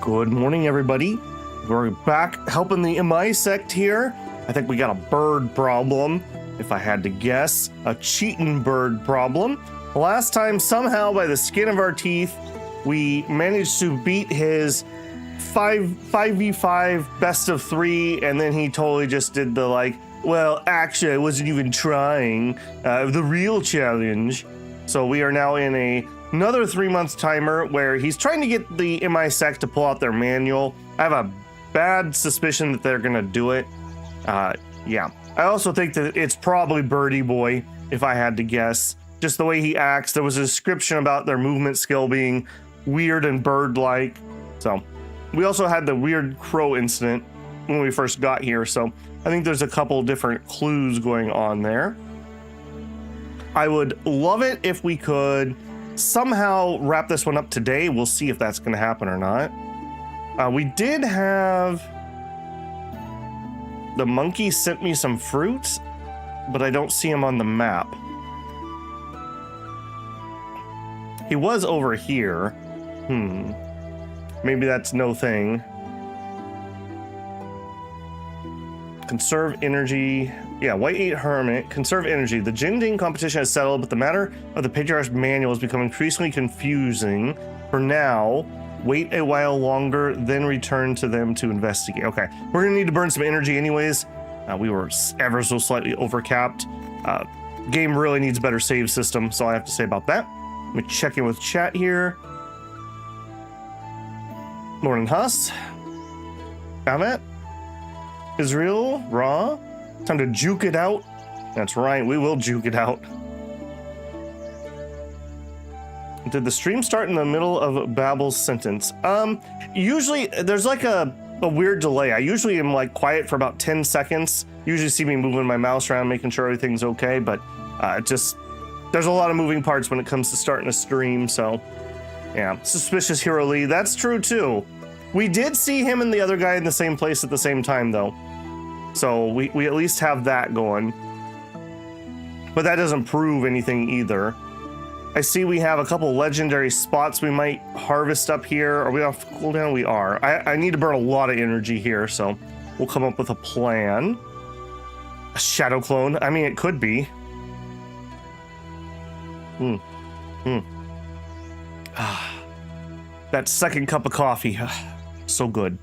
Good morning, everybody. We're back helping the Emei sect here. I think we got a bird problem, if I had to guess. A cheating bird problem. Last time, somehow, by the skin of our teeth, we managed to beat his 5v5 best of 3, and then he totally just did the well, actually, I wasn't even trying, the real challenge. So we are now in another 3-month timer where he's trying to get the Emei sect to pull out their manual. I have a bad suspicion that they're gonna do it. Yeah. I also think that it's probably Birdie Boy, if I had to guess. Just the way he acts. There was a description about their movement skill being weird and bird-like. So we also had the weird crow incident when we first got here. So I think there's a couple different clues going on there. I would love it if we could somehow wrap this one up today. We'll see if that's going to happen or not. We did have the monkey sent me some fruits, but I don't see him on the map. He was over here. Maybe that's no thing. Conserve energy. Yeah, White 8 Hermit. Conserve energy. The Jing competition has settled, but the matter of the Patriarch's manual has become increasingly confusing. For now, wait a while longer, then return to them to investigate. Okay, we're gonna need to burn some energy anyways. We were ever so slightly overcapped. Game really needs a better save system, so I have to say about that. Let me check in with chat here. Morning, Huss. Gambit. Israel. Raw. Time to juke it out. That's right, we will juke it out. Did the stream start in the middle of Babel's sentence? Usually there's like a weird delay. I usually am quiet for about 10 seconds. Usually see me moving my mouse around, making sure everything's okay, but there's a lot of moving parts when it comes to starting a stream, so yeah. Suspicious Hero Lee, that's true too. We did see him and the other guy in the same place at the same time though. So we at least have that going. But that doesn't prove anything either. I see we have a couple legendary spots we might harvest up here. Are we off cooldown? We are. I need to burn a lot of energy here, so we'll come up with a plan. A shadow clone? I mean, it could be. That second cup of coffee. So good.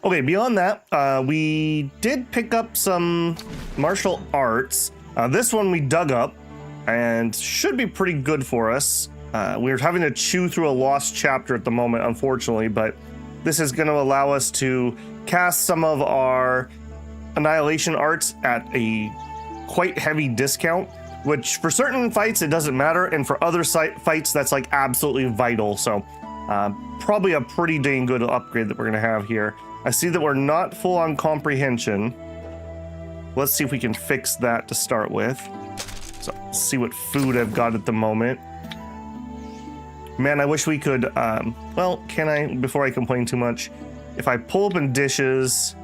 Okay, beyond that, we did pick up some martial arts. This one we dug up and should be pretty good for us. We're having to chew through a lost chapter at the moment, unfortunately, but this is going to allow us to cast some of our annihilation arts at a quite heavy discount, which for certain fights it doesn't matter, and for other fights that's absolutely vital. So probably a pretty dang good upgrade that we're going to have here. I see that we're not full on comprehension. Let's see if we can fix that to start with. So let's see what food I've got at the moment. Man, I wish we could, well, can I, before I complain too much, if I pull open dishes,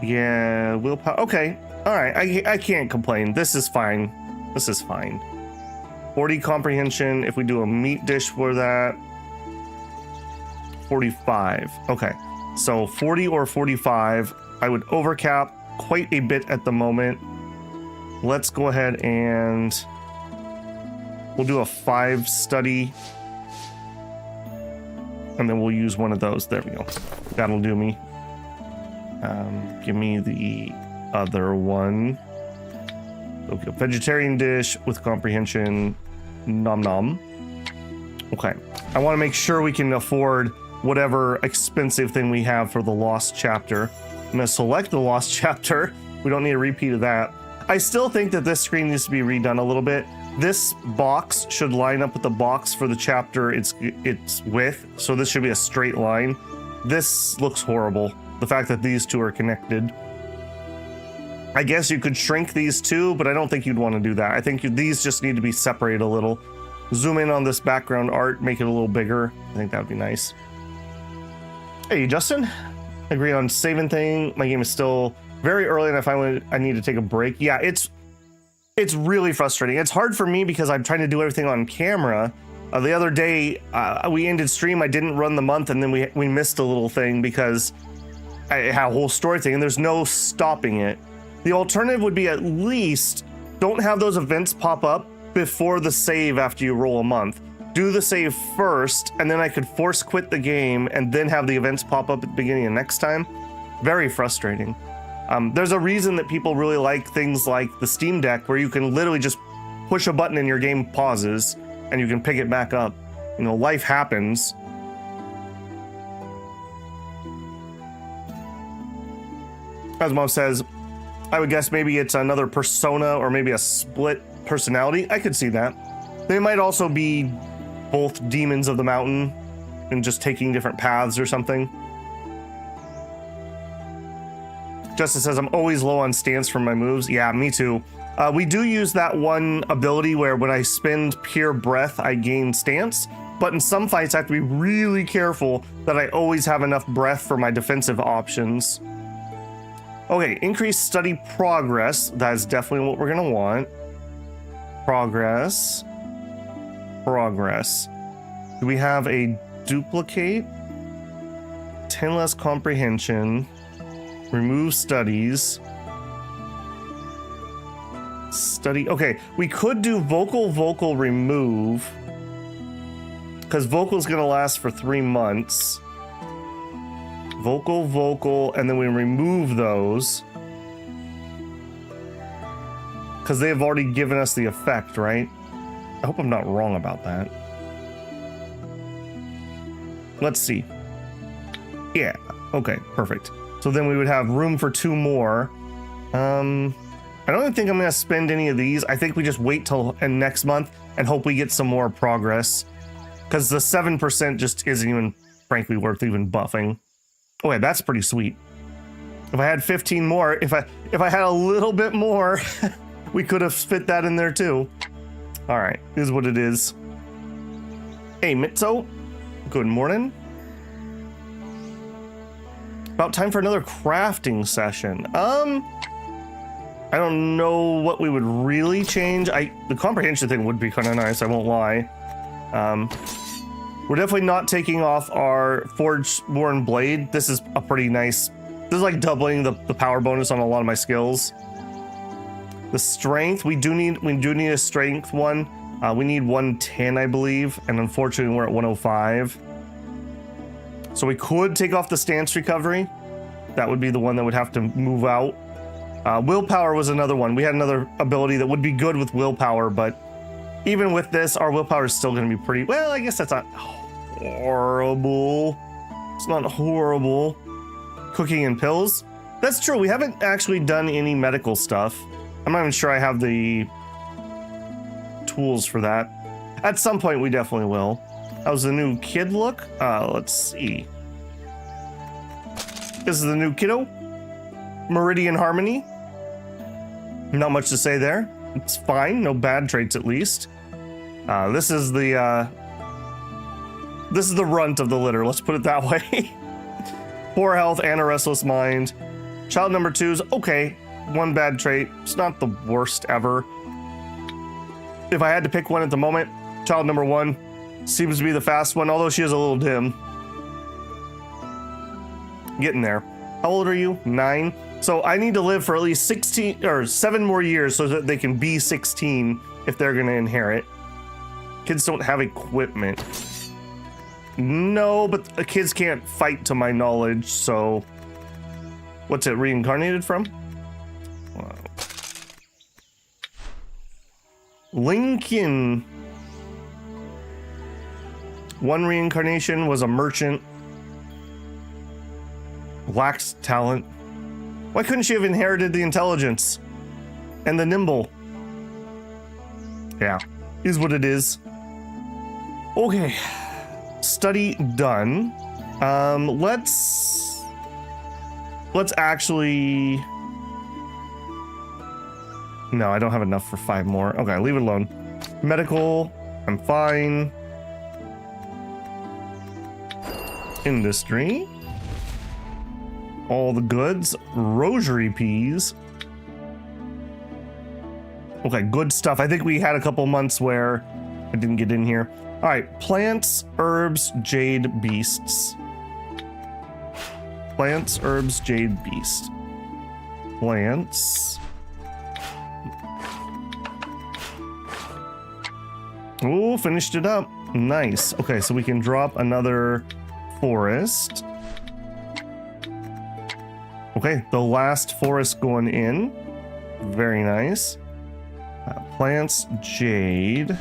yeah, willpower, okay, all right, I can't complain. This is fine. This is fine. 40 comprehension, if we do a meat dish for that, 45, okay. So 40 or 45, I would overcap quite a bit at the moment. Let's go ahead and we'll do a 5 study. And then we'll use one of those. There we go. That'll do me. Give me the other one. Okay, vegetarian dish with comprehension. Nom nom. Okay. I want to make sure we can afford whatever expensive thing we have for the lost chapter. I'm going to select the lost chapter. We don't need a repeat of that. I still think that this screen needs to be redone a little bit. This box should line up with the box for the chapter it's with, so this should be a straight line. This looks horrible, the fact that these two are connected. I guess you could shrink these two, but I don't think you'd want to do that. I think these just need to be separated a little. Zoom in on this background art, make it a little bigger. I think that would be nice. Hey, Justin. Agree on saving thing. My game is still very early and I find I need to take a break. Yeah, it's really frustrating. It's hard for me because I'm trying to do everything on camera The other day, we ended stream. I didn't run the month, and then we missed a little thing because I had a whole story thing, and there's no stopping it. The alternative would be at least don't have those events pop up before the save after you roll a month. Do the save first, and then I could force quit the game and then have the events pop up at the beginning of next time. Very frustrating. There's a reason that people really like things like the Steam Deck, where you can literally just push a button and your game pauses and you can pick it back up. You know, life happens. As Mom says, I would guess maybe it's another persona or maybe a split personality. I could see that. They might also be both demons of the mountain and just taking different paths or something. Justice says, I'm always low on stance from my moves. Yeah, me too. We do use that one ability where when I spend pure breath, I gain stance. But in some fights, I have to be really careful that I always have enough breath for my defensive options. Okay, increase study progress. That is definitely what we're going to want. Progress. Progress. Do we have a duplicate? 10 less comprehension. Remove studies. Study. Okay, we could do vocal remove, because vocal's gonna last for 3 months. Vocal, and then we remove those because they have already given us the effect, right? I hope I'm not wrong about that. Let's see. Yeah, okay, perfect. So then we would have room for 2 more. I don't even think I'm going to spend any of these. I think we just wait till next month and hope we get some more progress, because the 7% just isn't even, frankly, worth even buffing. Okay, that's pretty sweet. If I had 15 more, if I had a little bit more, we could have fit that in there too. All right, is what it is. Hey, Mitzo, good morning. About time for another crafting session. I don't know what we would really change. The comprehension thing would be kind of nice, I won't lie. We're definitely not taking off our Forge-born Blade. This is a pretty nice... This is like doubling the power bonus on a lot of my skills. The strength, we do need a strength one. We need 110, I believe, and unfortunately we're at 105. So we could take off the stance recovery. That would be the one that would have to move out. Willpower was another one. We had another ability that would be good with willpower, but even with this, our willpower is still going to be pretty... Well, I guess that's not horrible. It's not horrible. Cooking and pills. That's true. We haven't actually done any medical stuff. I'm not even sure I have the tools for that. At some point, we definitely will. How's the new kid look? Let's see. This is the new kiddo. Meridian Harmony. Not much to say there. It's fine. No bad traits, at least. This is the runt of the litter. Let's put it that way. Poor health and a restless mind. Child number 2's okay. 1 bad trait. It's not the worst ever. If I had to pick one at the moment, child number 1 seems to be the fast one, although she is a little dim. Getting there. How old are you? 9. So I need to live for at least 16 or 7 more years so that they can be 16 if they're going to inherit. Kids don't have equipment. No, but the kids can't fight to my knowledge, so... What's it reincarnated from? Wow. Lincoln. 1 reincarnation was a merchant. Lacks talent. Why couldn't she have inherited the intelligence? And the nimble? Yeah, is what it is. Okay. Study done. Let's actually... No, I don't have enough for 5 more. Okay, leave it alone. Medical, I'm fine. Industry. All the goods. Rosary peas. Okay, good stuff. I think we had a couple months where I didn't get in here. All right, plants, herbs, jade, beasts. Plants, herbs, jade, beast. Plants. Oh, finished it up. Nice. Okay, so we can drop another forest. Okay, the last forest going in. Very nice. Plants, jade.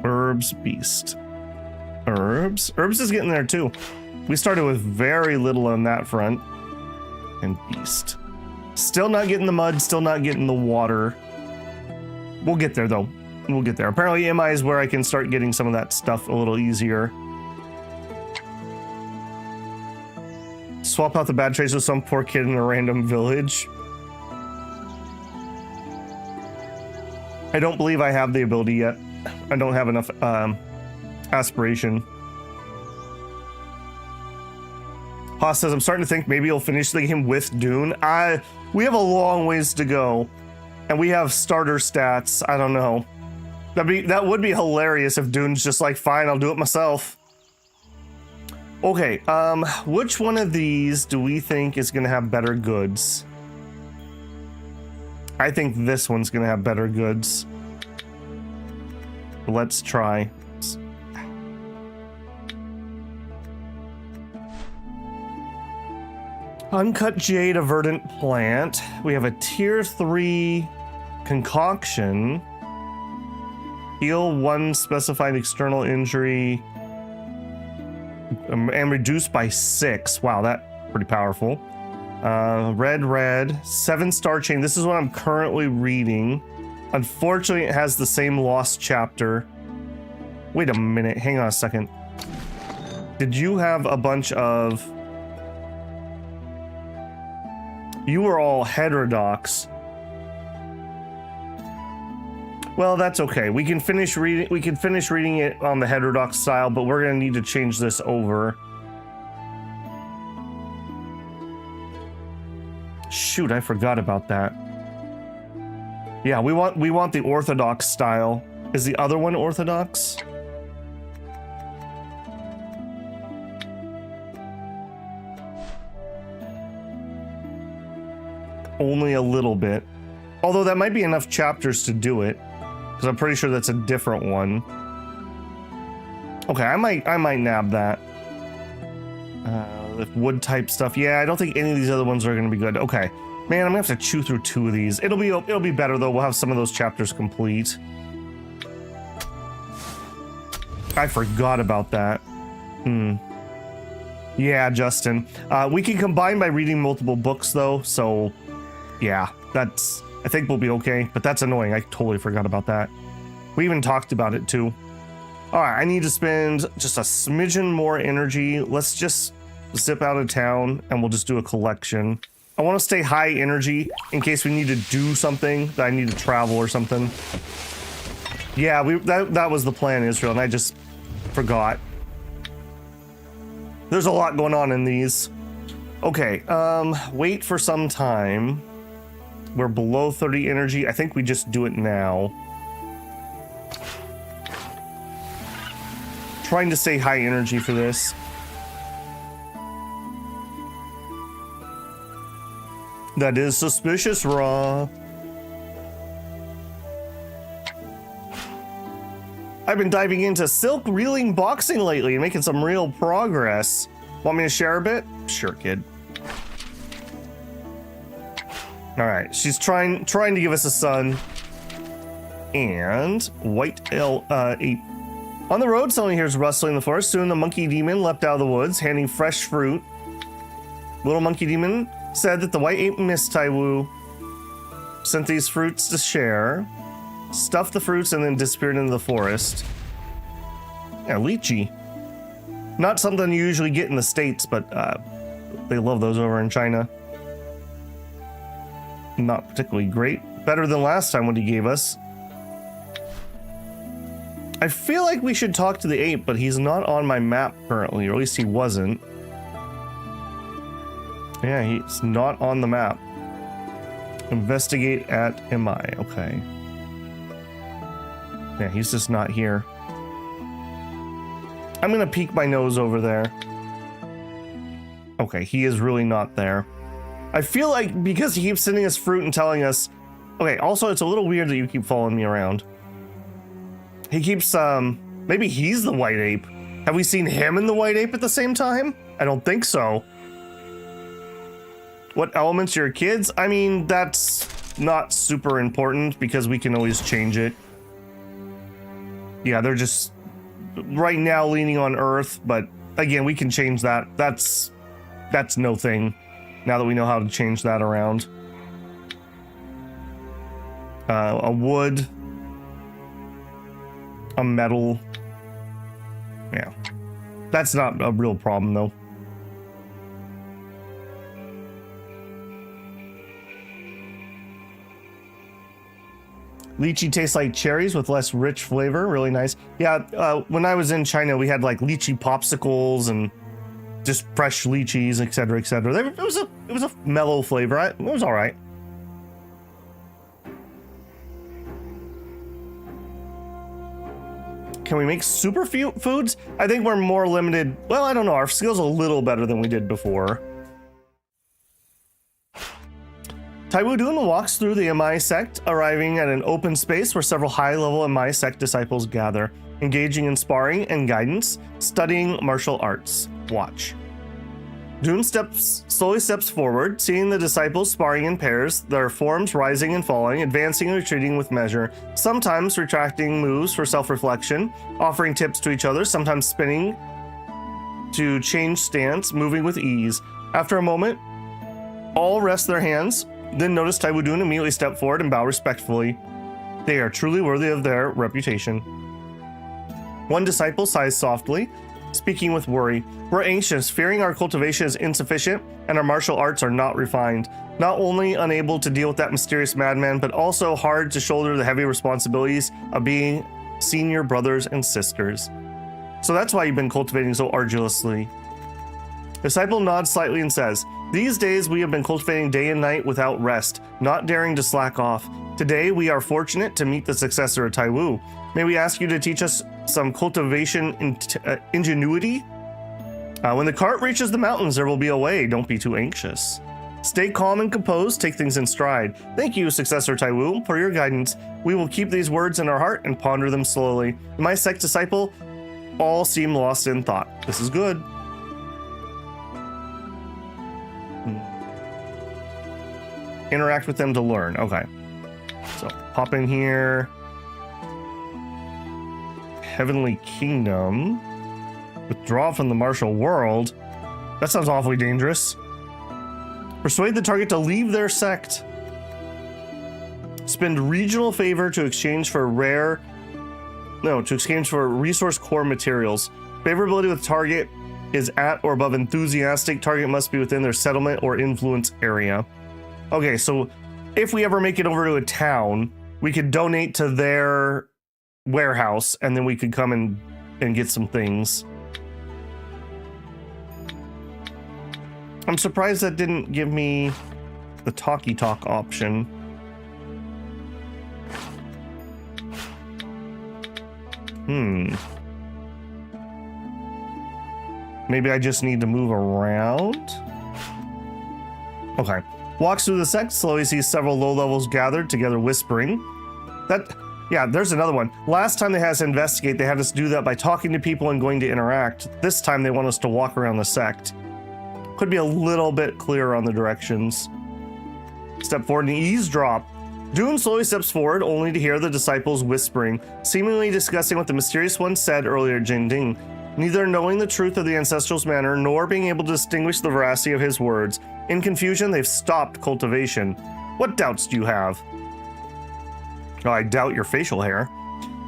Herbs, beast. Herbs. Herbs is getting there too. We started with very little on that front. And beast. Still not getting the mud, still not getting the water. We'll get there though. We'll get there. Apparently Emei is where I can start getting some of that stuff a little easier. Swap out the bad traits with some poor kid in a random village. I don't believe I have the ability yet. I don't have enough aspiration. Haas says, I'm starting to think maybe he'll finish the game with Dune. We have a long ways to go. And we have starter stats. I don't know. That would be hilarious if Dune's just like, fine, I'll do it myself. Okay, which one of these do we think is gonna have better goods? I think this one's gonna have better goods. Let's try. Uncut jade, a verdant plant. We have a tier 3 concoction. Heal 1 specified external injury. And reduced by 6. Wow, that's pretty powerful. Red, 7-star chain. This is what I'm currently reading. Unfortunately, it has the same lost chapter. Wait a minute. Hang on a second. Did you have a bunch of... You were all heterodox. Well, that's okay. We can finish reading. We can finish reading it on the heterodox style, but we're gonna need to change this over. Shoot, I forgot about that. Yeah, we want the orthodox style. Is the other one orthodox? Only a little bit. Although that might be enough chapters to do it. Because I'm pretty sure that's a different one. Okay, I might nab that. The wood type stuff. Yeah, I don't think any of these other ones are going to be good. Okay. Man, I'm going to have to chew through 2 of these. It'll be better though. We'll have some of those chapters complete. I forgot about that. Yeah, Justin. We can combine by reading multiple books though, so yeah, I think we'll be okay, but that's annoying. I totally forgot about that. We even talked about it too. All right, I need to spend just a smidgen more energy. Let's just zip out of town and we'll just do a collection. I want to stay high energy in case we need to do something, that I need to travel or something. Yeah, that was the plan, Israel, and I just forgot. There's a lot going on in these. Okay, wait for some time. We're below 30 energy. I think we just do it now. Trying to stay high energy for this. That is suspicious, Raw. I've been diving into silk reeling boxing lately and making some real progress. Want me to share a bit? Sure, kid. All right, she's trying to give us a son. And white ape. On the road, someone hears rustling in the forest. Soon the monkey demon leapt out of the woods, handing fresh fruit. Little monkey demon said that the white ape Miss Taiwu sent these fruits to share, stuffed the fruits, and then disappeared into the forest. Yeah, lychee. Not something you usually get in the States, but they love those over in China. Not particularly great. Better than last time what he gave us. I feel like we should talk to the ape, but he's not on my map currently, or at least he wasn't. Yeah, he's not on the map. Investigate at Emei. Okay. Yeah, he's just not here. I'm gonna peek my nose over there. Okay, he is really not there. I feel like because he keeps sending us fruit and telling us... Okay, also it's a little weird that you keep following me around. He keeps, maybe he's the white ape. Have we seen him and the white ape at the same time? I don't think so. What elements are your kids? I mean, that's not super important because we can always change it. Yeah, they're just right now leaning on Earth, but again, we can change that. That's no thing now that we know how to change that around. A wood, a metal. Yeah, that's not a real problem though. Lychee tastes like cherries with less rich flavor. Really nice. Yeah, when I was in China, we had like lychee popsicles and just fresh lychees, etc., etc. It was a mellow flavor. It was all right. Can we make super foods? I think we're more limited. Well, I don't know. Our skills are a little better than we did before. Taiwu Dun walks through the Emei sect, arriving at an open space where several high-level Emei sect disciples gather, engaging in sparring and guidance, studying martial arts. Watch. Dun slowly steps forward, seeing the disciples sparring in pairs, their forms rising and falling, advancing and retreating with measure, sometimes retracting moves for self-reflection, offering tips to each other, sometimes spinning to change stance, moving with ease. After a moment, all rest their hands, then notice Taiwu Dun immediately step forward and bow respectfully. They are truly worthy of their reputation. One disciple sighs softly, speaking with worry. We're anxious, fearing our cultivation is insufficient and our martial arts are not refined. Not only unable to deal with that mysterious madman, but also hard to shoulder the heavy responsibilities of being senior brothers and sisters. So that's why you've been cultivating so arduously. Disciple nods slightly and says, "These days we have been cultivating day and night without rest, not daring to slack off. Today we are fortunate to meet the successor of Taiwu. May we ask you to teach us some cultivation ingenuity? When the cart reaches the mountains, there will be a way. Don't be too anxious. Stay calm and composed, take things in stride. Thank you, successor Taiwu, for your guidance. We will keep these words in our heart and ponder them slowly. My sect disciple all seem lost in thought." This is good. Interact with them to learn. Okay. So pop in here. Heavenly Kingdom. Withdraw from the martial world. That sounds awfully dangerous. Persuade the target to leave their sect. Spend regional favor to exchange for resource core materials. Favorability with target is at or above enthusiastic. Target must be within their settlement or influence area. Okay, so if we ever make it over to a town, we could donate to their warehouse and then we could come and get some things. I'm surprised that didn't give me the talkie talk option. Maybe I just need to move around? Okay. Walks through the sect, slowly sees several low levels gathered together whispering. Yeah, there's another one. Last time they had us investigate, they had us do that by talking to people and going to interact. This time they want us to walk around the sect. Could be a little bit clearer on the directions. Step forward and eavesdrop. Dun slowly steps forward, only to hear the disciples whispering, seemingly discussing what the mysterious one said earlier at Jingding. Neither knowing the truth of the ancestral's manner, nor being able to distinguish the veracity of his words. In confusion, they've stopped cultivation. What doubts do you have? Oh, I doubt your facial hair.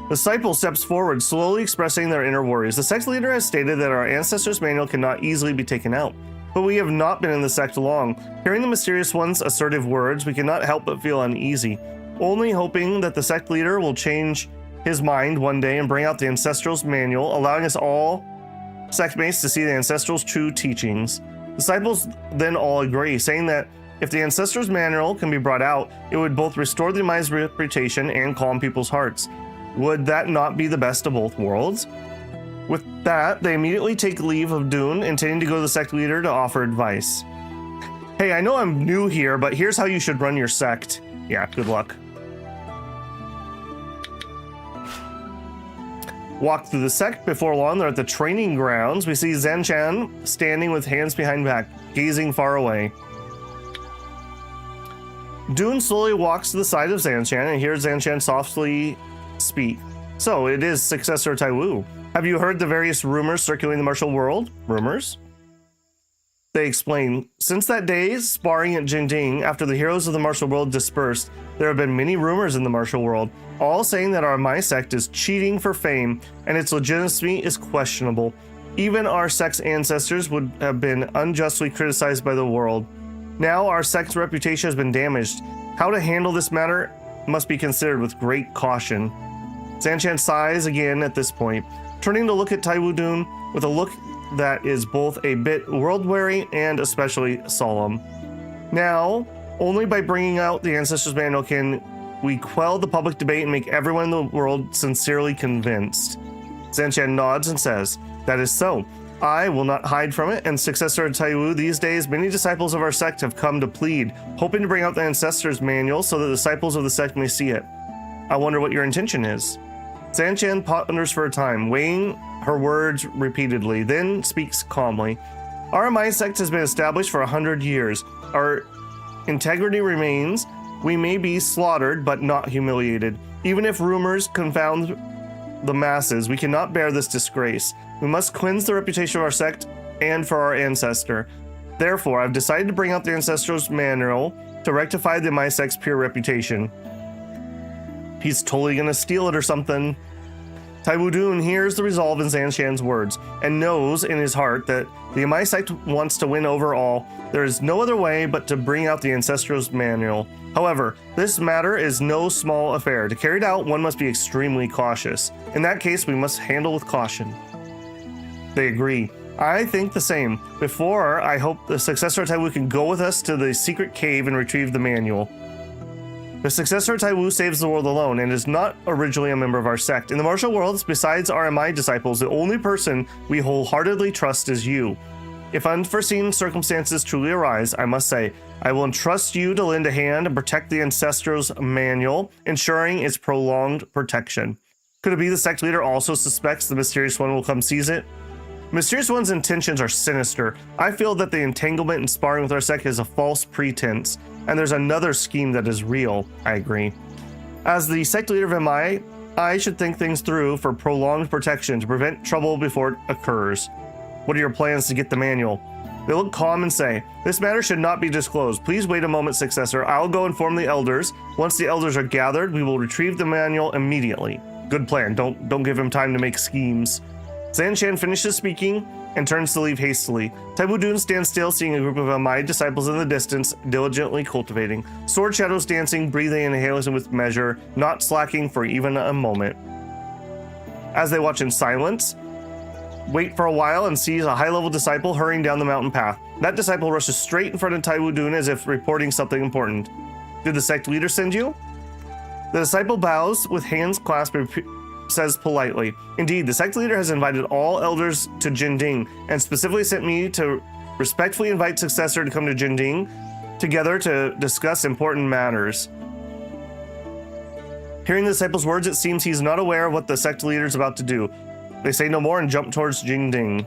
The disciple steps forward, slowly expressing their inner worries. The sect leader has stated that our ancestors' manual cannot easily be taken out. But we have not been in the sect long. Hearing the mysterious one's assertive words, we cannot help but feel uneasy, only hoping that the sect leader will change his mind one day and bring out the ancestral's manual, allowing us all sect mates to see the ancestral's true teachings. Disciples then all agree, saying that if the ancestor's manual can be brought out, it would both restore the Emei's reputation and calm people's hearts. Would that not be the best of both worlds? With that, they immediately take leave of Dun, intending to go to the sect leader to offer advice. Hey, I know I'm new here, but here's how you should run your sect. Yeah, good luck. Walk through the sect. Before long, they're at the training grounds. We see Zanchan standing with hands behind back, gazing far away. Dun slowly walks to the side of Zanchan and hears Zanchan softly speak. So, it is Successor Taiwu. Have you heard the various rumors circulating the martial world? Rumors? They explain, since that day, sparring at Jingding, after the heroes of the martial world dispersed, there have been many rumors in the martial world, all saying that our Emei sect is cheating for fame, and its legitimacy is questionable. Even our sect's ancestors would have been unjustly criticized by the world. Now our sect's reputation has been damaged. How to handle this matter must be considered with great caution. Zanchan sighs again at this point, turning to look at Taiwu Dun with a look that is both a bit world-weary and especially solemn. Now, only by bringing out the Ancestors' Manual can we quell the public debate and make everyone in the world sincerely convinced. Zanchan nods and says, that is so. I will not hide from it, and Successor Taiwu, these days many disciples of our sect have come to plead, hoping to bring out the Ancestors' Manual so that the disciples of the sect may see it. I wonder what your intention is. Zanchan ponders for a time, weighing her words repeatedly, then speaks calmly. Our Emei sect has been established for 100 years. Our integrity remains. We may be slaughtered, but not humiliated. Even if rumors confound the masses, we cannot bear this disgrace. We must cleanse the reputation of our sect and for our ancestor. Therefore, I've decided to bring out the Ancestors' Manual to rectify the Emei sect's pure reputation. He's totally gonna steal it or something. Taiwu Dun hears the resolve in Zanchan's words and knows in his heart that the Emei sect wants to win over all. There is no other way but to bring out the Ancestors' Manual. However, this matter is no small affair. To carry it out, one must be extremely cautious. In that case, we must handle with caution. They agree. I think the same. Before, I hope the Successor Taiwu can go with us to the secret cave and retrieve the manual. The Successor Taiwu saves the world alone and is not originally a member of our sect. In the martial worlds, besides our Emei disciples, the only person we wholeheartedly trust is you. If unforeseen circumstances truly arise, I must say, I will entrust you to lend a hand and protect the Ancestors' Manual, ensuring its prolonged protection. Could it be the sect leader also suspects the Mysterious One will come seize it? Mysterious One's intentions are sinister. I feel that the entanglement and sparring with our sect is a false pretense, and there's another scheme that is real. I agree. As the sect leader of Emei, I should think things through for prolonged protection to prevent trouble before it occurs. What are your plans to get the manual? They look calm and say, this matter should not be disclosed. Please wait a moment, Successor. I'll go inform the elders. Once the elders are gathered, we will retrieve the manual immediately. Good plan. Don't give him time to make schemes. Zanchan finishes speaking and turns to leave hastily. Taiwu Dun stands still, seeing a group of Emei disciples in the distance, diligently cultivating. Sword shadows dancing, breathing and inhaling with measure, not slacking for even a moment. As they watch in silence, wait for a while and sees a high-level disciple hurrying down the mountain path. That disciple rushes straight in front of Taiwu Dun as if reporting something important. Did the sect leader send you? The disciple bows with hands clasped, says politely, indeed, the sect leader has invited all elders to Jingding and specifically sent me to respectfully invite Successor to come to Jingding together to discuss important matters. Hearing the disciple's words, it seems he's not aware of what the sect leader is about to do. They say no more and jump towards Jingding.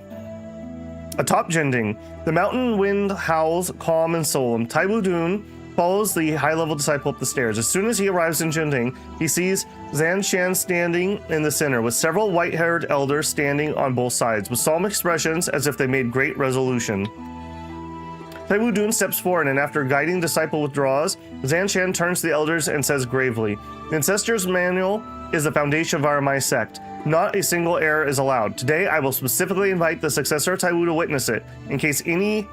Atop Jingding, the mountain wind howls calm and solemn. Taiwu Dun follows the high-level disciple up the stairs. As soon as he arrives in Jingding, he sees Zanchan standing in the center, with several white-haired elders standing on both sides, with solemn expressions as if they made great resolution. Taiwu Dun steps forward, and after guiding the disciple withdraws, Zanchan turns to the elders and says gravely, the Ancestors' Manual is the foundation of our Emei sect. Not a single error is allowed. Today, I will specifically invite the Successor Taiwu to witness it. In case any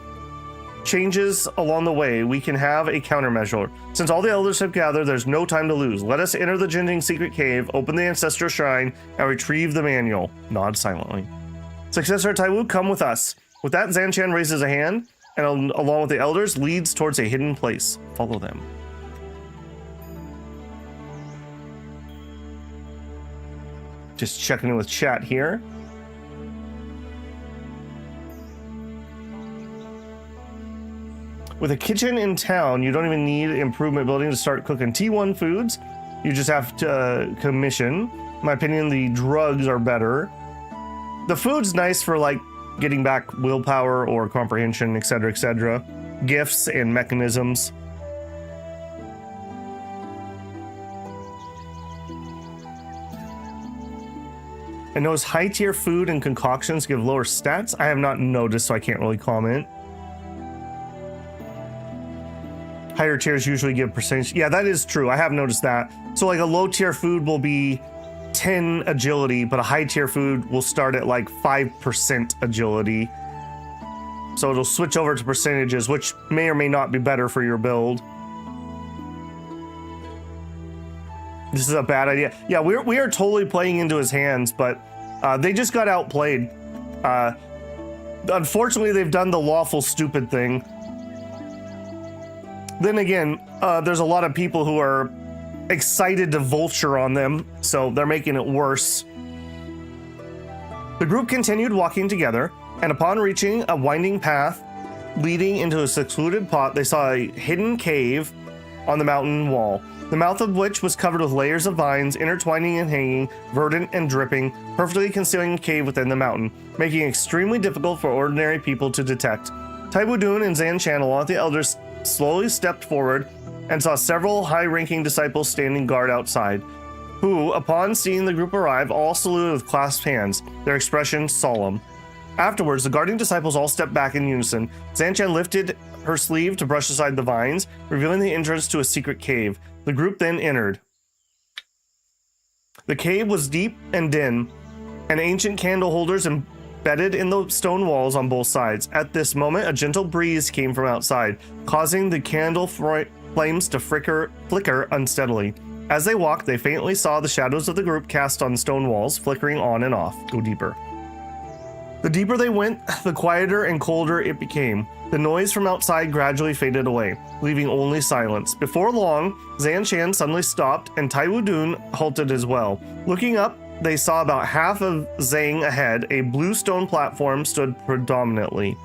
changes along the way, we can have a countermeasure. Since all the elders have gathered, there's no time to lose. Let us enter the Jingding secret cave, open the Ancestor Shrine, and retrieve the manual. Nod silently. Successor Taiwu, come with us. With that, Zanchan raises a hand, and along with the elders, leads towards a hidden place. Follow them. Just checking in with chat here. With a kitchen in town, you don't even need improvement building to start cooking T1 foods. You just have to commission. In my opinion, the drugs are better. The food's nice for like getting back willpower or comprehension, etc., etc. Gifts and mechanisms. I notice high tier food and concoctions give lower stats. I have not noticed, so I can't really comment. Higher tiers usually give percentage. Yeah, that is true. I have noticed that. So like a low tier food will be 10 agility, but a high tier food will start at like 5% agility. So it'll switch over to percentages, which may or may not be better for your build. This is a bad idea. Yeah, we are totally playing into his hands, but they just got outplayed. Unfortunately, they've done the lawful stupid thing. Then again, there's a lot of people who are excited to vulture on them, so they're making it worse. The group continued walking together, and upon reaching a winding path leading into a secluded pot, they saw a hidden cave on the mountain wall, the mouth of which was covered with layers of vines intertwining and hanging, verdant and dripping, perfectly concealing the cave within the mountain, making it extremely difficult for ordinary people to detect. Taiwu Dun and Zan Chan, along with the elders, slowly stepped forward and saw several high-ranking disciples standing guard outside, who, upon seeing the group arrive, all saluted with clasped hands, their expression solemn. Afterwards, the guarding disciples all stepped back in unison. Zanchan lifted her sleeve to brush aside the vines, revealing the entrance to a secret cave. The group then entered. The cave was deep and dim, and ancient candle holders embedded in the stone walls on both sides. At this moment, a gentle breeze came from outside, causing the candle flames to flicker unsteadily. As they walked, they faintly saw the shadows of the group cast on stone walls, flickering on and off. Go deeper. The deeper they went, the quieter and colder it became. The noise from outside gradually faded away, leaving only silence. Before long, Zan Chan suddenly stopped, and Taiwu Dun halted as well. Looking up, they saw about half of Zhang ahead. A blue stone platform stood predominantly,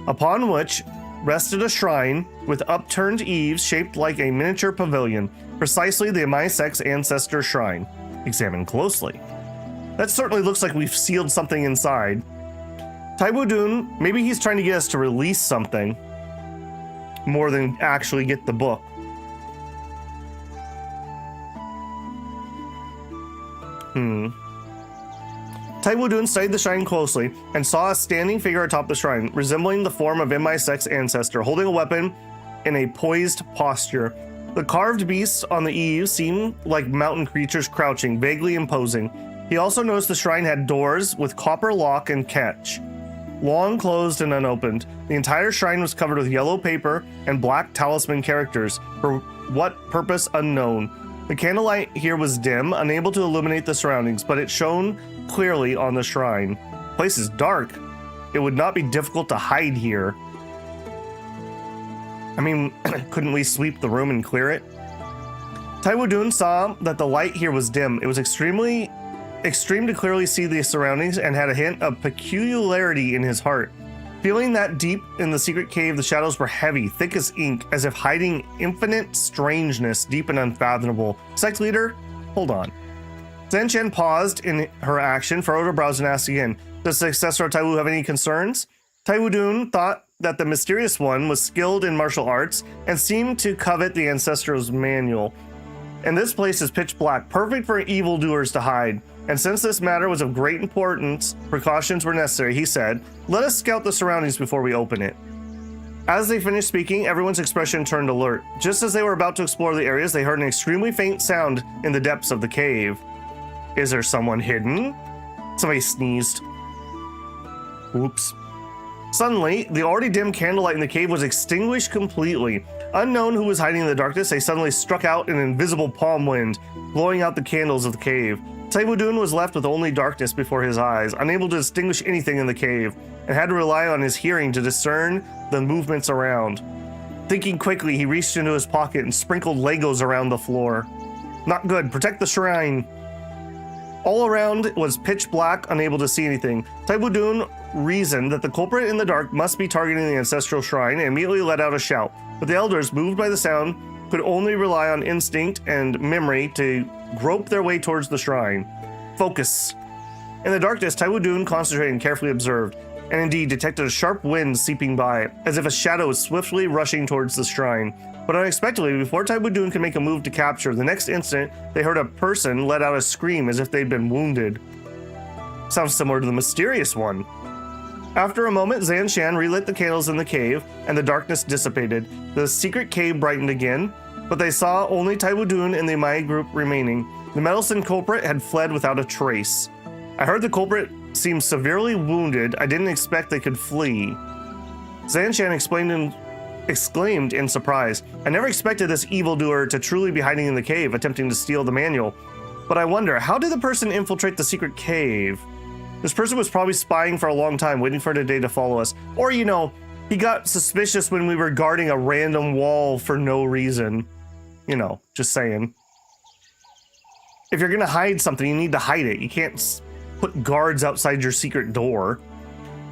upon which rested a shrine with upturned eaves shaped like a miniature pavilion, precisely the Emei sect's ancestor shrine. Examine closely. That certainly looks like we've sealed something inside. Taiwu Dun, maybe he's trying to get us to release something more than actually get the book. Taiwu Dun studied the shrine closely and saw a standing figure atop the shrine, resembling the form of Emei sect's ancestor, holding a weapon in a poised posture. The carved beasts on the eaves seemed like mountain creatures crouching, vaguely imposing. He also noticed the shrine had doors with copper lock and catch, long closed and unopened. The entire shrine was covered with yellow paper and black talisman characters, for what purpose unknown. The candlelight here was dim, unable to illuminate the surroundings, but it shone clearly on the shrine. The place is dark. It would not be difficult to hide here. I mean, couldn't we sweep the room and clear it? Taiwu Dun saw that the light here was dim. It was extreme to clearly see the surroundings, and had a hint of peculiarity in his heart. Feeling that deep in the secret cave, the shadows were heavy, thick as ink, as if hiding infinite strangeness, deep and unfathomable. Sect leader, hold on. Zan Chen paused in her action, furrowed her brows, and asked again, does the successor of Taiwu have any concerns? Taiwu Dun thought that the mysterious one was skilled in martial arts and seemed to covet the ancestor's manual. And this place is pitch black, perfect for evildoers to hide. And since this matter was of great importance, precautions were necessary, he said, let us scout the surroundings before we open it. As they finished speaking, everyone's expression turned alert. Just as they were about to explore the areas, they heard an extremely faint sound in the depths of the cave. Is there someone hidden? Somebody sneezed. Oops. Suddenly, the already dim candlelight in the cave was extinguished completely. Unknown who was hiding in the darkness, they suddenly struck out an invisible palm wind, blowing out the candles of the cave. Taiwu Dun was left with only darkness before his eyes, unable to distinguish anything in the cave, and had to rely on his hearing to discern the movements around. Thinking quickly, he reached into his pocket and sprinkled Legos around the floor. Not good. Protect the shrine. All around was pitch black, unable to see anything. Taiwu Dun reasoned that the culprit in the dark must be targeting the ancestral shrine and immediately let out a shout. But the elders, moved by the sound, could only rely on instinct and memory to grope their way towards the shrine. Focus. In the darkness, Taiwu Dun concentrated and carefully observed, and indeed detected a sharp wind seeping by, as if a shadow was swiftly rushing towards the shrine. But unexpectedly, before Taiwu Dun could make a move to capture, the next instant, they heard a person let out a scream as if they'd been wounded. Sounds similar to the mysterious one. After a moment, Zan Shan relit the candles in the cave, and the darkness dissipated. The secret cave brightened again, but they saw only Taiwu Dun and the Emei group remaining. The meddlesome culprit had fled without a trace. I heard the culprit seemed severely wounded. I didn't expect they could flee. Zan Shan exclaimed in surprise. I never expected this evildoer to truly be hiding in the cave, attempting to steal the manual. But I wonder, how did the person infiltrate the secret cave? This person was probably spying for a long time, waiting for today to follow us. Or, you know, he got suspicious when we were guarding a random wall for no reason. You know, just saying. If you're gonna hide something, you need to hide it. You can't put guards outside your secret door.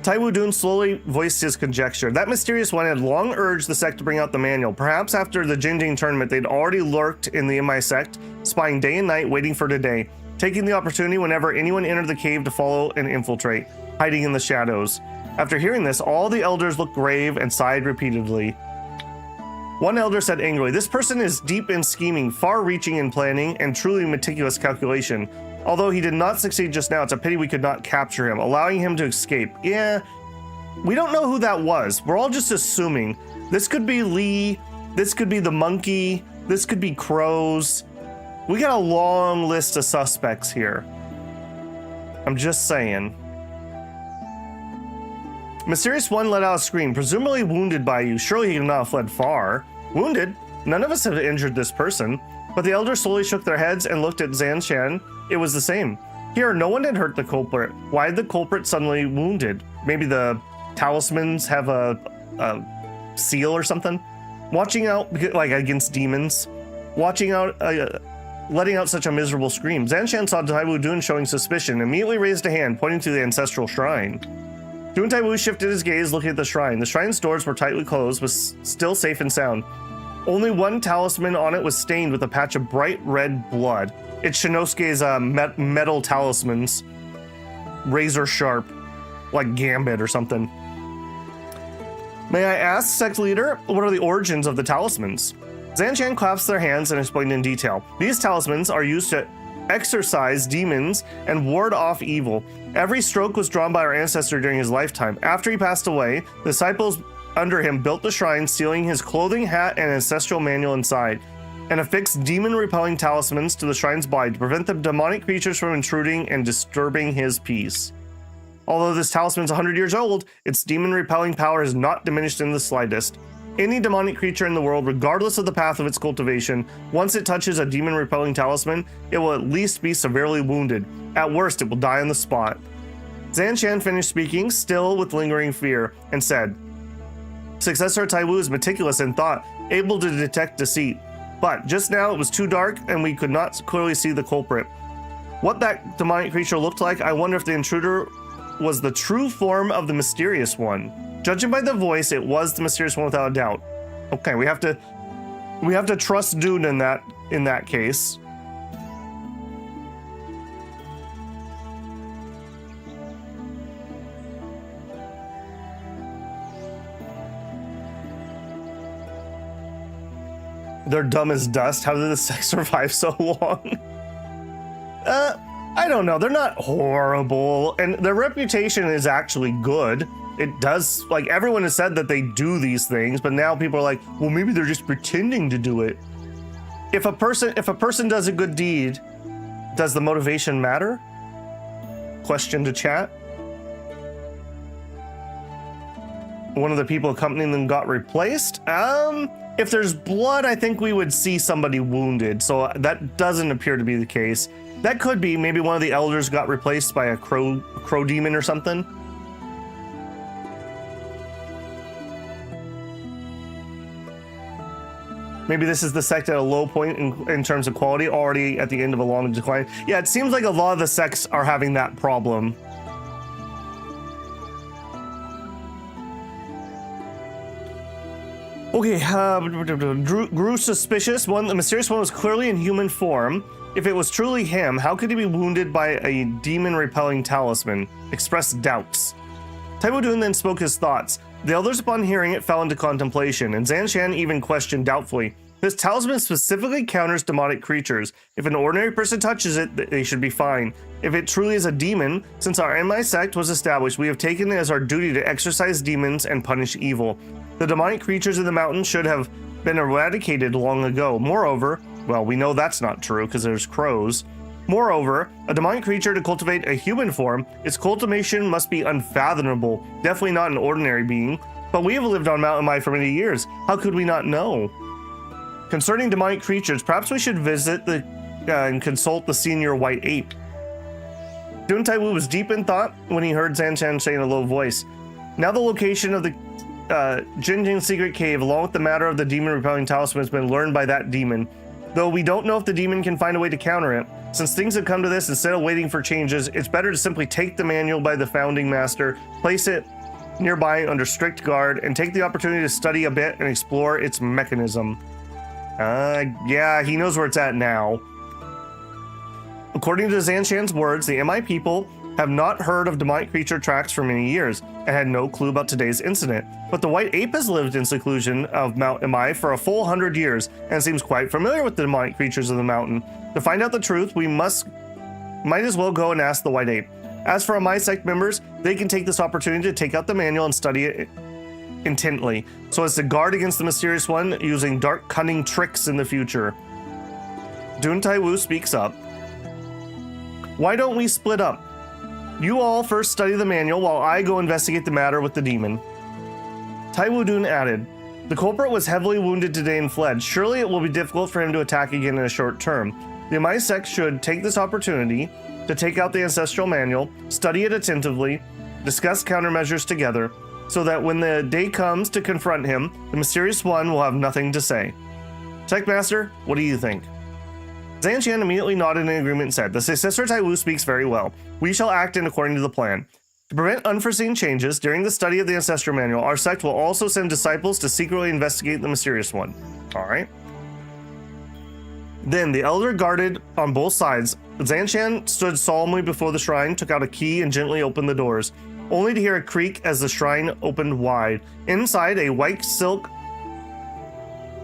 Taiwu Dun slowly voiced his conjecture. That mysterious one had long urged the sect to bring out the manual. Perhaps after the Jinjing tournament, they'd already lurked in the Emei sect, spying day and night, waiting for today, taking the opportunity whenever anyone entered the cave to follow and infiltrate, hiding in the shadows. After hearing this, all the elders looked grave and sighed repeatedly. One elder said angrily, "This person is deep in scheming, far-reaching in planning, and truly meticulous calculation. Although he did not succeed just now, it's a pity we could not capture him, allowing him to escape." Yeah, we don't know who that was. We're all just assuming. This could be Lee, this could be the monkey, this could be crows. We got a long list of suspects here. I'm just saying. Mysterious one let out a scream, presumably wounded by you. Surely he could not have fled far. Wounded? None of us have injured this person. But the elders slowly shook their heads and looked at Zan Shan. It was the same. Here, no one had hurt the culprit. Why did the culprit suddenly wounded? Maybe the talismans have a seal or something? Watching out, like against demons. Watching out, letting out such a miserable scream. Zan Shan saw Taiwu Dun showing suspicion, immediately raised a hand, pointing to the ancestral shrine. Dun Taiwu shifted his gaze, looking at the shrine. The shrine's doors were tightly closed, but still safe and sound. Only one talisman on it was stained with a patch of bright red blood. It's Shinosuke's metal talismans. Razor sharp, like Gambit or something. May I ask, sect leader, what are the origins of the talismans? Zan Shan clasped their hands and explained in detail. These talismans are used to exorcise demons and ward off evil. Every stroke was drawn by our ancestor during his lifetime. After he passed away, the disciples under him built the shrine, sealing his clothing, hat, and ancestral manual inside, and affixed demon-repelling talismans to the shrine's body to prevent the demonic creatures from intruding and disturbing his peace. Although this talisman is 100 years old, its demon-repelling power has not diminished in the slightest. Any demonic creature in the world, regardless of the path of its cultivation, once it touches a demon-repelling talisman, it will at least be severely wounded. At worst, it will die on the spot. Zan Shan finished speaking, still with lingering fear, and said, Successor Taiwu is meticulous in thought, able to detect deceit. But just now it was too dark and we could not clearly see the culprit. What that demonic creature looked like, I wonder if the intruder was the true form of the mysterious one. Judging by the voice, it was the mysterious one without a doubt. Okay, we have to trust Dune in that case. They're dumb as dust. How did the sect survive so long? I don't know. They're not horrible, and their reputation is actually good. It does, like, everyone has said that they do these things, but now people are like, well, maybe they're just pretending to do it. If a person does a good deed, does the motivation matter? Question to chat. One of the people accompanying them got replaced. If there's blood, I think we would see somebody wounded, so that doesn't appear to be the case. That could be maybe one of the elders got replaced by a crow demon or something. Maybe this is the sect at a low point in terms of quality, already at the end of a long decline. Yeah, it seems like a lot of the sects are having that problem. Okay, grew suspicious. The mysterious one was clearly in human form. If it was truly him, how could he be wounded by a demon-repelling talisman? Expressed doubts. Taiwu Dun then spoke his thoughts. The elders, upon hearing it, fell into contemplation, and Zanshan even questioned doubtfully. This talisman specifically counters demonic creatures. If an ordinary person touches it, they should be fine. If it truly is a demon, since our Emei sect was established, we have taken it as our duty to exorcise demons and punish evil. The demonic creatures in the mountain should have been eradicated long ago. Moreover, well, we know that's not true because there's crows. Moreover, a demonic creature to cultivate a human form, its cultivation must be unfathomable, definitely not an ordinary being. But we have lived on Mount Emei for many years. How could we not know? Concerning demonic creatures, perhaps we should visit and consult the senior white ape. Dun Taiwu was deep in thought when he heard Zanshan say in a low voice, now the location of the Jinjing secret cave, along with the matter of the demon-repelling talisman, has been learned by that demon. Though we don't know if the demon can find a way to counter it. Since things have come to this, instead of waiting for changes, it's better to simply take the manual by the founding master, place it nearby under strict guard, and take the opportunity to study a bit and explore its mechanism. Yeah, he knows where it's at now. According to Zanshan's words, the Emei people have not heard of demonic creature tracks for many years and had no clue about today's incident. But the white ape has lived in seclusion of Mount Emei for a full 100 years and seems quite familiar with the demonic creatures of the mountain. To find out the truth, we might as well go and ask the white ape. As for Emei sect members, they can take this opportunity to take out the manual and study it intently, so as to guard against the mysterious one using dark, cunning tricks in the future. Dun Taiwu speaks up. Why don't we split up? You all first study the manual while I go investigate the matter with the demon. Taiwu Dun added, the culprit was heavily wounded today and fled. Surely it will be difficult for him to attack again in a short term. The Emei sect should take this opportunity to take out the ancestral manual, study it attentively, discuss countermeasures together, so that when the day comes to confront him, the mysterious one will have nothing to say. Sect Master, what do you think? Zanshan immediately nodded in agreement and said, the successor Taiwu speaks very well. We shall act in according to the plan. To prevent unforeseen changes, during the study of the ancestral manual, our sect will also send disciples to secretly investigate the mysterious one. Alright. Then the elder guarded on both sides. Zanshan stood solemnly before the shrine, took out a key, and gently opened the doors, only to hear a creak as the shrine opened wide. Inside, a white silk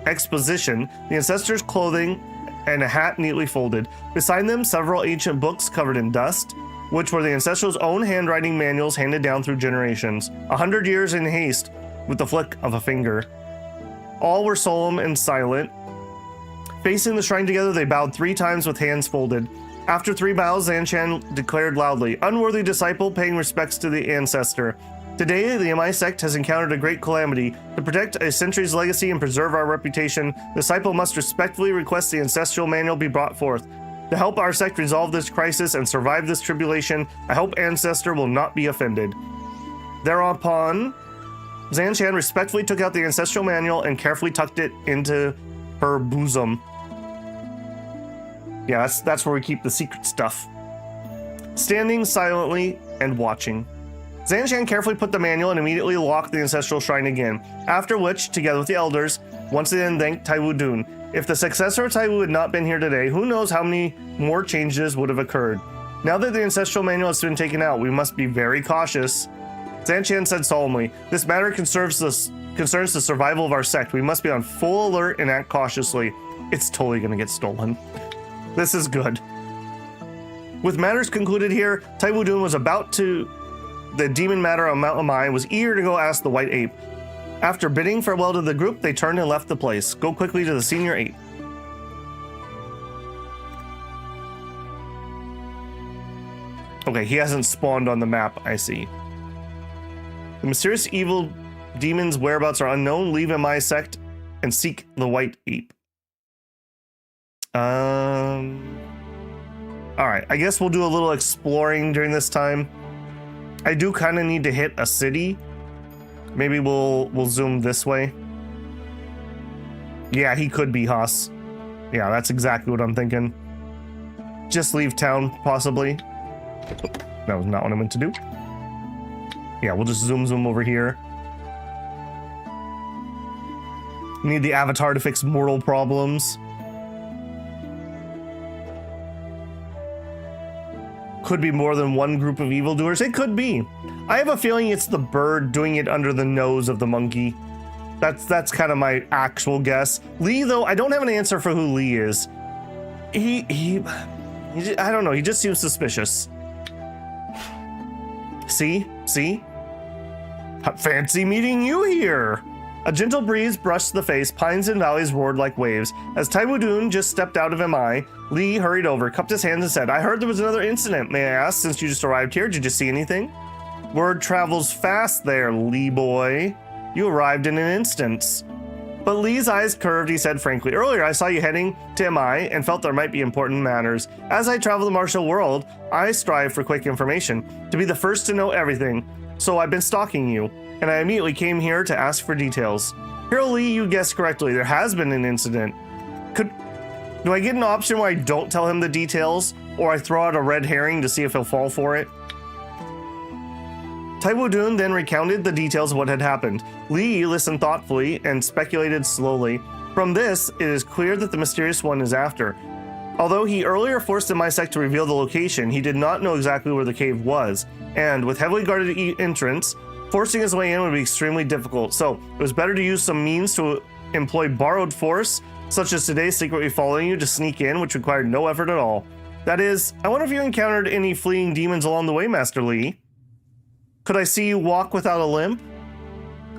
exposition, the ancestors' clothing, and a hat neatly folded. Beside them, several ancient books covered in dust, which were the ancestrals' own handwriting manuals handed down through generations. 100 years in haste, with the flick of a finger. All were solemn and silent. Facing the shrine together, they bowed 3 times with hands folded. After 3 bows, Zanshan declared loudly, unworthy disciple paying respects to the ancestor. Today, the Emei sect has encountered a great calamity. To protect a century's legacy and preserve our reputation, the disciple must respectfully request the ancestral manual be brought forth. To help our sect resolve this crisis and survive this tribulation, I hope Ancestor will not be offended. Thereupon, Zanshan respectfully took out the ancestral manual and carefully tucked it into her bosom. Yeah, that's where we keep the secret stuff. Standing silently and watching, Zanshan carefully put the manual and immediately locked the ancestral shrine again, after which, together with the elders, once again thanked Taiwu Dun. If the successor of Taiwu had not been here today, who knows how many more changes would have occurred. Now that the ancestral manual has been taken out, we must be very cautious. Zanshan said solemnly, this matter concerns the survival of our sect. We must be on full alert and act cautiously. It's totally going to get stolen. This is good. With matters concluded here, Taiwu Dun was about to... The demon matter on Mount Emei was eager to go ask the white ape. After bidding farewell to the group, they turned and left the place. Go quickly to the senior ape. Okay, he hasn't spawned on the map, I see. The mysterious evil demon's whereabouts are unknown. Leave Emei sect and seek the white ape. Alright, I guess we'll do a little exploring during this time. I do kind of need to hit a city. Maybe we'll zoom this way. Yeah, he could be Haas. Yeah, that's exactly what I'm thinking. Just leave town, possibly. That was not what I meant to do. Yeah, we'll just zoom over here. Need the avatar to fix mortal problems. Could be more than one group of evildoers. It could be. I have a feeling it's the bird doing it under the nose of the monkey. That's kind of my actual guess. Lee, though, I don't have an answer for who Lee is. He I don't know. He just seems suspicious. See? Fancy meeting you here. A gentle breeze brushed the face. Pines and valleys roared like waves. As Taiwu Dun just stepped out of Emei, Lee hurried over, cupped his hands and said, I heard there was another incident. May I ask, since you just arrived here, did you see anything? Word travels fast there, Lee boy. You arrived in an instant. But Lee's eyes curved. He said frankly, earlier I saw you heading to Emei and felt there might be important matters. As I travel the martial world, I strive for quick information, to be the first to know everything. So I've been stalking you, and I immediately came here to ask for details. Hero Lee, you guessed correctly. There has been an incident. Do I get an option where I don't tell him the details, or I throw out a red herring to see if he'll fall for it? Taiwu Dun then recounted the details of what had happened. Lee listened thoughtfully and speculated slowly. From this, it is clear that the mysterious one is after. Although he earlier forced the Emei sect to reveal the location, he did not know exactly where the cave was, and with heavily guarded entrance, forcing his way in would be extremely difficult, so it was better to use some means to employ borrowed force, such as today secretly following you to sneak in, which required no effort at all. That is, I wonder if you encountered any fleeing demons along the way, Master Lee. Could I see you walk without a limp?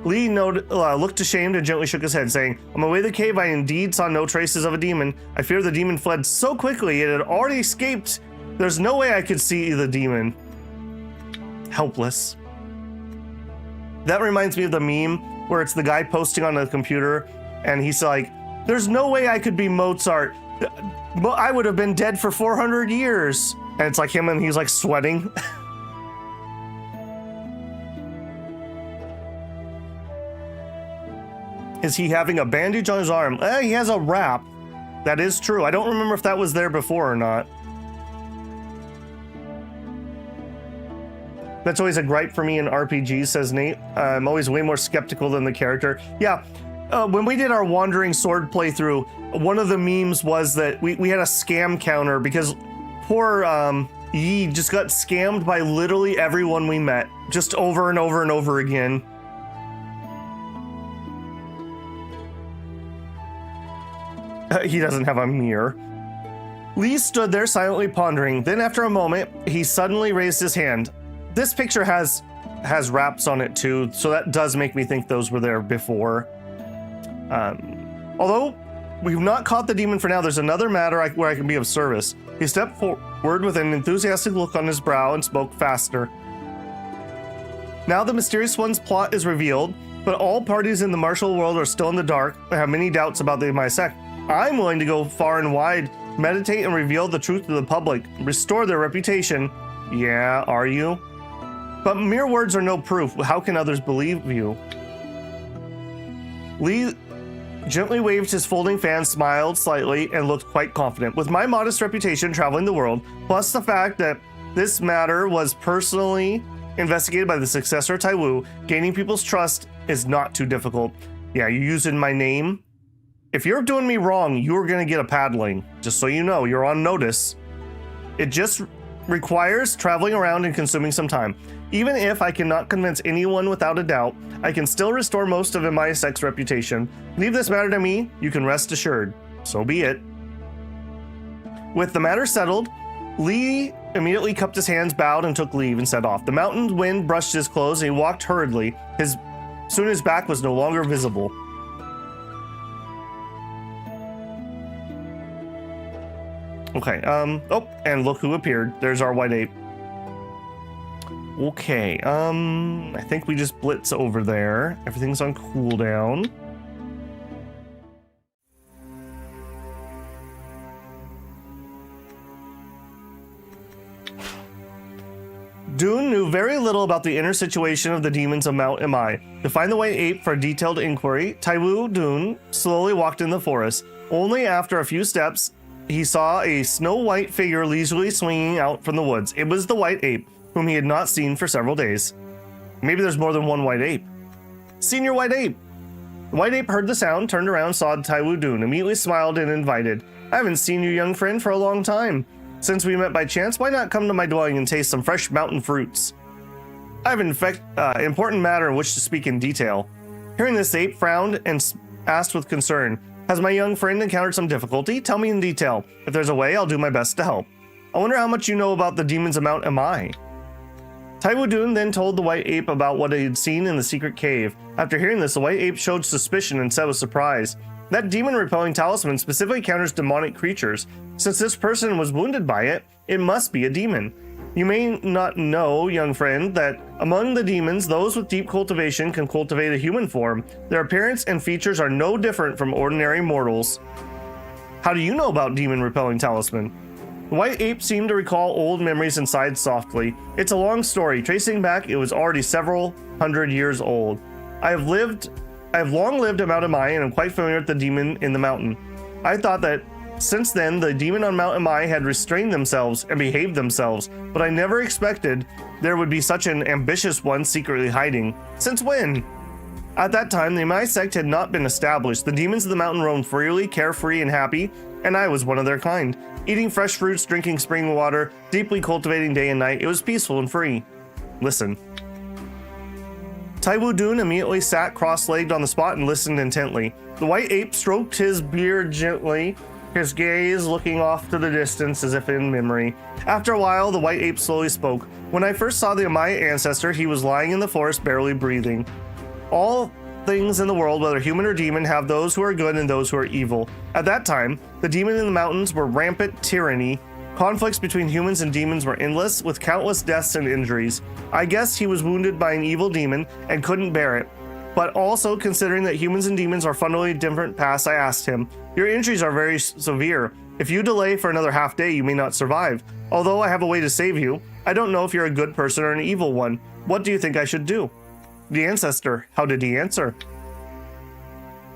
Lee looked ashamed and gently shook his head, saying, on my way to the cave, I indeed saw no traces of a demon. I fear the demon fled so quickly it had already escaped. There's no way I could see the demon. Helpless. That reminds me of the meme where it's the guy posting on the computer and he's like, there's no way I could be Mozart. I would have been dead for 400 years. And it's like him and he's like sweating. Is he having a bandage on his arm? He has a wrap. That is true. I don't remember if that was there before or not. That's always a gripe for me in RPGs, says Nate. I'm always way more skeptical than the character. Yeah, when we did our Wandering Sword playthrough, one of the memes was that we had a scam counter because poor Yi just got scammed by literally everyone we met, just over and over and over again. He doesn't have a mirror. Lee stood there silently pondering. Then after a moment, he suddenly raised his hand. This picture has wraps on it too, so that does make me think those were there before. Although we've not caught the demon for now, there's another matter where I can be of service. He stepped forward with an enthusiastic look on his brow and spoke faster. Now the mysterious one's plot is revealed, but all parties in the martial world are still in the dark and have many doubts about the Emei sect. I'm willing to go far and wide, meditate and reveal the truth to the public, restore their reputation. Yeah, are you? But mere words are no proof. How can others believe you? Lee gently waved his folding fan, smiled slightly, and looked quite confident. With my modest reputation traveling the world, plus the fact that this matter was personally investigated by the successor Taiwu, gaining people's trust is not too difficult. Yeah, you're using my name. If you're doing me wrong, you're gonna get a paddling. Just so you know, you're on notice. It just requires traveling around and consuming some time. Even if I cannot convince anyone without a doubt, I can still restore most of Emei sect's reputation. Leave this matter to me, you can rest assured. So be it. With the matter settled, Lee immediately cupped his hands, bowed, and took leave and set off. The mountain wind brushed his clothes and he walked hurriedly. Soon his back was no longer visible. Okay, oh, and look who appeared. There's our white ape. Okay, I think we just blitz over there. Everything's on cooldown. Dun knew very little about the inner situation of the demons of Mount Emei. To find the white ape for a detailed inquiry, Taiwu Dun slowly walked in the forest. Only after a few steps, he saw a snow-white figure leisurely swinging out from the woods. It was the white ape, whom he had not seen for several days. Maybe there's more than one white ape. Senior white ape! The white ape heard the sound, turned around, saw Taiwu Dun, immediately smiled and invited. I haven't seen you, young friend, for a long time. Since we met by chance, why not come to my dwelling and taste some fresh mountain fruits? I have an important matter in which to speak in detail. Hearing this, the ape frowned and asked with concern, has my young friend encountered some difficulty? Tell me in detail. If there's a way, I'll do my best to help. I wonder how much you know about the demons of Mount Emei. Taiwu Dun then told the white ape about what he had seen in the secret cave. After hearing this, the white ape showed suspicion and said with surprise, that demon-repelling talisman specifically counters demonic creatures. Since this person was wounded by it, it must be a demon. You may not know, young friend, that among the demons, those with deep cultivation can cultivate a human form. Their appearance and features are no different from ordinary mortals. How do you know about demon-repelling talisman? The white ape seemed to recall old memories and sighed softly. It's a long story. Tracing back, it was already several hundred years old. I have long lived at Mount Emei and am quite familiar with the demon in the mountain. I thought that since then, the demon on Mount Emei had restrained themselves and behaved themselves, but I never expected there would be such an ambitious one secretly hiding. Since when? At that time, the Emei sect had not been established. The demons of the mountain roamed freely, carefree, and happy, and I was one of their kind. Eating fresh fruits, drinking spring water, deeply cultivating day and night, it was peaceful and free. Listen. Taiwu Dun immediately sat cross-legged on the spot and listened intently. The white ape stroked his beard gently, his gaze looking off to the distance as if in memory. After a while, the white ape slowly spoke. When I first saw the Emei ancestor, he was lying in the forest, barely breathing. All things in the world, whether human or demon, have those who are good and those who are evil. At that time, the demon in the mountains were rampant tyranny. Conflicts between humans and demons were endless, with countless deaths and injuries. I guess he was wounded by an evil demon and couldn't bear it. But also, considering that humans and demons are fundamentally different paths, I asked him, your injuries are very severe. If you delay for another half day, you may not survive. Although I have a way to save you, I don't know if you're a good person or an evil one. What do you think I should do? The ancestor, how did he answer?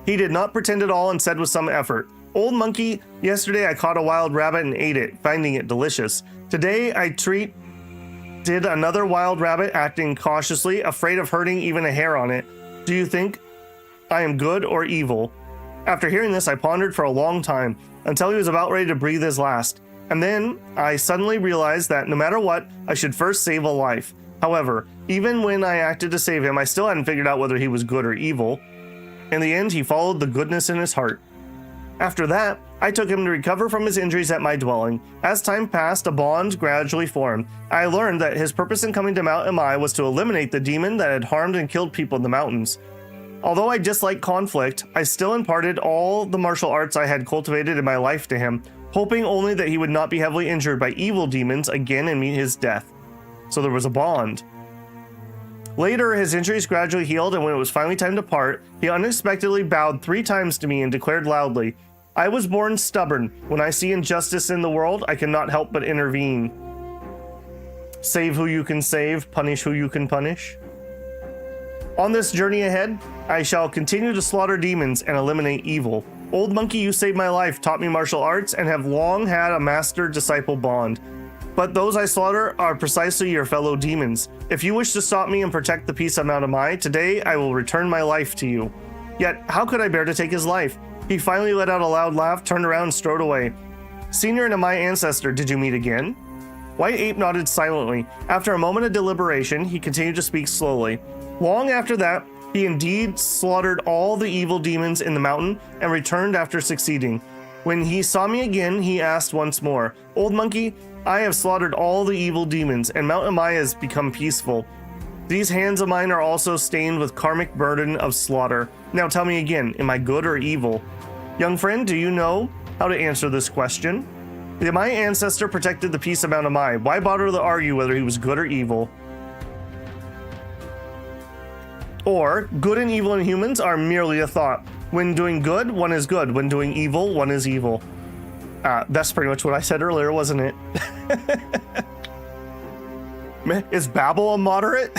He did not pretend at all and said with some effort, Old monkey, yesterday I caught a wild rabbit and ate it, finding it delicious. Today I did another wild rabbit, acting cautiously, afraid of hurting even a hair on it. Do you think I am good or evil? After hearing this, I pondered for a long time, until he was about ready to breathe his last. And then I suddenly realized that no matter what, I should first save a life. However, even when I acted to save him, I still hadn't figured out whether he was good or evil. In the end, he followed the goodness in his heart. After that, I took him to recover from his injuries at my dwelling. As time passed, a bond gradually formed. I learned that his purpose in coming to Mount Emei was to eliminate the demon that had harmed and killed people in the mountains. Although I disliked conflict, I still imparted all the martial arts I had cultivated in my life to him, hoping only that he would not be heavily injured by evil demons again and meet his death. So there was a bond. Later, his injuries gradually healed, and when it was finally time to part, he unexpectedly bowed 3 times to me and declared loudly, I was born stubborn. When I see injustice in the world, I cannot help but intervene. Save who you can save, punish who you can punish. On this journey ahead, I shall continue to slaughter demons and eliminate evil. Old monkey, you saved my life, taught me martial arts, and have long had a master-disciple bond. But those I slaughter are precisely your fellow demons. If you wish to stop me and protect the peace of Mount Emei, today I will return my life to you. Yet, how could I bear to take his life? He finally let out a loud laugh, turned around, and strode away. Senior and Emei ancestor, did you meet again? White Ape nodded silently. After a moment of deliberation, he continued to speak slowly. Long after that, he indeed slaughtered all the evil demons in the mountain and returned after succeeding. When he saw me again, he asked once more, Old monkey, I have slaughtered all the evil demons, and Mount Emei has become peaceful. These hands of mine are also stained with karmic burden of slaughter. Now tell me again, am I good or evil? Young friend, do you know how to answer this question? The Emei ancestor protected the peace of Mount Emei. Why bother to argue whether he was good or evil? Or, good and evil in humans are merely a thought. When doing good, one is good. When doing evil, one is evil. That's pretty much what I said earlier, wasn't it? Is Babel a moderate?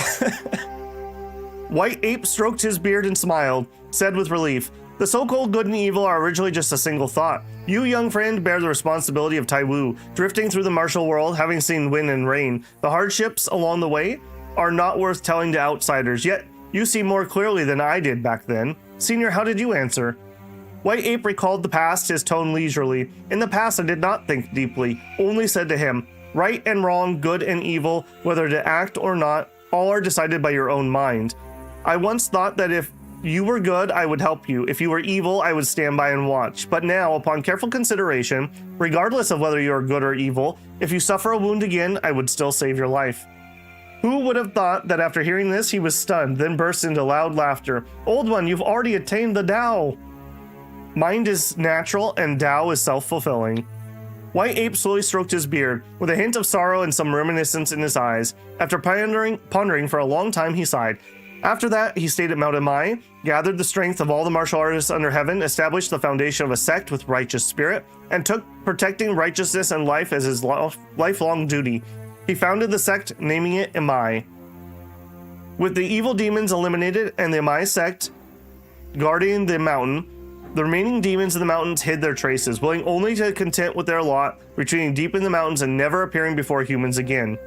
White Ape stroked his beard and smiled, said with relief, "The so-called good and evil are originally just a single thought. You, young friend, bear the responsibility of Taiwu, drifting through the martial world, having seen wind and rain. The hardships along the way are not worth telling to outsiders, yet you see more clearly than I did back then. Senior, how did you answer?" White Ape recalled the past, his tone leisurely. "In the past, I did not think deeply, only said to him, right and wrong, good and evil, whether to act or not, all are decided by your own mind. I once thought that if you were good, I would help you. If you were evil, I would stand by and watch. But now, upon careful consideration, regardless of whether you are good or evil, if you suffer a wound again, I would still save your life." Who would have thought that after hearing this, he was stunned, then burst into loud laughter. "Old one, you've already attained the Tao. Mind is natural and Tao is self-fulfilling." White Ape slowly stroked his beard, with a hint of sorrow and some reminiscence in his eyes. After pondering for a long time, he sighed. After that, he stayed at Mount Emei, gathered the strength of all the martial artists under heaven, established the foundation of a sect with righteous spirit, and took protecting righteousness and life as his lifelong duty. He founded the sect, naming it Emei. With the evil demons eliminated and the Emei sect guarding the mountain, the remaining demons in the mountains hid their traces, willing only to content with their lot, retreating deep in the mountains and never appearing before humans again.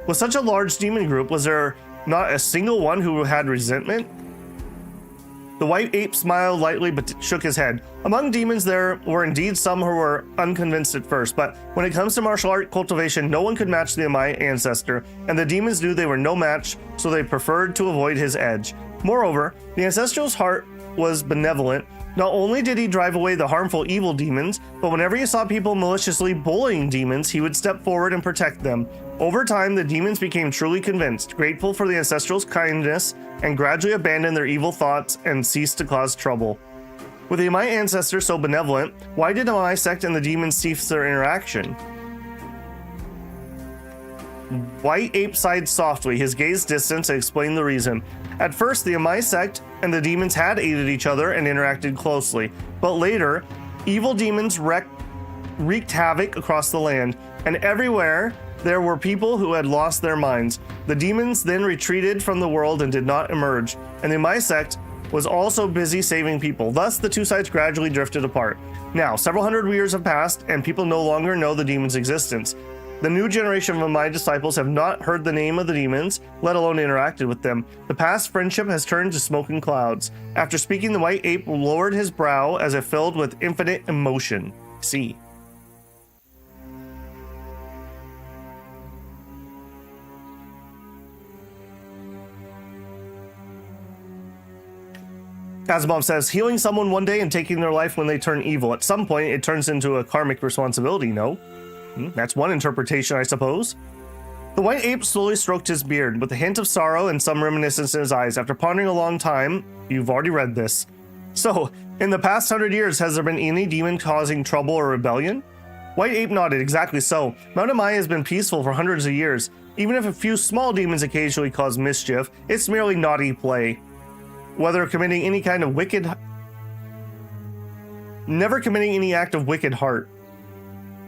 With such a large demon group, was there not a single one who had resentment? The White Ape smiled lightly but shook his head. Among demons there were indeed some who were unconvinced at first, but when it comes to martial art cultivation, no one could match the Emei ancestor, and the demons knew they were no match, so they preferred to avoid his edge. Moreover, the ancestral's heart was benevolent. Not only did he drive away the harmful evil demons, but whenever he saw people maliciously bullying demons, he would step forward and protect them. Over time, the demons became truly convinced, grateful for the ancestral's kindness, and gradually abandoned their evil thoughts and ceased to cause trouble. With the Emei ancestor so benevolent, why did the Emei sect and the demons cease their interaction? White Ape sighed softly, his gaze distant, and explained the reason. At first, the Emei sect and the demons had aided each other and interacted closely, but later, evil demons wreaked havoc across the land, and everywhere there were people who had lost their minds. The demons then retreated from the world and did not emerge, and the Emei sect was also busy saving people. Thus, the two sides gradually drifted apart. Now, several hundred years have passed, and people no longer know the demons' existence. The new generation of my disciples have not heard the name of the demons, let alone interacted with them. The past friendship has turned to smoke and clouds. After speaking, the White Ape lowered his brow as if filled with infinite emotion. See. Kazabom says, healing someone one day and taking their life when they turn evil. At some point, it turns into a karmic responsibility, no? That's one interpretation, I suppose. The White Ape slowly stroked his beard, with a hint of sorrow and some reminiscence in his eyes. After pondering a long time, you've already read this. So, in the past 100 years, has there been any demon causing trouble or rebellion? White Ape nodded, exactly so. Mount Emei has been peaceful for hundreds of years. Even if a few small demons occasionally cause mischief, it's merely naughty play. Whether committing any kind of never committing any act of wicked heart.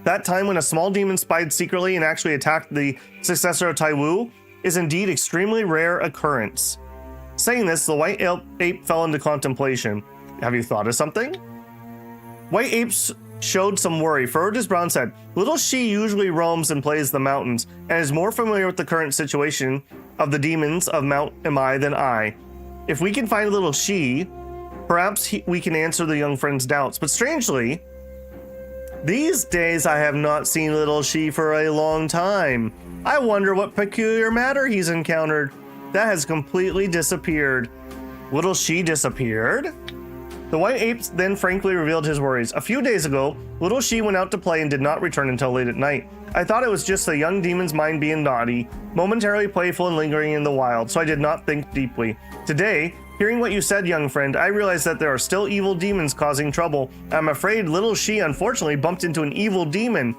That time when a small demon spied secretly and actually attacked the successor of Taiwu is indeed extremely rare occurrence. Saying this, the White Ape fell into contemplation. Have you thought of something? White Apes showed some worry, furrowed his brow and said, Little She usually roams and plays the mountains, and is more familiar with the current situation of the demons of Mount Emei than I. If we can find Little She, perhaps we can answer the young friend's doubts. But strangely, these days I have not seen Little She for a long time. I wonder what peculiar matter he's encountered. That has completely disappeared. Little She disappeared? The White Ape then frankly revealed his worries. A few days ago, Little She went out to play and did not return until late at night. I thought it was just the young demon's mind being naughty, momentarily playful and lingering in the wild, so I did not think deeply. Today, hearing what you said, young friend, I realized that there are still evil demons causing trouble. I'm afraid Little She unfortunately bumped into an evil demon.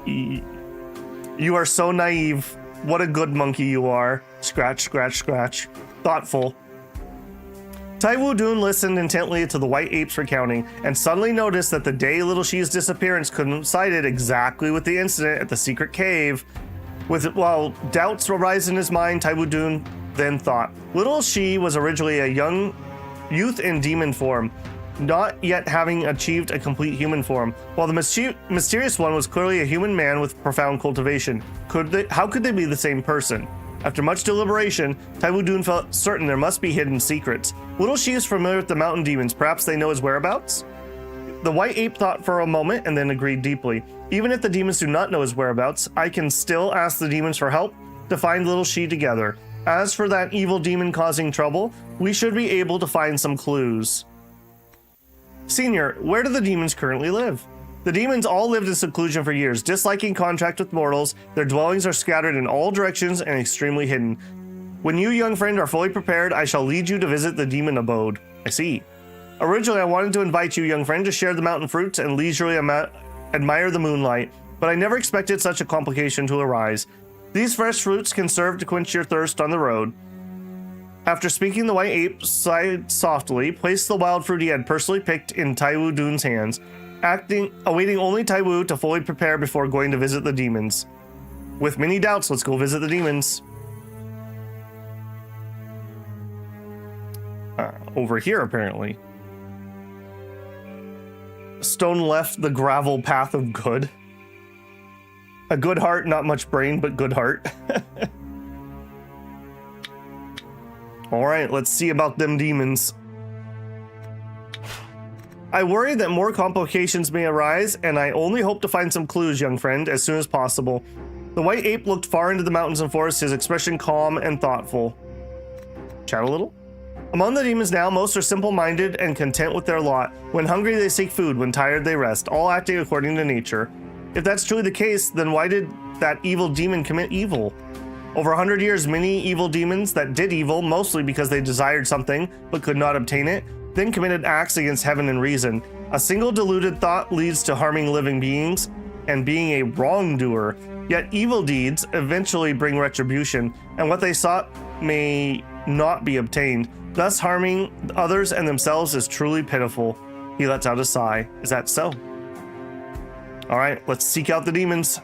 You are so naive. What a good monkey you are. Scratch, scratch, scratch. Thoughtful. Taiwu Dun listened intently to the White Ape's recounting, and suddenly noticed that the day Little She's disappearance coincided exactly with the incident at the secret cave. While doubts arise in his mind, Taiwu Dun then thought. Little Shi was originally a young youth in demon form, not yet having achieved a complete human form, while the mysterious one was clearly a human man with profound cultivation. How could they be the same person? After much deliberation, Taiwu Dun felt certain there must be hidden secrets. Little Shi is familiar with the mountain demons. Perhaps they know his whereabouts? The white ape thought for a moment and then agreed deeply. Even if the demons do not know his whereabouts, I can still ask the demons for help to find Little Shi together. As for that evil demon causing trouble, we should be able to find some clues. Senior, where do the demons currently live? The demons all lived in seclusion for years, disliking contact with mortals. Their dwellings are scattered in all directions and extremely hidden. When you, young friend, are fully prepared, I shall lead you to visit the demon abode. I see. Originally, I wanted to invite you, young friend, to share the mountain fruits and leisurely admire the moonlight, but I never expected such a complication to arise. These fresh fruits can serve to quench your thirst on the road. After speaking, the white ape sighed softly, placed the wild fruit he had personally picked in Taiwu Dun's hands, awaiting only Taiwu to fully prepare before going to visit the demons. With many doubts, let's go visit the demons. Over here, apparently. Stone left the gravel path of good. A good heart, not much brain, but good heart. All right, let's see about them demons. I worry that more complications may arise, and I only hope to find some clues, young friend, as soon as possible. The white ape looked far into the mountains and forests, his expression calm and thoughtful. Chat a little? Among the demons now, most are simple-minded and content with their lot. When hungry, they seek food. When tired, they rest, all acting according to nature. If that's truly the case, then why did that evil demon commit evil? Over 100 years, many evil demons that did evil, mostly because they desired something but could not obtain it, then committed acts against heaven and reason. A single deluded thought leads to harming living beings and being a wrongdoer. Yet evil deeds eventually bring retribution, and what they sought may not be obtained. Thus, harming others and themselves is truly pitiful. He lets out a sigh. Is that so? All right, let's seek out the demons.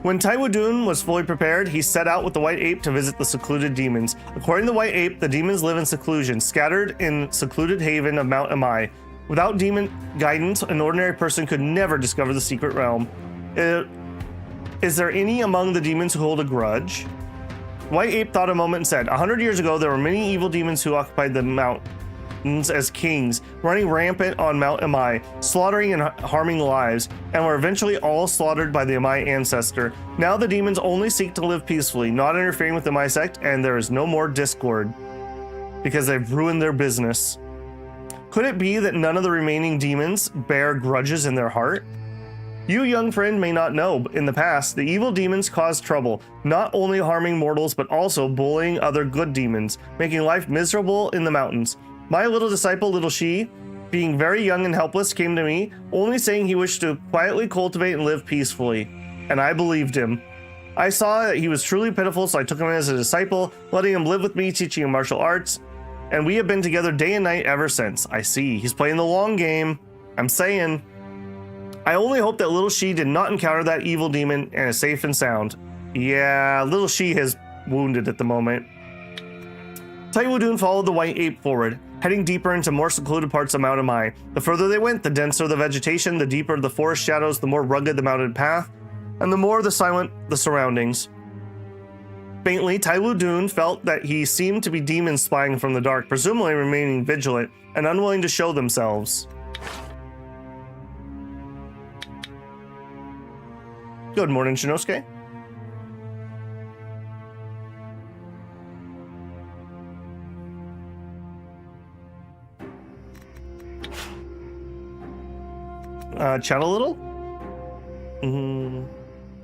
When Taiwu Dun was fully prepared, he set out with the white ape to visit the secluded demons. According to the white ape, the demons live in seclusion, scattered in secluded haven of Mount Emei. Without demon guidance, an ordinary person could never discover the secret realm. Is there any among the demons who hold a grudge? White ape thought a moment and said, 100 years ago, there were many evil demons who occupied the mountains as kings, running rampant on Mount Emei, slaughtering and harming lives, and were eventually all slaughtered by the Emei ancestor. Now the demons only seek to live peacefully, not interfering with the Emei sect, and there is no more discord, because they've ruined their business. Could it be that none of the remaining demons bear grudges in their heart? You, young friend, may not know, but in the past, the evil demons caused trouble, not only harming mortals, but also bullying other good demons, making life miserable in the mountains. My little disciple, Little Shi, being very young and helpless, came to me, only saying he wished to quietly cultivate and live peacefully. And I believed him. I saw that he was truly pitiful, so I took him as a disciple, letting him live with me, teaching him martial arts. And we have been together day and night ever since. I see. He's playing the long game. I'm saying. I only hope that Little Shi did not encounter that evil demon and is safe and sound. Yeah, Little Shi is wounded at the moment. Taiwu Dun followed the white ape forward, heading deeper into more secluded parts of Mount Emei. The further they went, the denser the vegetation, the deeper the forest shadows, the more rugged the mountain path, and the more silent the surroundings. Faintly, Taiwu Dun felt that he seemed to be demons spying from the dark, presumably remaining vigilant and unwilling to show themselves. Good morning, Shinosuke. Chat a little?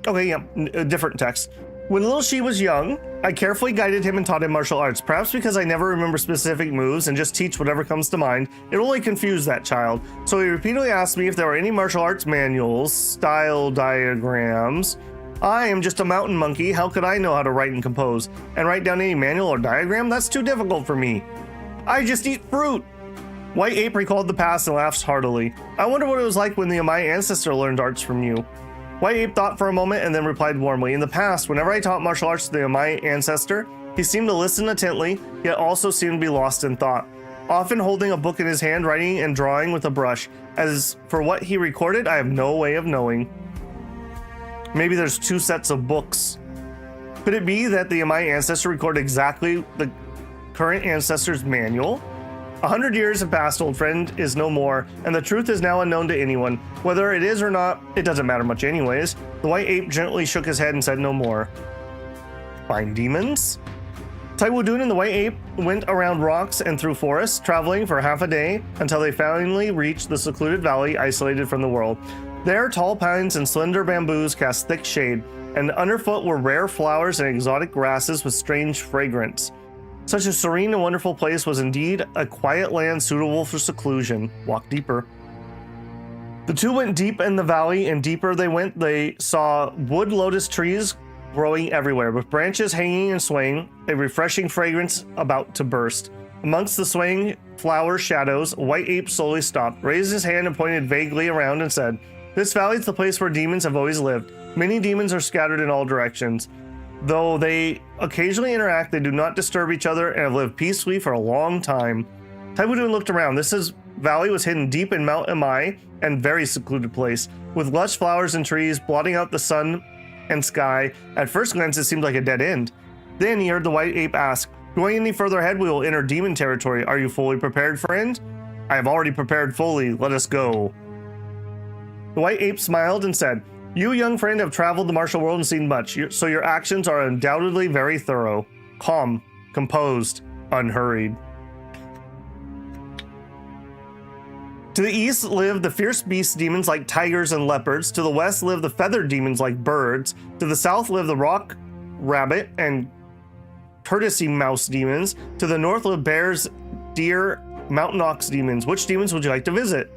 Okay, yeah, a different text. When Little Shi was young, I carefully guided him and taught him martial arts. Perhaps because I never remember specific moves and just teach whatever comes to mind, it only confused that child. So he repeatedly asked me if there were any martial arts manuals, style diagrams. I am just a mountain monkey. How could I know how to write and compose? And write down any manual or diagram? That's too difficult for me. I just eat fruit. White Ape recalled the past and laughed heartily. I wonder what it was like when the Emei ancestor learned arts from you. White Ape thought for a moment and then replied warmly, in the past, whenever I taught martial arts to the Emei ancestor, he seemed to listen intently, yet also seemed to be lost in thought, often holding a book in his hand, writing and drawing with a brush. As for what he recorded, I have no way of knowing. Maybe there's 2 sets of books. Could it be that the Emei ancestor recorded exactly the current ancestor's manual? 100 years have passed, old friend is no more, and the truth is now unknown to anyone. Whether it is or not, it doesn't matter much anyways. The White Ape gently shook his head and said no more. Find demons? Taiwu Dun and the White Ape went around rocks and through forests, traveling for half a day until they finally reached the secluded valley isolated from the world. There, tall pines and slender bamboos cast thick shade, and underfoot were rare flowers and exotic grasses with strange fragrance. Such a serene and wonderful place was indeed a quiet land suitable for seclusion. Walk deeper. The two went deep in the valley, and deeper they went, they saw wood lotus trees growing everywhere, with branches hanging and swaying, a refreshing fragrance about to burst. Amongst the swaying flower shadows, White Ape slowly stopped, raised his hand and pointed vaguely around and said, "This valley is the place where demons have always lived. Many demons are scattered in all directions. Though they occasionally interact, they do not disturb each other and have lived peacefully for a long time." Taiwu Dun looked around. This valley was hidden deep in Mount Emei and very secluded place, with lush flowers and trees blotting out the sun and sky. At first glance, it seemed like a dead end. Then he heard the White Ape ask, "Going any further ahead, we will enter demon territory. Are you fully prepared, friend?" "I have already prepared fully. Let us go." The White Ape smiled and said, "You, young friend, have traveled the martial world and seen much, so your actions are undoubtedly very thorough, calm, composed, unhurried." To the east live the fierce beast demons like tigers and leopards. To the west live the feathered demons like birds. To the south live the rock rabbit and courtesy mouse demons. To the north live bears, deer, mountain ox demons. Which demons would you like to visit?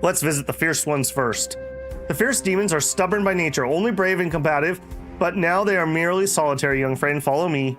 Let's visit the fierce ones first. The fierce demons are stubborn by nature, only brave and combative, but now they are merely solitary, young friend. Follow me.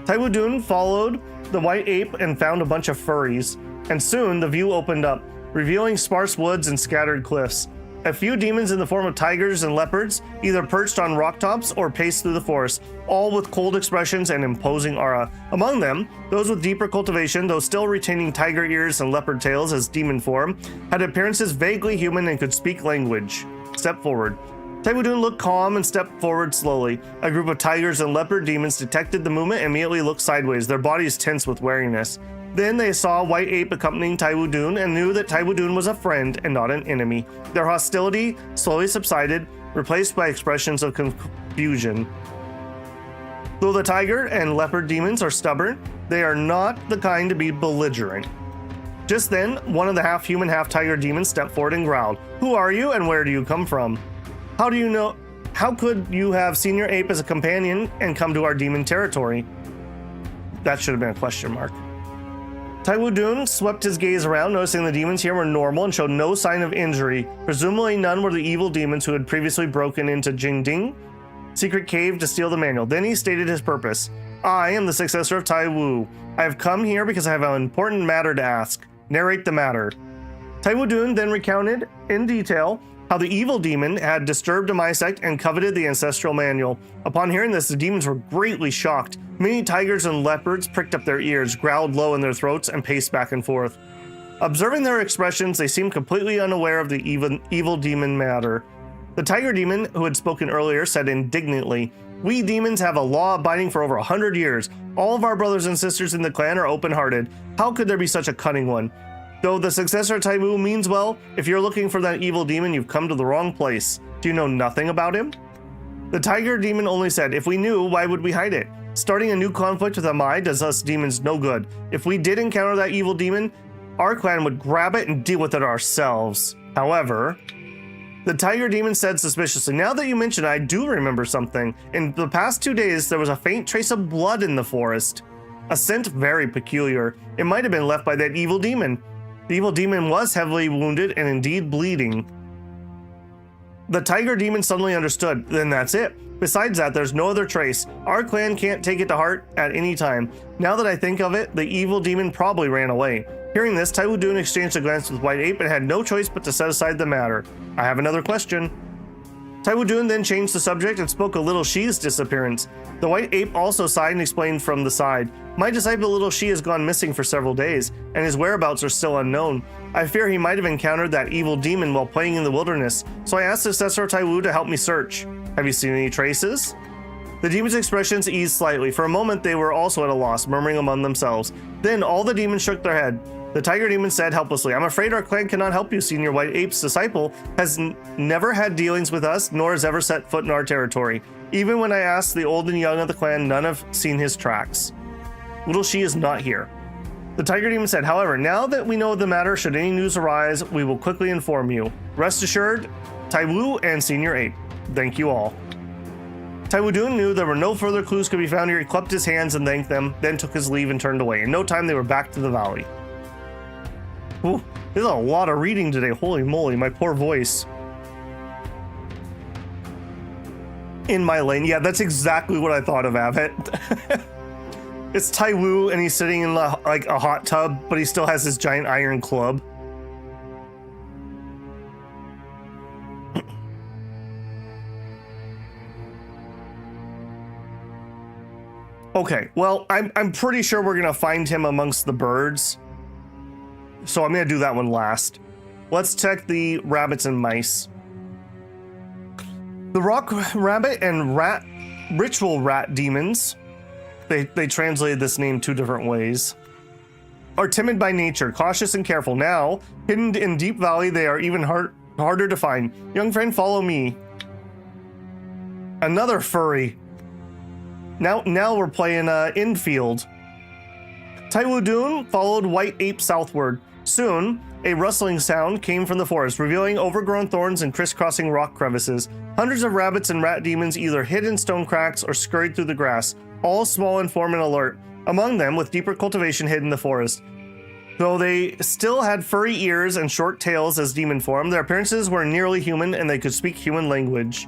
Taiwu Dun followed the White Ape and found a bunch of furries, and soon the view opened up, revealing sparse woods and scattered cliffs. A few demons in the form of tigers and leopards either perched on rock tops or paced through the forest, all with cold expressions and imposing aura. Among them, those with deeper cultivation, though still retaining tiger ears and leopard tails as demon form, had appearances vaguely human and could speak language. Step forward. Taiwu Dun looked calm and stepped forward slowly. A group of tigers and leopard demons detected the movement and immediately looked sideways, their bodies tense with wariness. Then they saw White Ape accompanying Taiwu Dun and knew that Taiwu Dun was a friend and not an enemy. Their hostility slowly subsided, replaced by expressions of confusion. Though the tiger and leopard demons are stubborn, they are not the kind to be belligerent. Just then, one of the half-human, half-tiger demons stepped forward and growled, "Who are you and where do you come from? How could you have seen your ape as a companion and come to our demon territory?" That should have been a question mark. Taiwu Dun swept his gaze around, noticing the demons here were normal and showed no sign of injury. Presumably none were the evil demons who had previously broken into Jingding secret cave to steal the manual. Then he stated his purpose. "I am the successor of Taiwu. I have come here because I have an important matter to ask. Narrate the matter." Taiwu Dun then recounted in detail how the evil demon had disturbed Emei sect and coveted the ancestral manual. Upon hearing this, the demons were greatly shocked. Many tigers and leopards pricked up their ears, growled low in their throats, and paced back and forth. Observing their expressions, they seemed completely unaware of the evil demon matter. The tiger demon, who had spoken earlier, said indignantly, "We demons have a law abiding for over 100 years. All of our brothers and sisters in the clan are open-hearted. How could there be such a cunning one? Though the successor of Taiwu means well, if you're looking for that evil demon, you've come to the wrong place. Do you know nothing about him?" The tiger demon only said, "If we knew, why would we hide it? Starting a new conflict with Emei does us demons no good. If we did encounter that evil demon, our clan would grab it and deal with it ourselves. However," the tiger demon said suspiciously, "Now that you mention it, I do remember something. In the past 2 days, there was a faint trace of blood in the forest. A scent very peculiar. It might have been left by that evil demon. The evil demon was heavily wounded and indeed bleeding." The tiger demon suddenly understood. Then that's it. Besides that, there's no other trace. Our clan can't take it to heart at any time. Now that I think of it, the evil demon probably ran away. Hearing this, Taiwu Dun exchanged a glance with White Ape and had no choice but to set aside the matter. I have another question. Taiwu Dun then changed the subject and spoke of Little Shi's disappearance. The White Ape also sighed and explained from the side. My disciple Little Shi has gone missing for several days, and his whereabouts are still unknown. I fear he might have encountered that evil demon while playing in the wilderness, so I asked Successor Taiwu to help me search. Have you seen any traces? The demon's expressions eased slightly. For a moment, they were also at a loss, murmuring among themselves. Then all the demons shook their head. The tiger demon said helplessly, I'm afraid our clan cannot help you. Senior White Ape's disciple has never had dealings with us, nor has ever set foot in our territory. Even when I asked the old and young of the clan, none have seen his tracks. Little Shi is not here. The tiger demon said, however, now that we know the matter, should any news arise, we will quickly inform you. Rest assured, Taiwu and Senior Ape. Thank you all. Taiwu Dun knew there were no further clues could be found here. He clapped his hands and thanked them, then took his leave and turned away. In no time, they were back to the valley. Ooh, there's a lot of reading today. Holy moly, my poor voice. In my lane. Yeah, that's exactly what I thought of, Avit. It's Taiwu, and he's sitting in like a hot tub, but he still has his giant iron club. Okay, well, I'm pretty sure we're gonna find him amongst the birds. So I'm gonna do that one last. Let's check the rabbits and mice. The rock rabbit and ritual rat demons, they translated this name two different ways, are timid by nature, cautious and careful. Now, hidden in deep valley, they are even harder to find. Young friend, follow me. Another furry. Now we're playing infield. Taiwu Dun followed White Ape southward. Soon, a rustling sound came from the forest, revealing overgrown thorns and crisscrossing rock crevices. Hundreds of rabbits and rat demons either hid in stone cracks or scurried through the grass, all small in form and alert, among them with deeper cultivation hid in the forest. Though they still had furry ears and short tails as demon form, their appearances were nearly human and they could speak human language.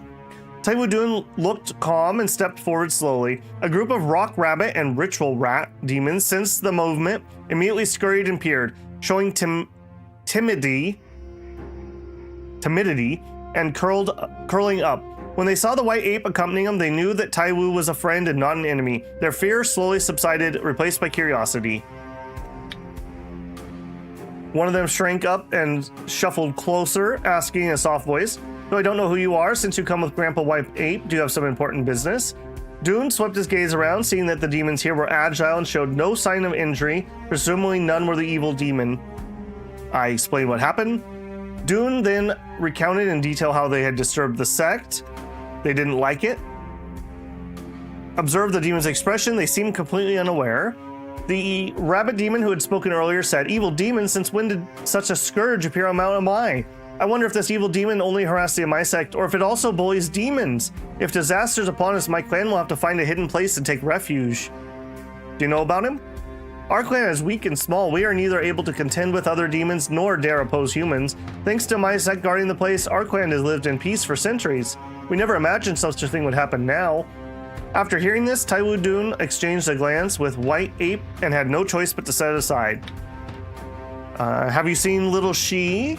Taiwu Dun looked calm and stepped forward slowly. A group of rock rabbit and ritual rat demons sensed the movement, immediately scurried and peered, showing timidity and curling up. When they saw the White Ape accompanying them, they knew that Taiwu was a friend and not an enemy. Their fear slowly subsided, replaced by curiosity. One of them shrank up and shuffled closer, asking in a soft voice, though I don't know who you are, since you come with Grandpa White Ape, do you have some important business? Dun swept his gaze around, seeing that the demons here were agile and showed no sign of injury. Presumably none were the evil demon. I explained what happened. Dun then recounted in detail how they had disturbed the sect. They didn't like it. Observed the demon's expression. They seemed completely unaware. The rabbit demon who had spoken earlier said, evil demon, since when did such a scourge appear on Mount Emei? I wonder if this evil demon only harassed the Emei sect, or if it also bullies demons. If disaster's upon us, my clan will have to find a hidden place to take refuge. Do you know about him? Our clan is weak and small. We are neither able to contend with other demons, nor dare oppose humans. Thanks to Emei sect guarding the place, our clan has lived in peace for centuries. We never imagined such a thing would happen now. After hearing this, Taiwu Dun exchanged a glance with White Ape and had no choice but to set it aside. Have you seen Little Shi?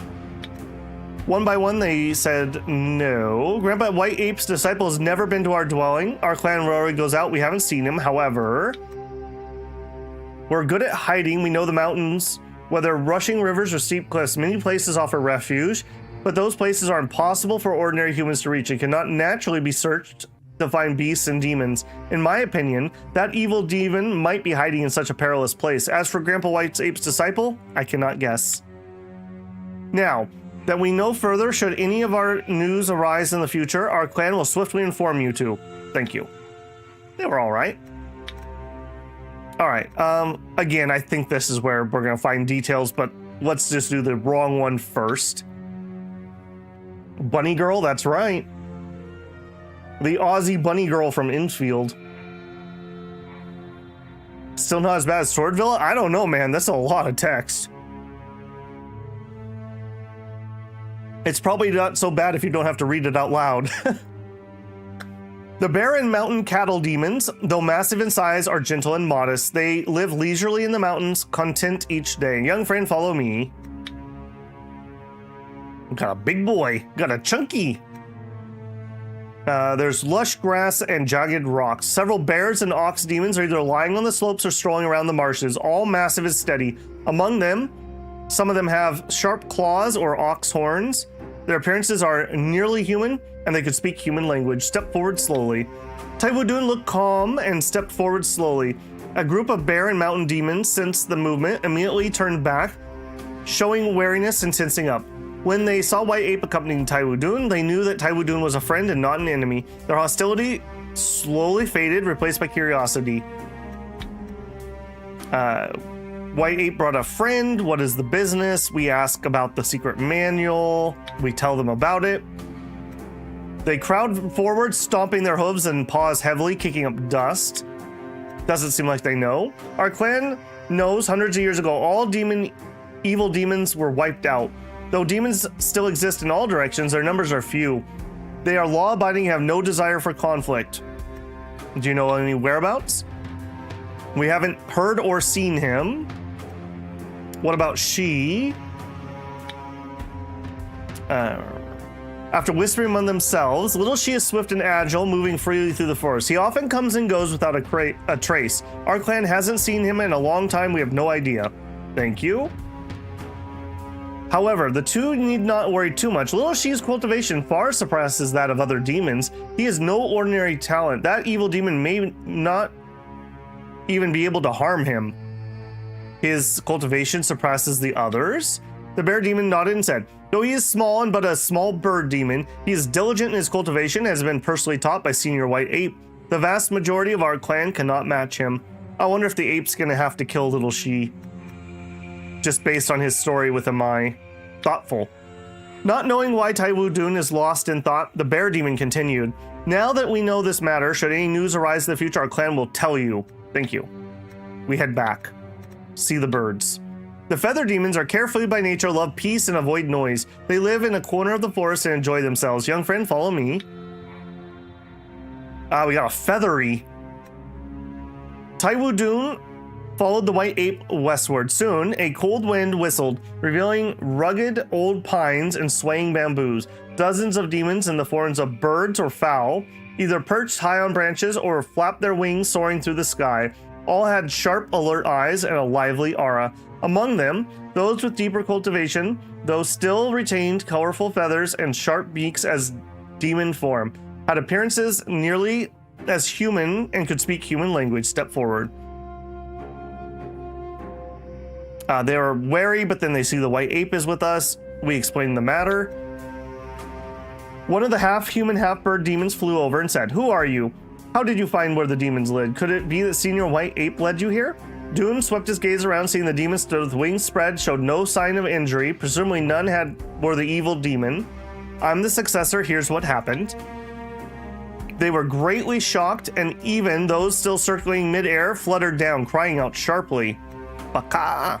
One by one, they said no. Grandpa White Ape's disciple has never been to our dwelling. Our clan rarely goes out. We haven't seen him. However, we're good at hiding. We know the mountains, whether rushing rivers or steep cliffs. Many places offer refuge, but those places are impossible for ordinary humans to reach and cannot naturally be searched to find beasts and demons. In my opinion, that evil demon might be hiding in such a perilous place. As for Grandpa White Ape's disciple, I cannot guess. Now, that we know further, should any of our news arise in the future, our clan will swiftly inform you two. Thank you. They were all right. All right. Again, I think this is where we're going to find details, but let's just do the wrong one first. Bunny girl, that's right. The Aussie bunny girl from Infield. Still not as bad as Swordvilla? I don't know, man. That's a lot of text. It's probably not so bad if you don't have to read it out loud. The bear and mountain cattle demons, though massive in size, are gentle and modest. They live leisurely in the mountains, content each day. Young friend, follow me. Got a big boy. Got a chunky. There's lush grass and jagged rocks. Several bears and ox demons are either lying on the slopes or strolling around the marshes, all massive and steady. Among them, some of them have sharp claws or ox horns. Their appearances are nearly human, and they could speak human language. Step forward slowly. Taiwu Dun looked calm and stepped forward slowly. A group of bear and mountain demons sensed the movement, immediately turned back, showing wariness and tensing up. When they saw White Ape accompanying Taiwu Dun, they knew that Taiwu Dun was a friend and not an enemy. Their hostility slowly faded, replaced by curiosity. White Ape brought a friend. What is the business? We ask about the secret manual. We tell them about it. They crowd forward, stomping their hooves and paws heavily, kicking up dust. Doesn't seem like they know. Our clan knows hundreds of years ago all evil demons were wiped out. Though demons still exist in all directions, their numbers are few. They are law-abiding and have no desire for conflict. Do you know any whereabouts? We haven't heard or seen him. What about she? After whispering among themselves, little she is swift and agile, moving freely through the forest. He often comes and goes without a trace. Our clan hasn't seen him in a long time. We have no idea. Thank you. However, the two need not worry too much. Little Shi's cultivation far surpasses that of other demons. He is no ordinary talent. That evil demon may not even be able to harm him. His cultivation surpasses the others. The bear demon nodded and said, though he is small and but a small bird demon, he is diligent in his cultivation, has been personally taught by Senior White Ape. The vast majority of our clan cannot match him. I wonder if the ape's gonna have to kill Little Shi. Just based on his story with Emei. Thoughtful. Not knowing why Taiwu Dun is lost in thought, the bear demon continued. Now that we know this matter, should any news arise in the future, our clan will tell you. Thank you. We head back. See the birds. The feather demons are carefree by nature, love peace, and avoid noise. They live in a corner of the forest and enjoy themselves. Young friend, follow me. We got a feathery. Taiwu Dun followed the white ape westward. Soon, a cold wind whistled, revealing rugged old pines and swaying bamboos. Dozens of demons in the forms of birds or fowl, either perched high on branches or flapped their wings soaring through the sky. All had sharp, alert eyes and a lively aura. Among them, those with deeper cultivation, those still retained colorful feathers and sharp beaks as demon form, had appearances nearly as human and could speak human language. Step forward. They are wary, but then they see the white ape is with us. We explain the matter. One of the half-human, half-bird demons flew over and said, who are you? How did you find where the demons lived? Could it be that Senior White Ape led you here? Dun swept his gaze around, seeing the demon stood with wings spread, showed no sign of injury. Presumably none were the evil demon. I'm the successor, here's what happened. They were greatly shocked, and even those still circling mid-air fluttered down, crying out sharply. Baka!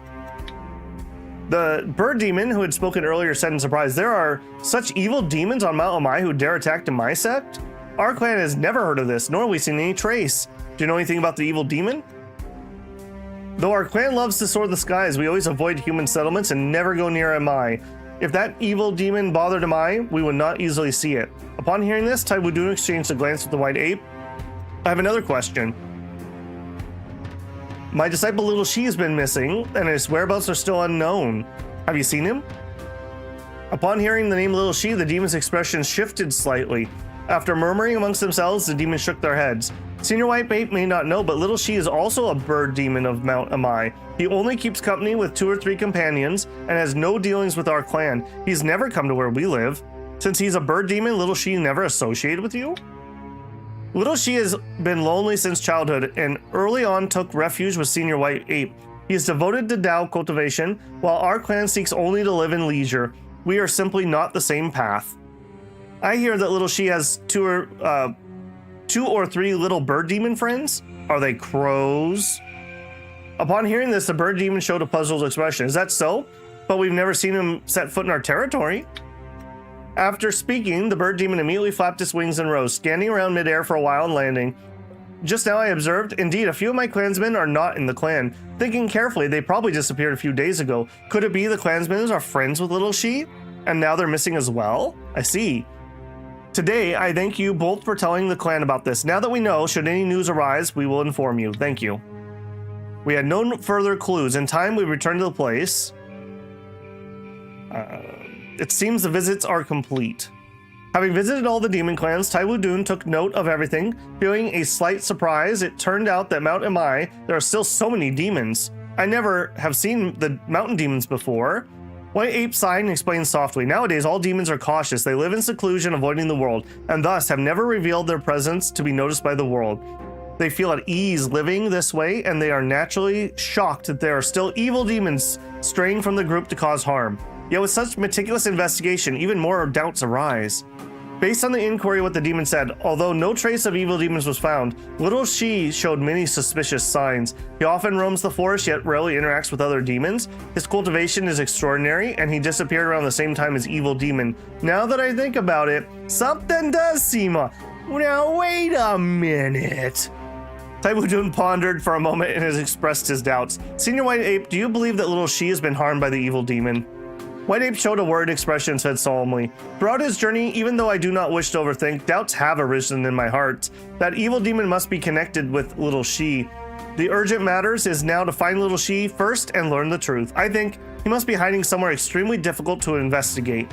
The bird demon who had spoken earlier said in surprise, there are such evil demons on Mount Emei who dare attack my sect? Our clan has never heard of this, nor have we seen any trace. Do you know anything about the evil demon? Though our clan loves to soar the skies, we always avoid human settlements and never go near Emei. If that evil demon bothered Emei, we would not easily see it. Upon hearing this, Taiwu Dun exchanged a glance with the white ape. I have another question. My disciple Little Shi has been missing, and his whereabouts are still unknown. Have you seen him? Upon hearing the name Little Shi, the demon's expression shifted slightly. After murmuring amongst themselves, the demons shook their heads. Senior White Ape may not know, but Little Shi is also a bird demon of Mount Emei. He only keeps company with 2 or 3 companions and has no dealings with our clan. He's never come to where we live. Since he's a bird demon, Little Shi never associated with you? Little Shi has been lonely since childhood and early on took refuge with Senior White Ape. He is devoted to Dao cultivation, while our clan seeks only to live in leisure. We are simply not the same path. I hear that Little Shi has 2 or 3 little bird demon friends. Are they crows? Upon hearing this, the bird demon showed a puzzled expression. Is that so? But we've never seen him set foot in our territory. After speaking, the bird demon immediately flapped its wings and rose, scanning around midair for a while and landing. Just now I observed, indeed, a few of my clansmen are not in the clan. Thinking carefully, they probably disappeared a few days ago. Could it be the clansmen are friends with Little She? And now they're missing as well? I see. Today, I thank you both for telling the clan about this. Now that we know, should any news arise, we will inform you. Thank you. We had no further clues. In time, we returned to the place. It seems the visits are complete. Having visited all the demon clans, Taiwu Dun took note of everything. Feeling a slight surprise, it turned out that Mount Emei, there are still so many demons. I never have seen the mountain demons before. White Ape sighed and explained softly. Nowadays, all demons are cautious. They live in seclusion, avoiding the world, and thus have never revealed their presence to be noticed by the world. They feel at ease living this way, and they are naturally shocked that there are still evil demons straying from the group to cause harm. Yet with such meticulous investigation, even more doubts arise. Based on the inquiry what the demon said, although no trace of evil demons was found, Little She showed many suspicious signs. He often roams the forest, yet rarely interacts with other demons. His cultivation is extraordinary, and he disappeared around the same time as Evil Demon. Now that I think about it, something does seem off. Now wait a minute. Taiwu Dun pondered for a moment and has expressed his doubts. Senior White Ape, do you believe that Little She has been harmed by the evil demon? White Ape showed a worried expression and said solemnly, throughout his journey, even though I do not wish to overthink, doubts have arisen in my heart. That evil demon must be connected with Little She. The urgent matters is now to find Little She first and learn the truth. I think he must be hiding somewhere extremely difficult to investigate.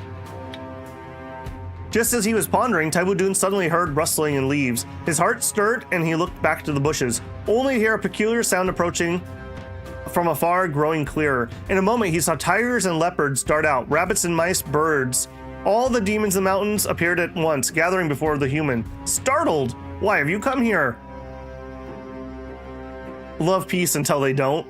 Just as he was pondering, Taiwu Dun suddenly heard rustling in leaves. His heart stirred and he looked back to the bushes, only to hear a peculiar sound approaching from afar, growing clearer. In a moment, he saw tigers and leopards dart out, rabbits and mice, birds. All the demons in the mountains appeared at once, gathering before the human. Startled! Why have you come here? Love peace until they don't.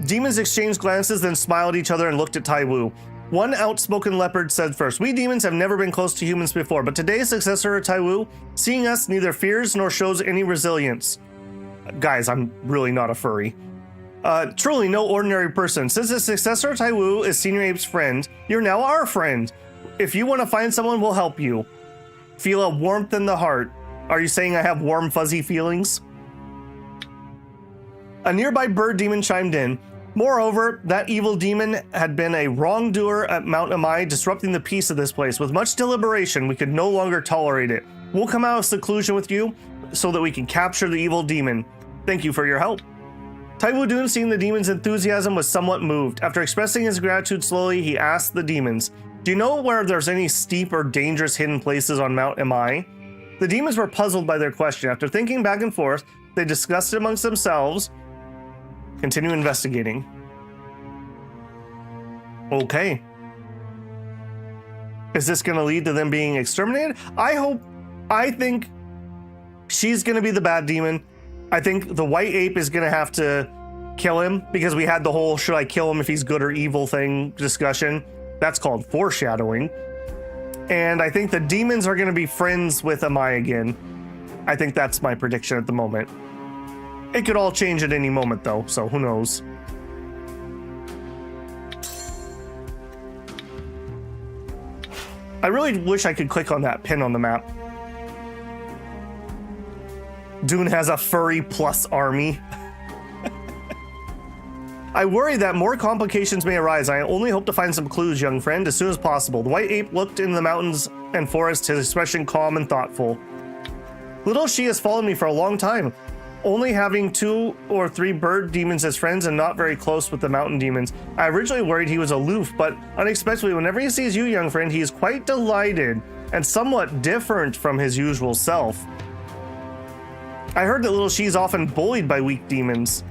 Demons exchanged glances, then smiled at each other and looked at Taiwu. One outspoken leopard said first, we demons have never been close to humans before, but today's successor of Taiwu, seeing us, neither fears nor shows any resilience. Guys, I'm really not a furry. Truly no ordinary person. Since the successor of Taiwu is Senior Ape's friend, you're now our friend. If you want to find someone, we'll help you. Feel a warmth in the heart. Are you saying I have warm, fuzzy feelings? A nearby bird demon chimed in. Moreover, that evil demon had been a wrongdoer at Mount Emei, disrupting the peace of this place. With much deliberation, we could no longer tolerate it. We'll come out of seclusion with you so that we can capture the evil demon. Thank you for your help. Taiwu Dun, seeing the demon's enthusiasm, was somewhat moved. After expressing his gratitude slowly, he asked the demons, do you know where there's any steep or dangerous hidden places on Mount Emei? The demons were puzzled by their question. After thinking back and forth, they discussed it amongst themselves. Continue investigating. Okay. Is this going to lead to them being exterminated? I think she's going to be the bad demon. I think the White Ape is going to have to kill him because we had the whole should I kill him if he's good or evil thing discussion. That's called foreshadowing. And I think the demons are going to be friends with Emei again. I think that's my prediction at the moment. It could all change at any moment, though, so who knows? I really wish I could click on that pin on the map. Dune has a furry plus army. I worry that more complications may arise. I only hope to find some clues, young friend, as soon as possible. The White Ape looked in the mountains and forest, his expression calm and thoughtful. Little She has followed me for a long time, only having 2 or 3 bird demons as friends and not very close with the mountain demons. I originally worried he was aloof, but unexpectedly, whenever he sees you, young friend, he is quite delighted and somewhat different from his usual self. I heard that Little She's often bullied by weak demons.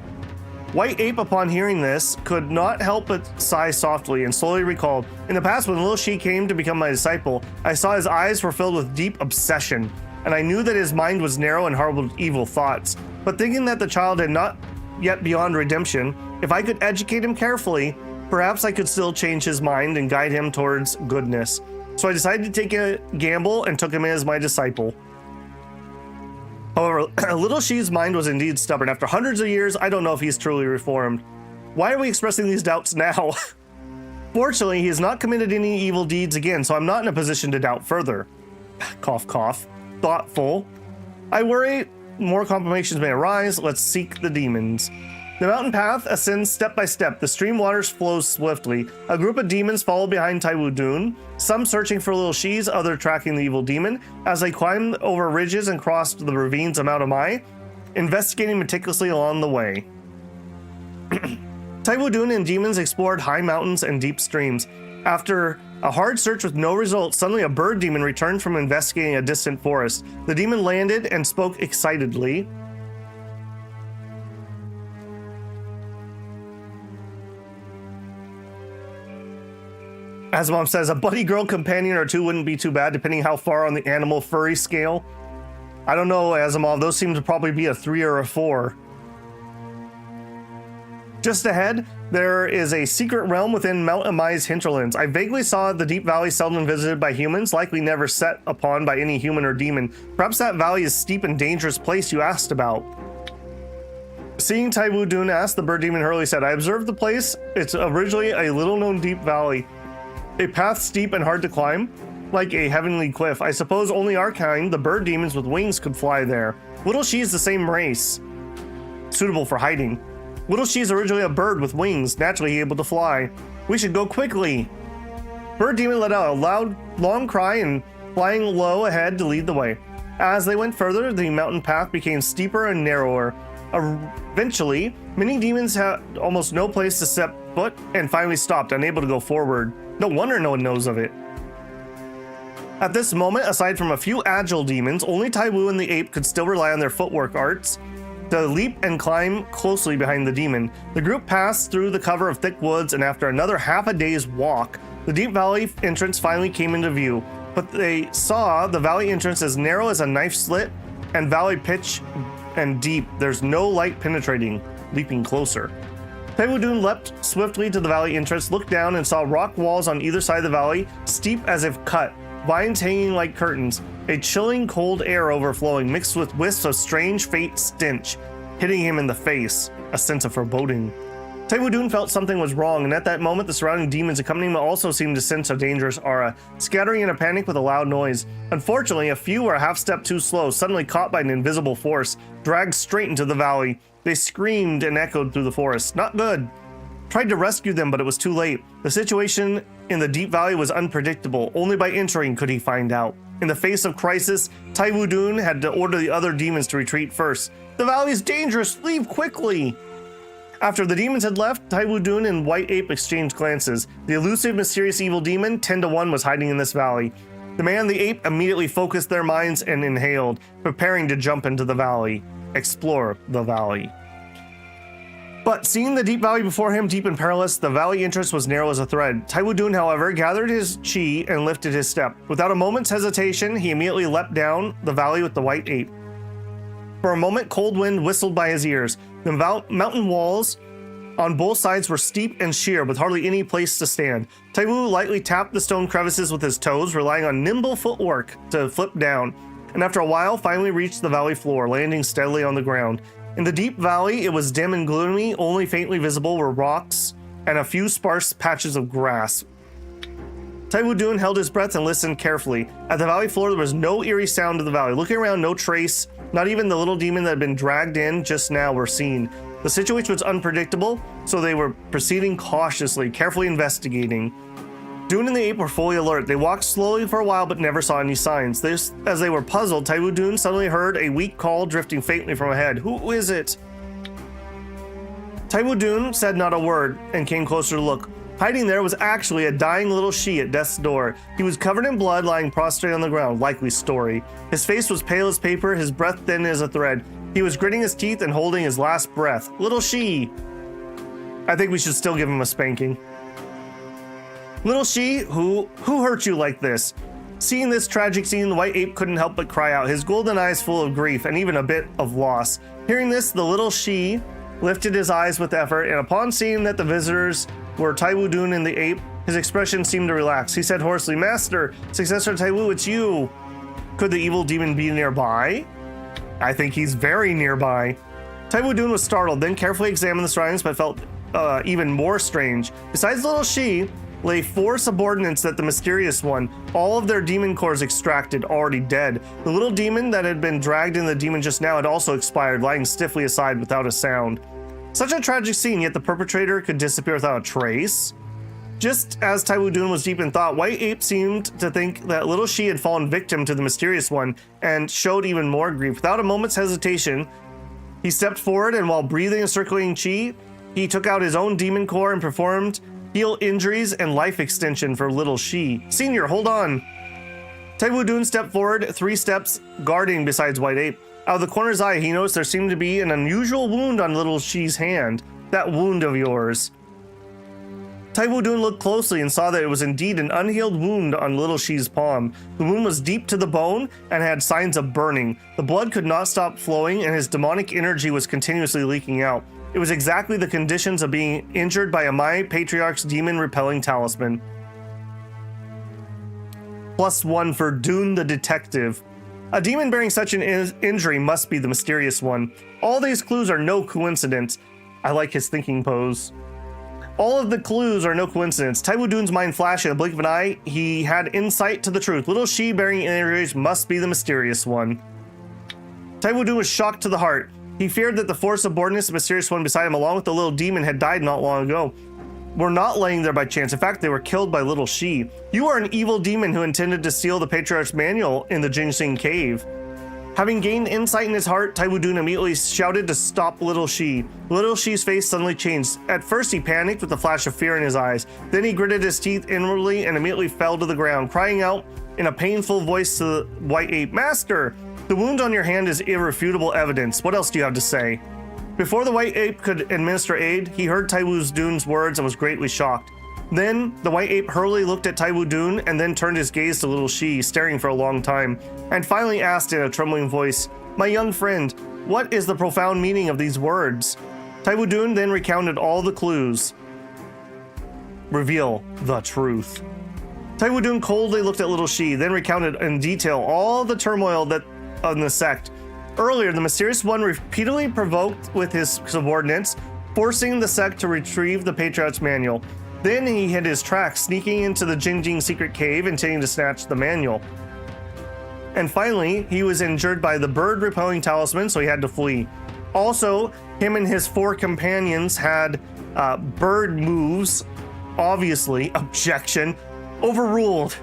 White Ape, upon hearing this, could not help but sigh softly and slowly recalled, in the past when Little She came to become my disciple, I saw his eyes were filled with deep obsession, and I knew that his mind was narrow and harbored evil thoughts. But thinking that the child had not yet beyond redemption, if I could educate him carefully, perhaps I could still change his mind and guide him towards goodness. So I decided to take a gamble and took him in as my disciple. However, Little Shi's mind was indeed stubborn. After hundreds of years, I don't know if he's truly reformed. Why are we expressing these doubts now? Fortunately, he has not committed any evil deeds again, so I'm not in a position to doubt further. Cough, cough. Thoughtful. I worry more complications may arise. Let's seek the demons. The mountain path ascends step by step. The stream waters flow swiftly. A group of demons follow behind Taiwu Dun, some searching for Little Shi's, others tracking the evil demon. As they climbed over ridges and crossed the ravines of Mount Emei, investigating meticulously along the way. Taiwu Dun and demons explored high mountains and deep streams. After a hard search with no results, suddenly a bird demon returned from investigating a distant forest. The demon landed and spoke excitedly. As Mom says, a buddy girl companion or two wouldn't be too bad, depending how far on the animal furry scale. I don't know, Asimov. Those seem to probably be a 3 or a 4. Just ahead, there is a secret realm within Mount Emei's hinterlands. I vaguely saw the deep valley seldom visited by humans, likely never set upon by any human or demon. Perhaps that valley is steep and dangerous place you asked about. Seeing Taiwu Dun asked, the bird demon hurriedly said, I observed the place. It's originally a little-known deep valley. A path steep and hard to climb, like a heavenly cliff. I suppose only our kind, the bird demons with wings, could fly there. Little Shi is the same race, suitable for hiding. Little Shi is originally a bird with wings, naturally able to fly. We should go quickly. Bird demon let out a loud, long cry and flying low ahead to lead the way. As they went further, the mountain path became steeper and narrower. Eventually, many demons had almost no place to step foot and finally stopped, unable to go forward. No wonder no one knows of it. At this moment, aside from a few agile demons, only Taiwu and the ape could still rely on their footwork arts to leap and climb closely behind the demon. The group passed through the cover of thick woods, and after another half a day's walk, the deep valley entrance finally came into view. But they saw the valley entrance as narrow as a knife slit, and valley pitch and deep. There's no light penetrating. Leaping closer, Taiwu Dun leapt swiftly to the valley entrance, looked down, and saw rock walls on either side of the valley, steep as if cut, vines hanging like curtains, a chilling cold air overflowing, mixed with wisps of strange faint stench, hitting him in the face, a sense of foreboding. Taiwu Dun felt something was wrong, and at that moment the surrounding demons accompanying him also seemed to sense a dangerous aura, scattering in a panic with a loud noise. Unfortunately, a few were a half step too slow, suddenly caught by an invisible force, dragged straight into the valley. They screamed and echoed through the forest. Not good. Tried to rescue them, but it was too late. The situation in the deep valley was unpredictable. Only by entering could he find out. In the face of crisis, Taiwu Dun had to order the other demons to retreat first. The valley is dangerous. Leave quickly. After the demons had left, Taiwu Dun and White Ape exchanged glances. The elusive, mysterious evil demon, 10-1, was hiding in this valley. The man and the ape immediately focused their minds and inhaled, preparing to jump into the valley. Explore the valley. But seeing the deep valley before him, deep and perilous, the valley entrance was narrow as a thread. Taiwu Dun, however, gathered his chi and lifted his step. Without a moment's hesitation, he immediately leapt down the valley with the white ape. For a moment, cold wind whistled by his ears. The mountain walls on both sides were steep and sheer, with hardly any place to stand. Taiwu lightly tapped the stone crevices with his toes, relying on nimble footwork to flip down, and after a while finally reached the valley floor, landing steadily on the ground. In the deep valley, it was dim and gloomy. Only faintly visible were rocks and a few sparse patches of grass. Taiwu Dun held his breath and listened carefully. At the valley floor, there was no eerie sound of the valley. Looking around, no trace, not even the little demon that had been dragged in just now were seen. The situation was unpredictable, so they were proceeding cautiously, carefully investigating. Dun and the ape were fully alert. They walked slowly for a while but never saw any signs. As they were puzzled, Taiwu Dun suddenly heard a weak call drifting faintly from ahead. Who is it? Taiwu Dun said not a word and came closer to look. Hiding there was actually a dying little Shi at death's door. He was covered in blood, lying prostrate on the ground. Likely story. His face was pale as paper, his breath thin as a thread. He was gritting his teeth and holding his last breath. Little Shi. I think we should still give him a spanking. Little Shi, who hurt you like this? Seeing this tragic scene, the white ape couldn't help but cry out, his golden eyes full of grief and even a bit of loss. Hearing this, the little Shi lifted his eyes with effort, and upon seeing that the visitors were Taiwu Dun and the ape, his expression seemed to relax. He said hoarsely, Master, successor Taiwu, it's you. Could the evil demon be nearby? I think he's very nearby. Taiwu Dun was startled, then carefully examined the surroundings, but felt even more strange. Besides little Shi, lay 4 subordinates that the mysterious one, all of their demon cores extracted, already dead. The little demon that had been dragged in the demon just now had also expired, lying stiffly aside without a sound. Such a tragic scene, yet the perpetrator could disappear without a trace. Just as Taiwu Dun was deep in thought, White Ape seemed to think that little Shi had fallen victim to the mysterious one and showed even more grief. Without a moment's hesitation, he stepped forward and while breathing and circulating chi, he took out his own demon core and performed heal injuries and life extension for little Shi. Senior, hold on. Taiwu Dun stepped forward 3 steps, guarding besides White Ape. Out of the corner of his eye, he noticed there seemed to be an unusual wound on little Shi's hand. That wound of yours. Taiwu Dun looked closely and saw that it was indeed an unhealed wound on little Shi's palm. The wound was deep to the bone and had signs of burning. The blood could not stop flowing and his demonic energy was continuously leaking out. It was exactly the conditions of being injured by Emei Patriarch's demon-repelling talisman. +1 for Dun the detective. A demon bearing such an injury must be the mysterious one. All these clues are no coincidence. I like his thinking pose. All of the clues are no coincidence. Taiwu Dun's mind flashed in a blink of an eye. He had insight to the truth. Little Shi bearing injuries must be the mysterious one. Taiwu Dun was shocked to the heart. He feared that the 4 subordinates, the mysterious one beside him, along with the little demon, had died not long ago. Were not laying there by chance. In fact, they were killed by little Shi. You are an evil demon who intended to steal the Patriarch's manual in the Ginseng Cave. Having gained insight in his heart, Taiwu Dun immediately shouted to stop little Shi. Little Shi's face suddenly changed. At first, he panicked with a flash of fear in his eyes. Then he gritted his teeth inwardly and immediately fell to the ground, crying out in a painful voice to the White Ape, "Master! The wound on your hand is irrefutable evidence. What else do you have to say?" Before the White Ape could administer aid, he heard Taiwu Dun's words and was greatly shocked. Then, the White Ape hurriedly looked at Taiwu Dun and then turned his gaze to little Shi, staring for a long time, and finally asked in a trembling voice, "My young friend, what is the profound meaning of these words?" Taiwu Dun then recounted all the clues. Reveal the truth. Taiwu Dun coldly looked at little Shi, then recounted in detail all the turmoil that on the sect. Earlier, the mysterious one repeatedly provoked with his subordinates, forcing the sect to retrieve the Patriarch's manual. Then he hid his tracks, sneaking into the Jingjing secret cave, intending to snatch the manual. And finally, he was injured by the bird-repelling talisman, so he had to flee. Also, him and his 4 companions had bird moves, obviously, objection, overruled.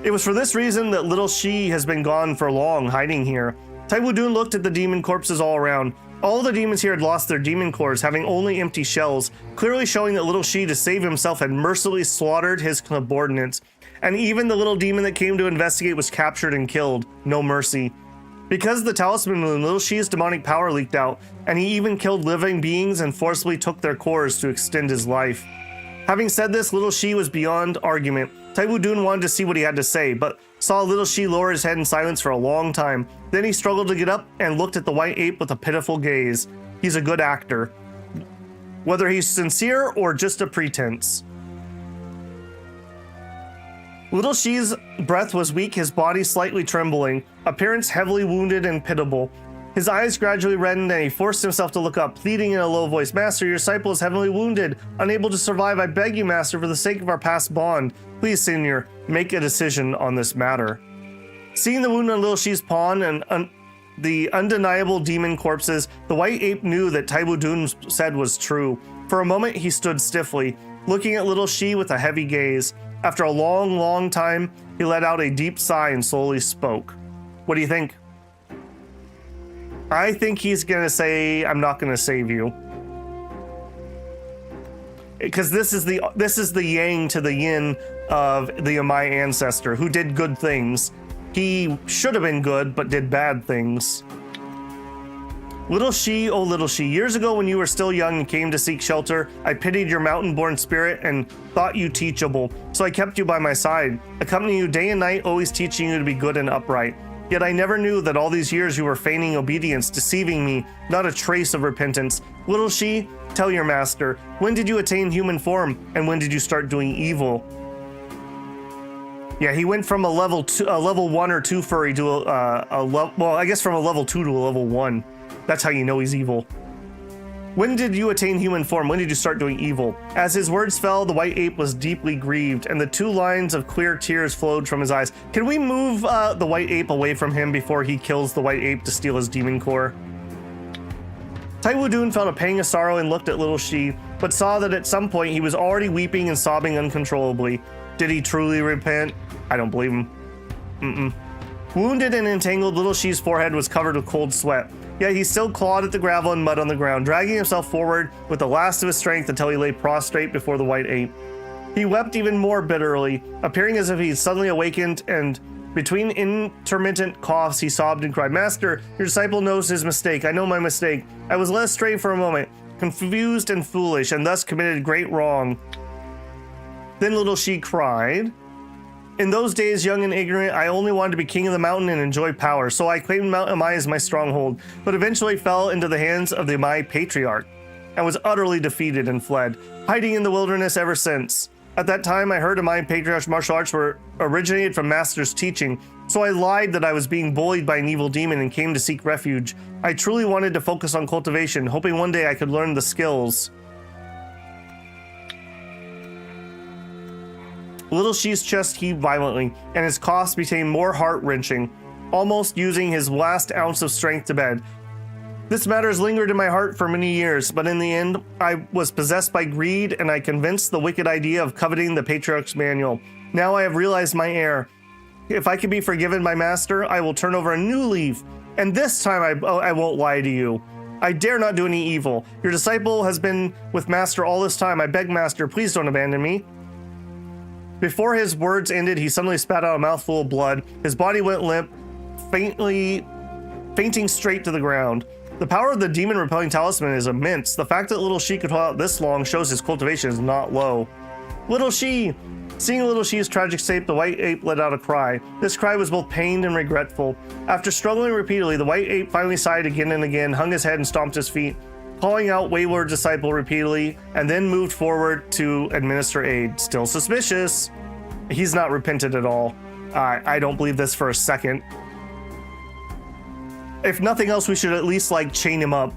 It was for this reason that little Shi has been gone for long, hiding here. Taiwu Dun looked at the demon corpses all around. All the demons here had lost their demon cores, having only empty shells, clearly showing that little Shi, to save himself, had mercilessly slaughtered his subordinates. And even the little demon that came to investigate was captured and killed. No mercy. Because of the talisman wound, little Shi's demonic power leaked out, and he even killed living beings and forcibly took their cores to extend his life. Having said this, little Shi was beyond argument. Taiwu Dun wanted to see what he had to say, but saw little Shi lower his head in silence for a long time. Then he struggled to get up and looked at the White Ape with a pitiful gaze. He's a good actor, whether he's sincere or just a pretense. Little Shi's breath was weak, his body slightly trembling, appearance heavily wounded and pitiable. His eyes gradually reddened and he forced himself to look up, pleading in a low voice, "Master, your disciple is heavily wounded, unable to survive. I beg you, Master, for the sake of our past bond. Please, Senior, make a decision on this matter." Seeing the wound on little Shi's pawn and the undeniable demon corpses, the White Ape knew that Taiwu Dun said was true. For a moment, he stood stiffly, looking at little Shi with a heavy gaze. After a long, long time, he let out a deep sigh and slowly spoke. "What do you think?" I think he's gonna say, "I'm not gonna save you." Because this is the yang to the yin of the Emei ancestor, who did good things. He should have been good, but did bad things. Little Shi, oh little Shi, years ago when you were still young and came to seek shelter, I pitied your mountain-born spirit and thought you teachable. So I kept you by my side, accompanying you day and night, always teaching you to be good and upright. Yet I never knew that all these years you were feigning obedience, deceiving me, not a trace of repentance. Little Shi, tell your master, when did you attain human form, and when did you start doing evil? Yeah, he went from a level 1 or 2 furry to well, I guess from a level 2 to a level 1. That's how you know he's evil. When did you attain human form? When did you start doing evil? As his words fell, the white ape was deeply grieved, and the 2 lines of clear tears flowed from his eyes. Can we move the white ape away from him before he kills the white ape to steal his demon core? Taiwu Dun felt a pang of sorrow and looked at little Shi, but saw that at some point he was already weeping and sobbing uncontrollably. Did he truly repent? I don't believe him. Wounded and entangled, little Shi's forehead was covered with cold sweat. Yet he still clawed at the gravel and mud on the ground, dragging himself forward with the last of his strength until he lay prostrate before the white ape. He wept even more bitterly, appearing as if he had suddenly awakened, and between intermittent coughs he sobbed and cried, "Master, your disciple knows his mistake. I know my mistake. I was led astray for a moment, confused and foolish, and thus committed great wrong." Then little Shi cried, "In those days, young and ignorant, I only wanted to be king of the mountain and enjoy power, so I claimed Mount Emei as my stronghold, but eventually fell into the hands of the Emei patriarch, and was utterly defeated and fled, hiding in the wilderness ever since. At that time, I heard Emei patriarch's martial arts were originated from Master's teaching, so I lied that I was being bullied by an evil demon and came to seek refuge. I truly wanted to focus on cultivation, hoping one day I could learn the skills." Little Shi's chest heaved violently, and his coughs became more heart-wrenching, almost using his last ounce of strength to bed. "This matter has lingered in my heart for many years, but in the end, I was possessed by greed, and I convinced the wicked idea of coveting the Patriarch's manual. Now I have realized my error. If I can be forgiven by Master, I will turn over a new leaf, and this time I won't lie to you. I dare not do any evil. Your disciple has been with Master all this time. I beg, Master, please don't abandon me." Before his words ended, he suddenly spat out a mouthful of blood. His body went limp, fainting straight to the ground. The power of the demon-repelling talisman is immense. The fact that little Shi could hold out this long shows his cultivation is not low. "Little Shi!" Seeing little Shi's tragic state, the white ape let out a cry. This cry was both pained and regretful. After struggling repeatedly, the white ape finally sighed again and again, hung his head and stomped his feet, calling out wayward disciple repeatedly, and then moved forward to administer aid. Still suspicious. He's not repentant at all. I don't believe this for a second. If nothing else, we should at least, chain him up.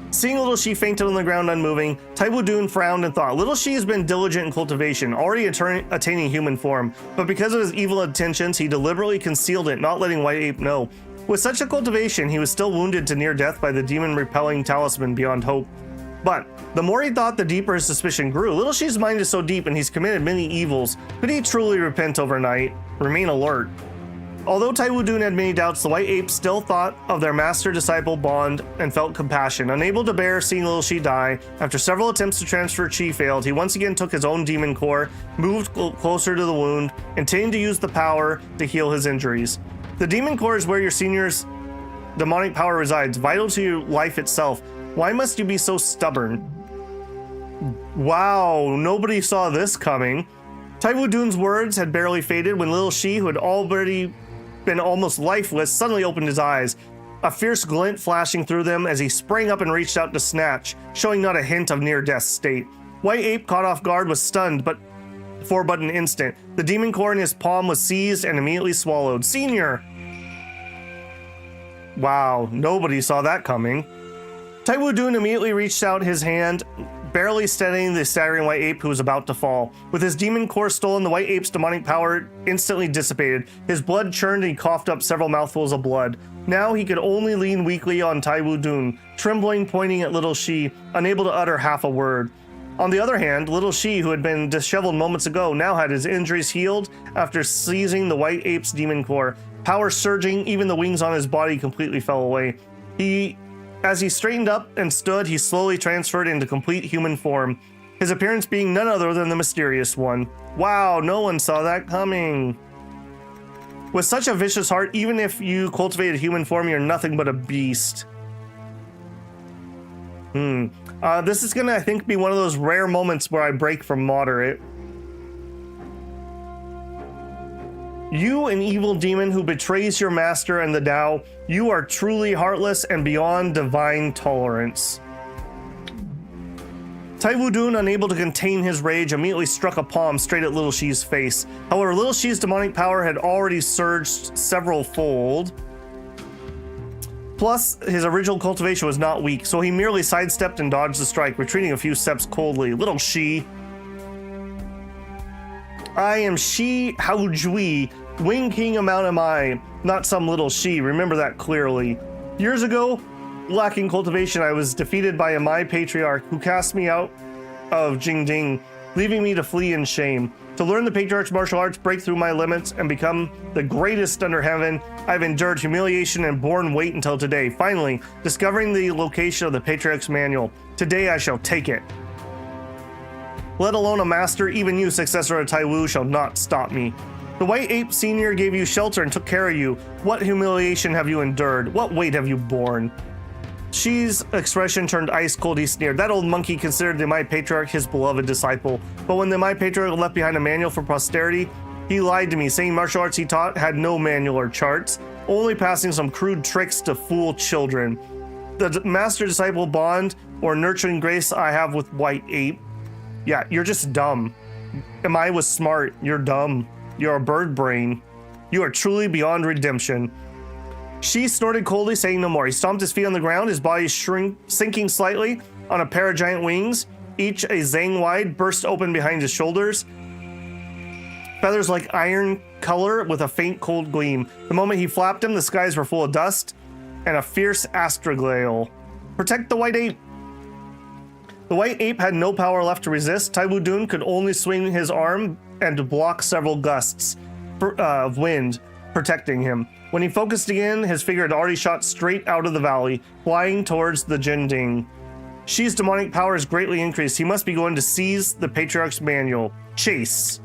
Seeing little Shi fainted on the ground unmoving, Taiwu Dun frowned and thought, little Shi has been diligent in cultivation, already attaining human form, but because of his evil intentions, he deliberately concealed it, not letting White Ape know. With such a cultivation, he was still wounded to near death by the demon-repelling talisman beyond hope. But the more he thought, the deeper his suspicion grew. Little Shi's mind is so deep and he's committed many evils. Could he truly repent overnight? Remain alert. Although Taiwu Dun had many doubts, the White Ape still thought of their master-disciple bond and felt compassion. Unable to bear seeing little Shi die, after several attempts to transfer Chi failed, he once again took his own demon core, moved closer to the wound, intending to use the power to heal his injuries. The demon core is where your senior's demonic power resides, vital to your life itself. Why must you be so stubborn? Wow, nobody saw this coming. Taiwu Dun's words had barely faded when little Shi, who had already been almost lifeless, suddenly opened his eyes, a fierce glint flashing through them as he sprang up and reached out to snatch, showing not a hint of near-death state. White Ape, caught off guard, was stunned for but an instant. The demon core in his palm was seized and immediately swallowed. Senior! Wow, nobody saw that coming. Taiwu Dun immediately reached out his hand, barely steadying the staggering White Ape who was about to fall. With his demon core stolen, the White Ape's demonic power instantly dissipated. His blood churned and he coughed up several mouthfuls of blood. Now he could only lean weakly on Taiwu Dun, trembling, pointing at little Shi, unable to utter half a word. On the other hand, little Shi, who had been disheveled moments ago, now had his injuries healed after seizing the White Ape's demon core. Power surging, even the wings on his body completely fell away. As he straightened up and stood, he slowly transferred into complete human form, his appearance being none other than the mysterious one. Wow, no one saw that coming. With such a vicious heart, even if you cultivated human form, you're nothing but a beast. This is gonna, I think, be one of those rare moments where I break from moderate. You, an evil demon who betrays your master and the Tao, you are truly heartless and beyond divine tolerance. Taiwu Dun, unable to contain his rage, immediately struck a palm straight at Little Shi's face. However, Little Shi's demonic power had already surged several-fold. Plus, his original cultivation was not weak, so he merely sidestepped and dodged the strike, retreating a few steps coldly. Little Shi. I am Shi Haojui, Wing King of Mount Emei, not some little Shi. Remember that clearly. Years ago, lacking cultivation, I was defeated by Emei Patriarch, who cast me out of Jingding, leaving me to flee in shame. To learn the Patriarch's martial arts, break through my limits, and become the greatest under heaven, I've endured humiliation and borne weight until today. Finally, discovering the location of the Patriarch's manual. Today I shall take it. Let alone a master, even you, successor of Taiwu, shall not stop me. The White Ape Senior gave you shelter and took care of you. What humiliation have you endured? What weight have you borne? Shi's expression turned ice cold. He sneered. That old monkey considered the Emei Patriarch his beloved disciple. But when the Emei Patriarch left behind a manual for posterity, he lied to me, saying martial arts he taught had no manual or charts, only passing some crude tricks to fool children. The master-disciple bond or nurturing grace I have with White Ape. Yeah, you're just dumb. Emei was smart. You're dumb. You're a bird brain. You are truly beyond redemption. Shi snorted coldly, saying no more. He stomped his feet on the ground, his body sinking slightly on a pair of giant wings, each a zang wide, burst open behind his shoulders. Feathers like iron color with a faint cold gleam. The moment he flapped them, the skies were full of dust and a fierce astrogale. Protect the White Ape. The White Ape had no power left to resist. Taiwu Dun could only swing his arm and block several gusts of wind, protecting him. When he focused again, his figure had already shot straight out of the valley, flying towards the Jinding. Shi's demonic power has greatly increased. He must be going to seize the Patriarch's manual. Chase.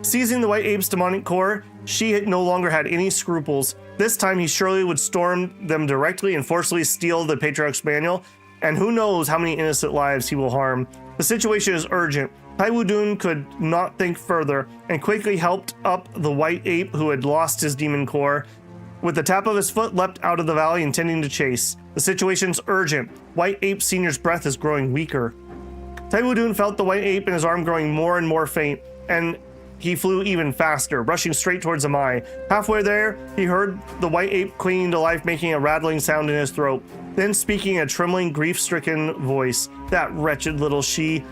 Seizing the White Ape's demonic core, Shi no longer had any scruples. This time he surely would storm them directly and forcefully steal the Patriarch's manual, and who knows how many innocent lives he will harm. The situation is urgent. Taiwu Dun could not think further and quickly helped up the White Ape who had lost his demon core. With the tap of his foot, leapt out of the valley, intending to chase. The situation's urgent. White Ape Senior's breath is growing weaker. Taiwu Dun felt the White Ape in his arm growing more and more faint, and he flew even faster, rushing straight towards Emei. Halfway there, he heard the White Ape clinging to life, making a rattling sound in his throat, then speaking in a trembling, grief-stricken voice. That wretched little Shi.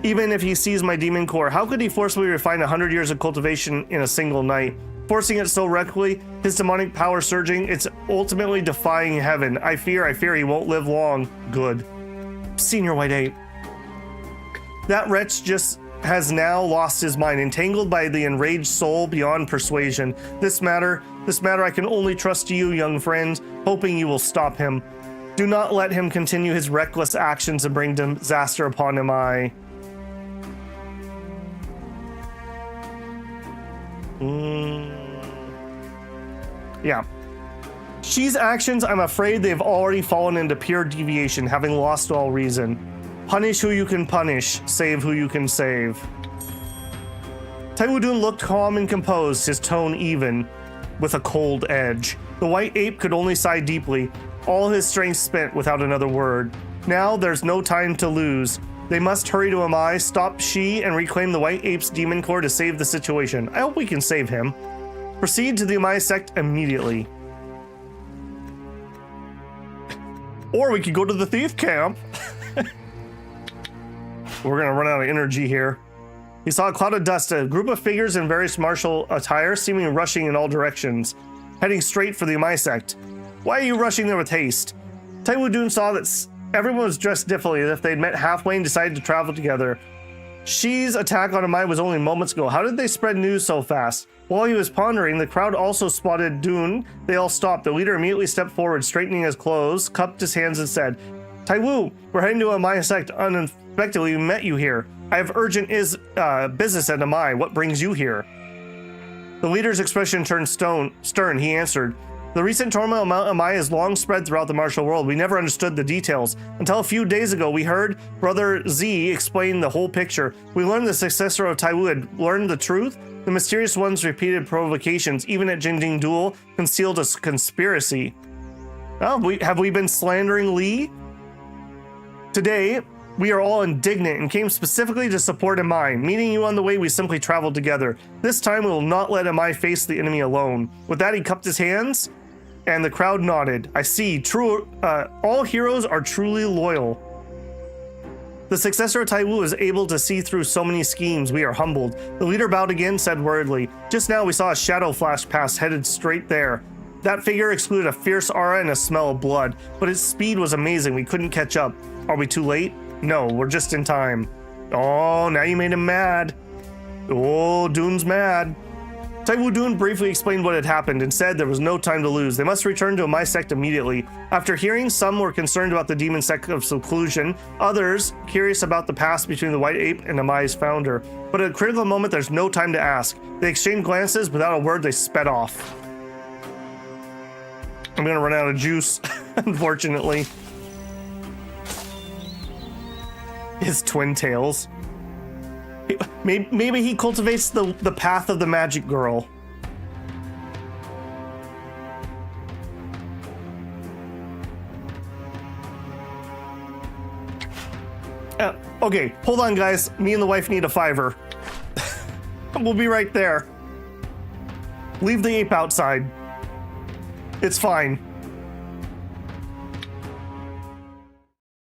Even if he seized my demon core, how could he forcibly refine 100 years of cultivation in a single night? Forcing it so recklessly, his demonic power surging, it's ultimately defying heaven. I fear he won't live long. Good. Senior White Ape. That wretch just has now lost his mind, entangled by the enraged soul beyond persuasion. This matter I can only trust to you, young friend, hoping you will stop him. Do not let him continue his reckless actions and bring disaster upon Emei. Yeah. Shi's actions, I'm afraid they've already fallen into pure deviation, having lost all reason. Punish who you can punish, save who you can save. Taiwu Dun looked calm and composed, his tone even, with a cold edge. The White Ape could only sigh deeply, all his strength spent without another word. Now there's no time to lose. They must hurry to Emei, stop Shi, and reclaim the White Ape's demon core to save the situation. I hope we can save him. Proceed to the Emei sect immediately. Or we could go to the thief camp. We're gonna run out of energy here. He saw a cloud of dust, a group of figures in various martial attire, seemingly rushing in all directions, heading straight for the Emei sect. Why are you rushing there with haste? Taiwu Dun saw that everyone was dressed differently, as if they'd met halfway and decided to travel together. Shi's attack on Emei was only moments ago. How did they spread news so fast? While he was pondering, the crowd also spotted Dun. They all stopped. The leader immediately stepped forward, straightening his clothes, cupped his hands, and said, Taiwu, we're heading to Emei sect. Unexpectedly, we met you here. I have urgent business at Emei. What brings you here? The leader's expression turned stern. He answered, the recent turmoil at Mount Emei has long spread throughout the martial world. We never understood the details. Until a few days ago, we heard Brother Z explain the whole picture. We learned the successor of Taiwu had learned the truth. The mysterious one's repeated provocations, even at Jingding Duel, concealed a conspiracy. Oh, have we been slandering Li? Today, We are all indignant and came specifically to support Emei. Meeting you on the way, we simply traveled together. This time we will not let Emei face the enemy alone. With that, he cupped his hands, and the crowd nodded. I see. All heroes are truly loyal. The successor of Taiwu is able to see through so many schemes. We are humbled. The leader bowed again, said worriedly, just now we saw a shadow flash past, headed straight there. That figure excluded a fierce aura and a smell of blood, but its speed was amazing. We couldn't catch up. Are we too late? No, we're just in time. Oh, now you made him mad. Oh, Dun's mad. Taiwu Dun briefly explained what had happened and said there was no time to lose. They must return to Emei sect immediately. After hearing, some were concerned about the demon sect of seclusion, others curious about the past between the White Ape and Emei's founder. But at a critical moment, there's no time to ask. They exchanged glances. Without a word, they sped off. I'm gonna run out of juice, unfortunately. His twin tails. Maybe he cultivates the path of the magic girl. Okay, hold on, guys. Me and the wife need a $5. We'll be right there. Leave the ape outside. It's fine.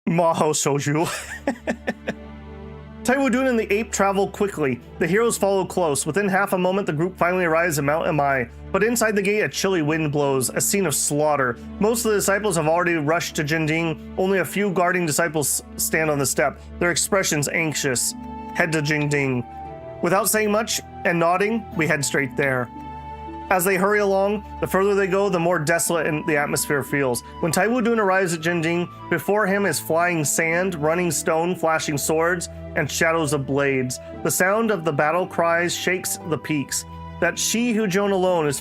Maho Soju. Taiwu Dun and the ape travel quickly. The heroes follow close. Within half a moment, the group finally arrives at Mount Emei. But inside the gate, a chilly wind blows, a scene of slaughter. Most of the disciples have already rushed to Jingding. Only a few guarding disciples stand on the step, their expressions anxious. Head to Jingding. Without saying much and nodding, we head straight there. As they hurry along, the further they go, the more desolate the atmosphere feels. When Taiwu Dun arrives at Jingding, before him is flying sand, running stone, flashing swords, and shadows of blades. The sound of the battle cries shakes the peaks. That Shi Hujun alone is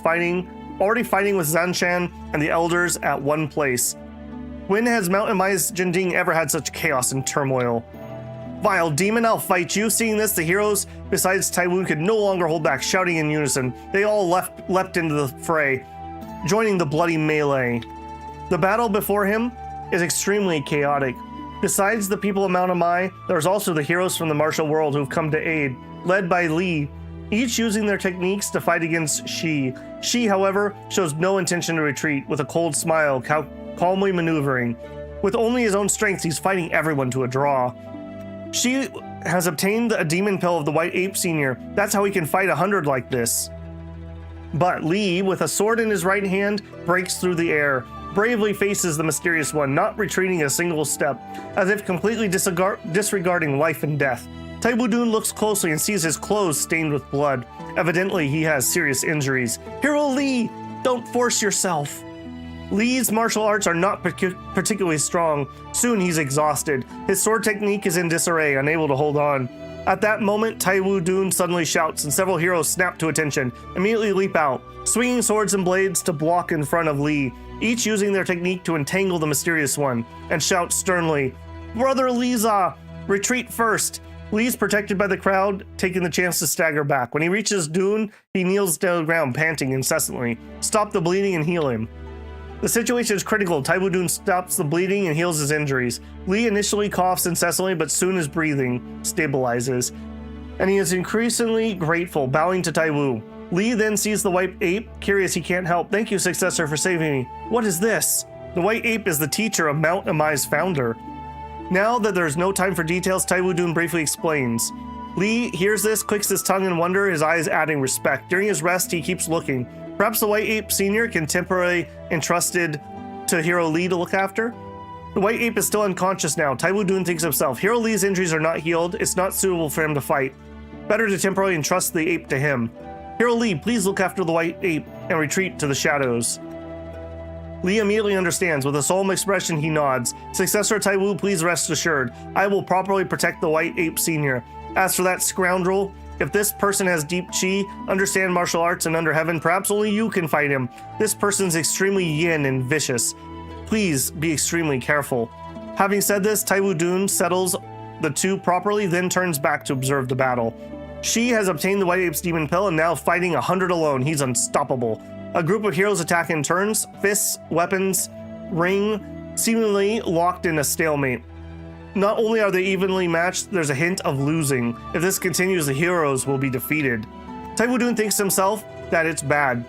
already fighting with Zanshan and the elders at one place. When has Mount Emei's Jingding ever had such chaos and turmoil? Vile demon, I'll fight you. Seeing this, the heroes, besides Taiwu, could no longer hold back, shouting in unison. They all leapt into the fray, joining the bloody melee. The battle before him is extremely chaotic. Besides the people of Mount Emei, there's also the heroes from the martial world who've come to aid, led by Li, each using their techniques to fight against Shi. Shi, however, shows no intention to retreat, with a cold smile, calmly maneuvering. With only his own strength, he's fighting everyone to a draw. Shi has obtained a demon pill of the White Ape Senior. That's how he can fight 100 like this. But Li, with a sword in his right hand, breaks through the air, bravely faces the mysterious one, not retreating a single step, as if completely disregarding life and death. Taiwu Dun looks closely and sees his clothes stained with blood. Evidently, he has serious injuries. Hero Li, don't force yourself. Li's martial arts are not particularly strong. Soon he's exhausted. His sword technique is in disarray, unable to hold on. At that moment, Taiwu Dun suddenly shouts, and several heroes snap to attention, immediately leap out, swinging swords and blades to block in front of Li, each using their technique to entangle the mysterious one, and shout sternly, Brother Liza, retreat first. Li's protected by the crowd, taking the chance to stagger back. When he reaches Dun, he kneels to the ground, panting incessantly. Stop the bleeding and heal him. The situation is critical. Taiwu Dun stops the bleeding and heals his injuries. Li initially coughs incessantly, but soon his breathing stabilizes, and he is increasingly grateful, bowing to Taiwu. Li then sees the White Ape, curious he can't help. Thank you, successor, for saving me. What is this? The White Ape is the teacher of Mount Emei's founder. Now that there is no time for details, Taiwu Dun briefly explains. Li hears this, clicks his tongue in wonder, his eyes adding respect. During his rest, he keeps looking. Perhaps the White Ape Senior can temporarily entrusted to Hero Li to look after? The White Ape is still unconscious now. Taiwu Dun thinks himself, Hero Li's injuries are not healed. It's not suitable for him to fight. Better to temporarily entrust the ape to him. Hero Li, please look after the White Ape and retreat to the shadows. Li immediately understands. With a solemn expression, he nods. Successor Taiwu, please rest assured. I will properly protect the White Ape Senior. As for that scoundrel, if this person has deep chi, understand martial arts, and under heaven, perhaps only you can fight him. This person's extremely yin and vicious. Please be extremely careful. Having said this, Taiwu Dun settles the two properly, then turns back to observe the battle. Shi has obtained the White Ape's demon pill and now fighting 100 alone. He's unstoppable. A group of heroes attack in turns, fists, weapons, ring, seemingly locked in a stalemate. Not only are they evenly matched, there's a hint of losing. If this continues, the heroes will be defeated. Taiwu Dun thinks to himself that it's bad.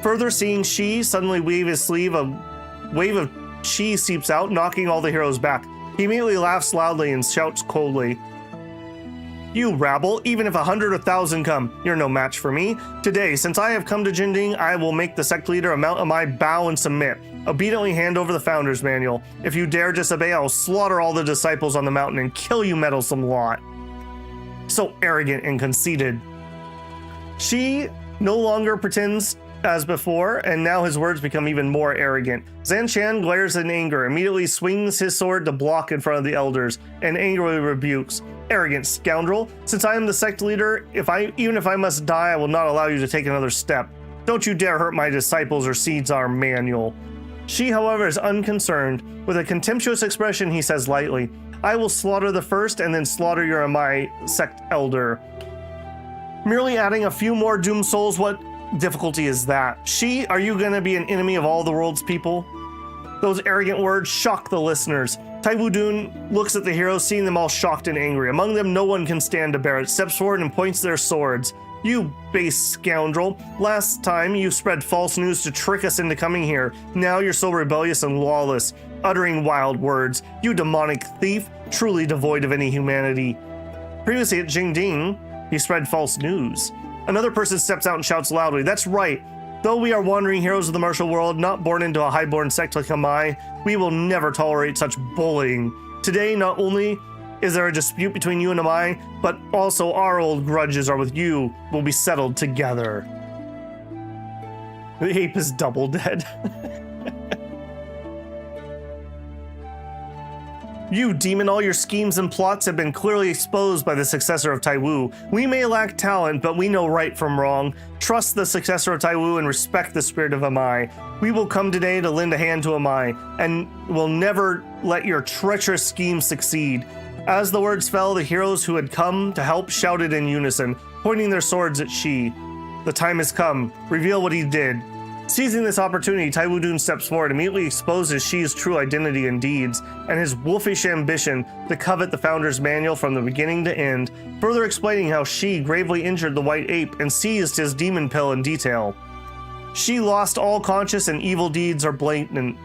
Further, seeing Shi suddenly wave his sleeve, a wave of chi seeps out, knocking all the heroes back. He immediately laughs loudly and shouts coldly, "You rabble, even if 100 or 1,000 come, you're no match for me. Today, since I have come to Jinding, I will make the sect leader Mount Emei bow and submit. Obediently hand over the Founder's Manual. If you dare disobey, I will slaughter all the disciples on the mountain and kill you meddlesome lot." So arrogant and conceited. Shi no longer pretends as before, and now his words become even more arrogant. Zan Shan glares in anger, immediately swings his sword to block in front of the elders, and angrily rebukes, "Arrogant scoundrel! Since I am the sect leader, even if I must die, I will not allow you to take another step. Don't you dare hurt my disciples or seize our manual." Shi, however, is unconcerned. With a contemptuous expression, he says lightly, "I will slaughter the first and then slaughter your Emei sect elder." Merely adding a few more doomed souls, what difficulty is that? Shi, are you gonna be an enemy of all the world's people? Those arrogant words shock the listeners. Taiwu Dun looks at the heroes, seeing them all shocked and angry. Among them, no one can stand to bear it, steps forward and points their swords. "You base scoundrel. Last time you spread false news to trick us into coming here. Now you're so rebellious and lawless, uttering wild words. You demonic thief, truly devoid of any humanity." Previously at Jingding, he spread false news. Another person steps out and shouts loudly, "That's right. Though we are wandering heroes of the martial world, not born into a highborn sect like Emei, we will never tolerate such bullying. Today, not only is there a dispute between you and Emei, but also our old grudges are with you will be settled together." The ape is double dead. "You demon, all your schemes and plots have been clearly exposed by the successor of Taiwu. We may lack talent, but we know right from wrong. Trust the successor of Taiwu and respect the spirit of Emei. We will come today to lend a hand to Emei, and will never let your treacherous schemes succeed." As the words fell, the heroes who had come to help shouted in unison, pointing their swords at Shi. "The time has come. Reveal what he did." Seizing this opportunity, Taiwu Dun steps forward, immediately exposes Shi's true identity and deeds, and his wolfish ambition to covet the Founder's Manual from the beginning to end, further explaining how Shi gravely injured the white ape and seized his demon pill in detail. Shi lost all conscience and evil deeds are blatant.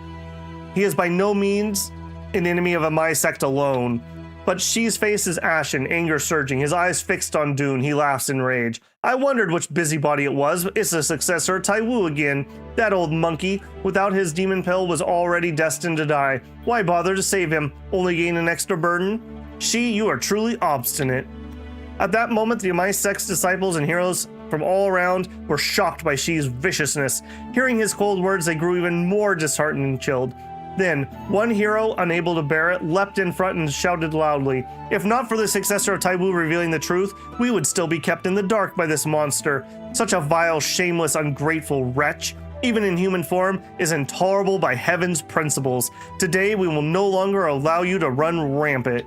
He is by no means an enemy of Emei sect alone. But Shi's face is ashen, anger surging, his eyes fixed on Dun. He laughs in rage. "I wondered which busybody it was. It's the successor, Taiwu again. That old monkey, without his demon pill, was already destined to die. Why bother to save him? Only gain an extra burden? Shi, you are truly obstinate." At that moment, the Emei sect's disciples and heroes from all around were shocked by Shi's viciousness. Hearing his cold words, they grew even more disheartened and chilled. Then, one hero, unable to bear it, leapt in front and shouted loudly, "If not for the successor of Taiwu revealing the truth, we would still be kept in the dark by this monster. Such a vile, shameless, ungrateful wretch, even in human form, is intolerable by heaven's principles. Today, we will no longer allow you to run rampant."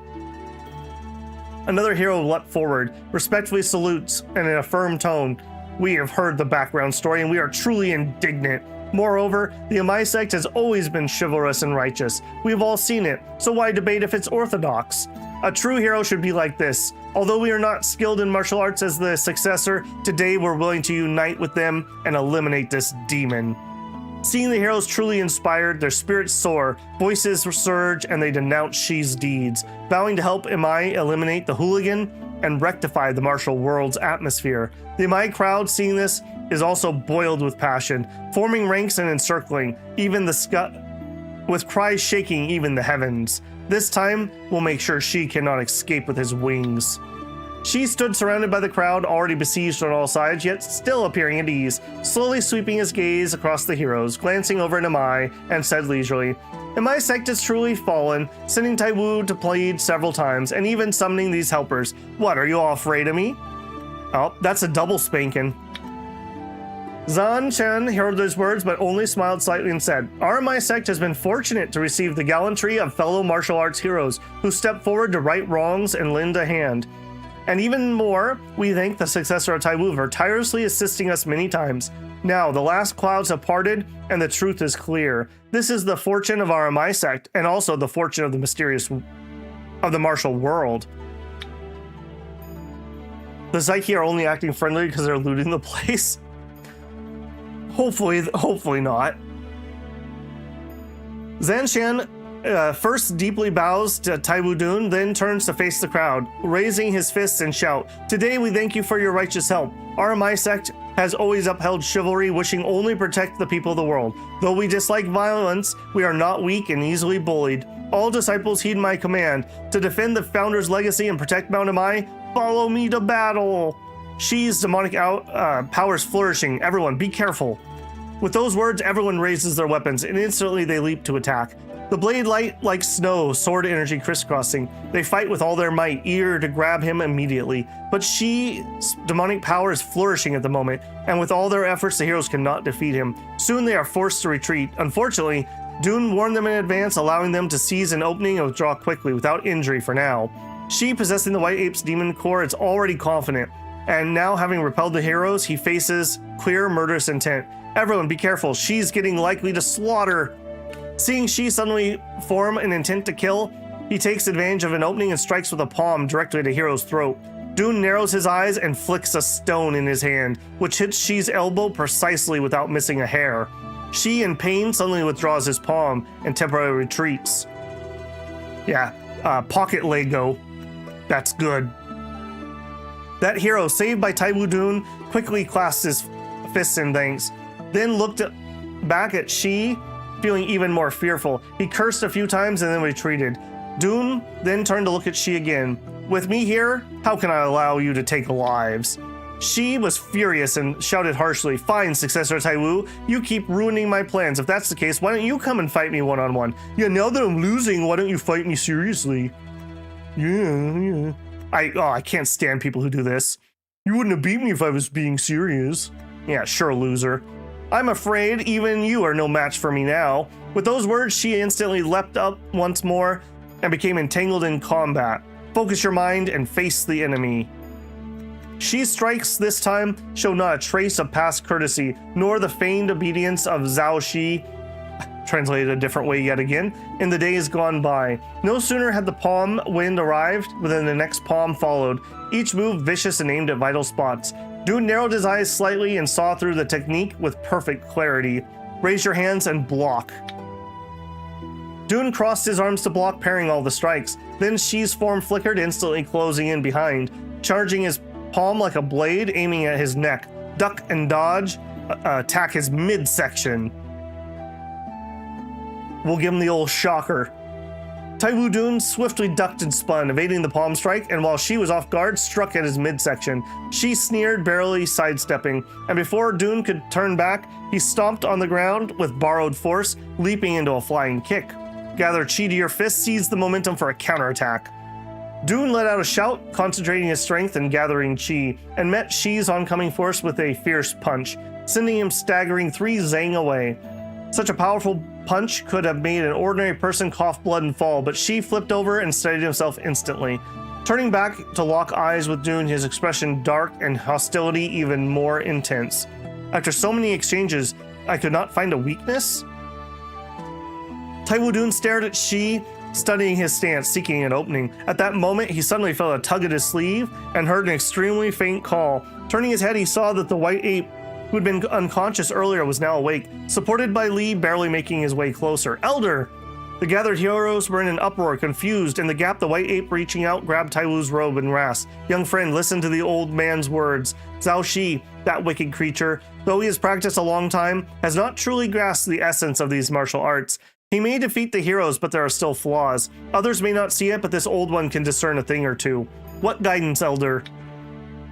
Another hero leapt forward, respectfully salutes, and in a firm tone, "We have heard the background story, and we are truly indignant. Moreover, the Emei sect has always been chivalrous and righteous. We have all seen it, so why debate if it's orthodox? A true hero should be like this. Although we are not skilled in martial arts as the successor, today we're willing to unite with them and eliminate this demon." Seeing the heroes truly inspired, their spirits soar, voices surge, and they denounce Shi's deeds, vowing to help Emei eliminate the hooligan and rectify the martial world's atmosphere. The Emei crowd, seeing this, is also boiled with passion, forming ranks and encircling, even the sky, with cries shaking even the heavens. This time, we'll make sure Shi cannot escape with his wings. Shi stood surrounded by the crowd, already besieged on all sides, yet still appearing at ease, slowly sweeping his gaze across the heroes, glancing over at Emei, and said leisurely, "Emei sect is truly fallen, sending Taiwu to plead several times, and even summoning these helpers. What, are you all afraid of me?" Oh, that's a double spanking. Zan Chen heard those words, but only smiled slightly and said, "Our Emei sect has been fortunate to receive the gallantry of fellow martial arts heroes who step forward to right wrongs and lend a hand. And even more, we thank the successor of Taiwu for tirelessly assisting us many times. Now, the last clouds have parted, and the truth is clear. This is the fortune of our Emei sect, and also the fortune of the mysterious of the martial world. The Psyche are only acting friendly because they're looting the place. Hopefully not. Zanshan first deeply bows to Taiwu Dun, then turns to face the crowd, raising his fists and shout, "Today we thank you for your righteous help. Our Emei sect has always upheld chivalry, wishing only to protect the people of the world. Though we dislike violence, we are not weak and easily bullied. All disciples heed my command. To defend the founder's legacy and protect Mount Emei, follow me to battle." Shi's demonic powers flourishing. Everyone, be careful. With those words, everyone raises their weapons, and instantly they leap to attack. The blade light like snow, sword energy crisscrossing. They fight with all their might, eager to grab him immediately. But Shi's demonic power is flourishing at the moment, and with all their efforts, the heroes cannot defeat him. Soon they are forced to retreat. Unfortunately, Dun warned them in advance, allowing them to seize an opening and withdraw quickly, without injury for now. Shi, possessing the White Ape's demon core, is already confident, and now having repelled the heroes, he faces clear murderous intent. Everyone, be careful. Shi's getting likely to slaughter. Seeing Shi suddenly form an intent to kill, he takes advantage of an opening and strikes with a palm directly at a hero's throat. Dun narrows his eyes and flicks a stone in his hand, which hits Shi's elbow precisely without missing a hair. Shi, in pain, suddenly withdraws his palm and temporarily retreats. Yeah, pocket Lego. That's good. That hero, saved by Taiwu Dun, quickly clasped his fists in thanks, then looked back at Shi, feeling even more fearful. He cursed a few times and then retreated. Dun then turned to look at Shi again. "With me here, how can I allow you to take lives?" Shi was furious and shouted harshly, "Fine, successor Taiwu, you keep ruining my plans. If that's the case, why don't you come and fight me one-on-one? Yeah, now that I'm losing, why don't you fight me seriously?" Yeah. I can't stand people who do this. "You wouldn't have beat me if I was being serious." Yeah, sure, loser. "I'm afraid even you are no match for me now." With those words, she instantly leapt up once more and became entangled in combat. Focus your mind and face the enemy. Shi's strikes this time show not a trace of past courtesy, nor the feigned obedience of Zhao Shi, translated a different way yet again, in the days gone by. No sooner had the palm wind arrived than the next palm followed, each move vicious and aimed at vital spots. Dun narrowed his eyes slightly and saw through the technique with perfect clarity. Raise your hands and block. Dun crossed his arms to block, parrying all the strikes. Then Shi's form flickered, instantly closing in behind, charging his palm like a blade, aiming at his neck. Duck and dodge, attack his midsection. We'll give him the old shocker. Taiwu Dun swiftly ducked and spun, evading the palm strike, and while Shi was off guard, struck at his midsection. Shi sneered, barely sidestepping, and before Dun could turn back, he stomped on the ground with borrowed force, leaping into a flying kick. Gather chi to your fist, seize the momentum for a counterattack. Dun let out a shout, concentrating his strength and gathering chi, and met Shi's oncoming force with a fierce punch, sending him staggering 3 zang away. Such a powerful punch could have made an ordinary person cough blood and fall, but Shi flipped over and steadied himself instantly. Turning back to lock eyes with Dun, his expression dark and hostility even more intense. After so many exchanges, I could not find a weakness? Taiwu Dun stared at Shi, studying his stance, seeking an opening. At that moment, he suddenly felt a tug at his sleeve and heard an extremely faint call. Turning his head, he saw that the white ape, who had been unconscious earlier, was now awake, supported by Li barely making his way closer. "Elder!" The gathered heroes were in an uproar, confused. In the gap, the white ape, reaching out, grabbed Taiwu's robe and rasped, "Young friend, listen to the old man's words. Zhao Shi, that wicked creature, though he has practiced a long time, has not truly grasped the essence of these martial arts. He may defeat the heroes, but there are still flaws. Others may not see it, but this old one can discern a thing or two. What guidance, Elder?"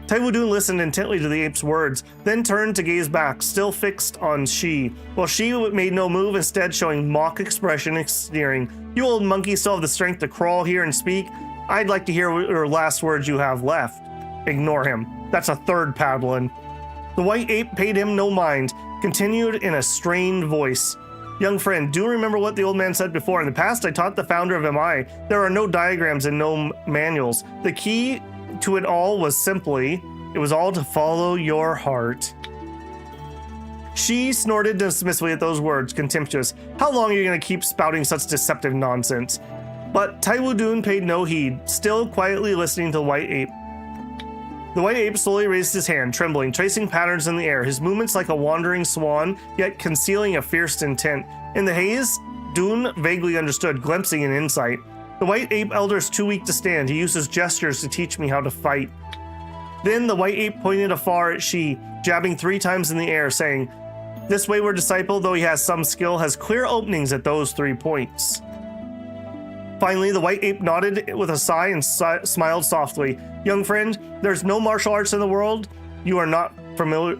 Taiwu Dun listened intently to the ape's words, then turned to gaze back, still fixed on Shi, while Shi made no move, instead showing mock expression and sneering. "You old monkey still have the strength to crawl here and speak? I'd like to hear your last words you have left." "Ignore him. That's a third paddling." The white ape paid him no mind, continued in a strained voice. "Young friend, do remember what the old man said before. In the past, I taught the founder of Emei. There are no diagrams and no manuals. The key to it all was simply, it was all to follow your heart." Shi snorted dismissively at those words, contemptuous. "How long are you going to keep spouting such deceptive nonsense?" But Taiwu Dun paid no heed, still quietly listening to the white ape. The white ape slowly raised his hand, trembling, tracing patterns in the air, his movements like a wandering swan, yet concealing a fierce intent. In the haze, Dun vaguely understood, glimpsing an insight. The white ape elder is too weak to stand. He uses gestures to teach me how to fight. Then the white ape pointed afar at Shi, jabbing 3 times in the air, saying, "This wayward disciple, though he has some skill, has clear openings at those 3 points." Finally, the white ape nodded with a sigh and smiled softly. "Young friend, there's no martial arts in the world you are not familiar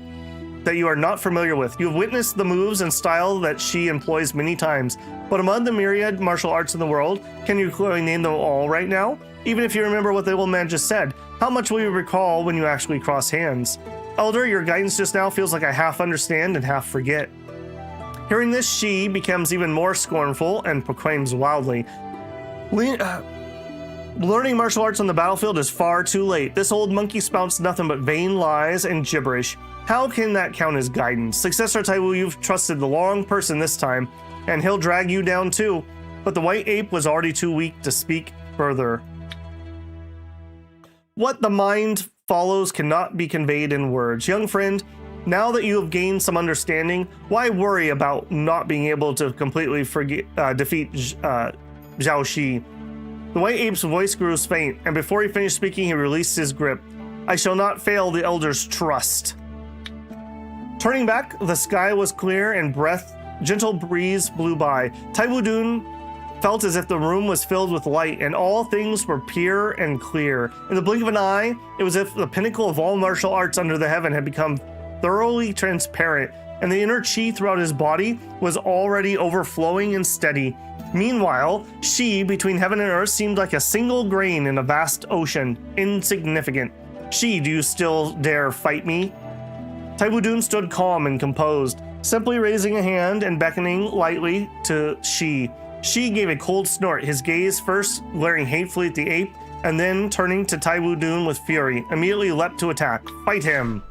with. You have witnessed the moves and style that she employs many times, but among the myriad martial arts in the world, can you clearly name them all right now? Even if you remember what the old man just said, how much will you recall when you actually cross hands? Elder, your guidance just now feels like I half understand and half forget." Hearing this, Shi becomes even more scornful and proclaims wildly, "Learning martial arts on the battlefield is far too late. This old monkey spouts nothing but vain lies and gibberish. How can that count as guidance? Successor Taiwu, you've trusted the wrong person this time, and he'll drag you down too." But the white ape was already too weak to speak further. What the mind follows cannot be conveyed in words. Young friend, now that you have gained some understanding, why worry about not being able to completely defeat Zhao Shi? The white ape's voice grew faint, and before he finished speaking, he released his grip. "I shall not fail the elder's trust." Turning back, the sky was clear and gentle breeze blew by. Taiwu Dun felt as if the room was filled with light and all things were pure and clear. In the blink of an eye, it was as if the pinnacle of all martial arts under the heaven had become thoroughly transparent, and the inner chi throughout his body was already overflowing and steady. Meanwhile, Shi, between heaven and earth, seemed like a single grain in a vast ocean, insignificant. "Shi, do you still dare fight me?" Taiwu Dun stood calm and composed, simply raising a hand and beckoning lightly to Shi. Shi gave a cold snort, his gaze first glaring hatefully at the ape, and then turning to Taiwu Dun with fury, immediately leapt to attack. "Fight him!"